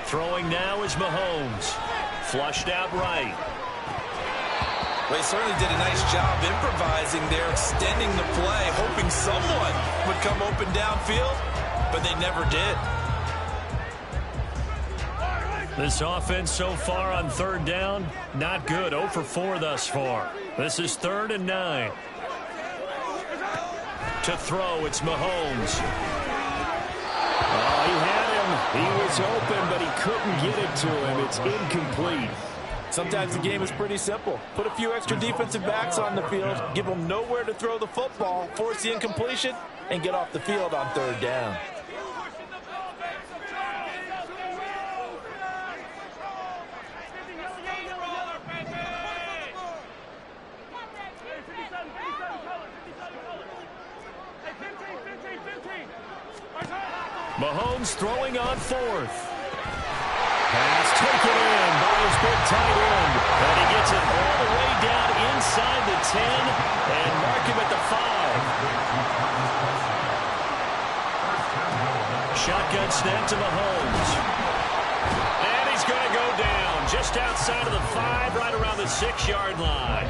Throwing now is Mahomes. Flushed out right. Well, he certainly did a nice job improvising there, extending the play, hoping someone would come open downfield, but they never did. This offense so far on third down, not good. 0 for 4 thus far. This is 3rd and 9. To throw, it's Mahomes. Oh, he had him. He was open, but he couldn't get it to him. It's incomplete. Sometimes the game is pretty simple. Put a few extra defensive backs on the field, give them nowhere to throw the football, force the incompletion, and get off the field on third down. Mahomes throwing on 4th. Pass taken in by his big tight end. And he gets it all the way down inside the 10 and mark him at the 5. Shotgun snap to Mahomes. And he's going to go down just outside of the 5, right around the 6-yard line.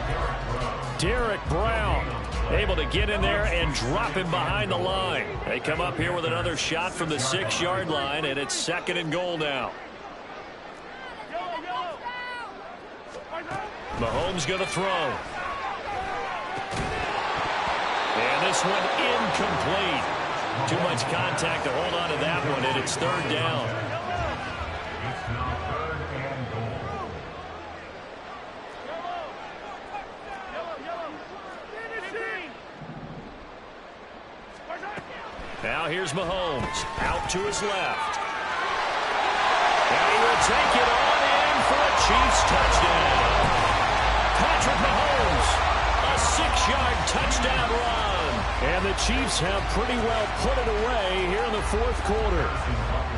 Derek Brown able to get in there and drop him behind the line. They come up here with another shot from the 6-yard line, and it's 2nd and goal now. Mahomes going to throw. And this one incomplete. Too much contact to hold on to that one, and it's 3rd down. Now here's Mahomes, out to his left. And he will take it on in for a Chiefs touchdown. Patrick Mahomes, a 6-yard touchdown run. And the Chiefs have pretty well put it away here in the 4th quarter.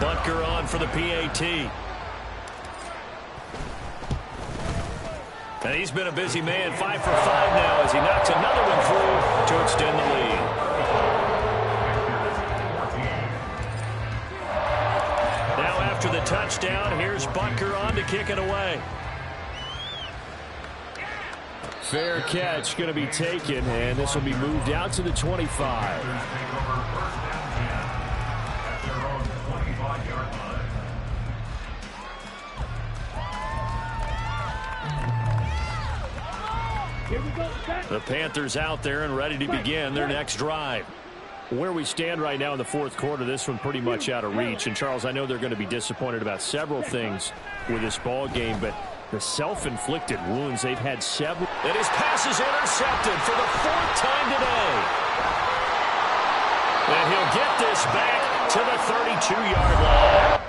Butker on for the PAT. And he's been a busy man, 5 for 5 now as he knocks another one through to extend the lead. After the touchdown, here's Butker on to kick it away. Fair catch going to be taken, and this will be moved out to the 25. The Panthers out there and ready to begin their next drive. Where we stand right now in the 4th quarter, this one pretty much out of reach. And, Charles, I know they're going to be disappointed about several things with this ball game, but the self-inflicted wounds, they've had several. And his pass is intercepted for the 4th time today. And he'll get this back to the 32-yard line.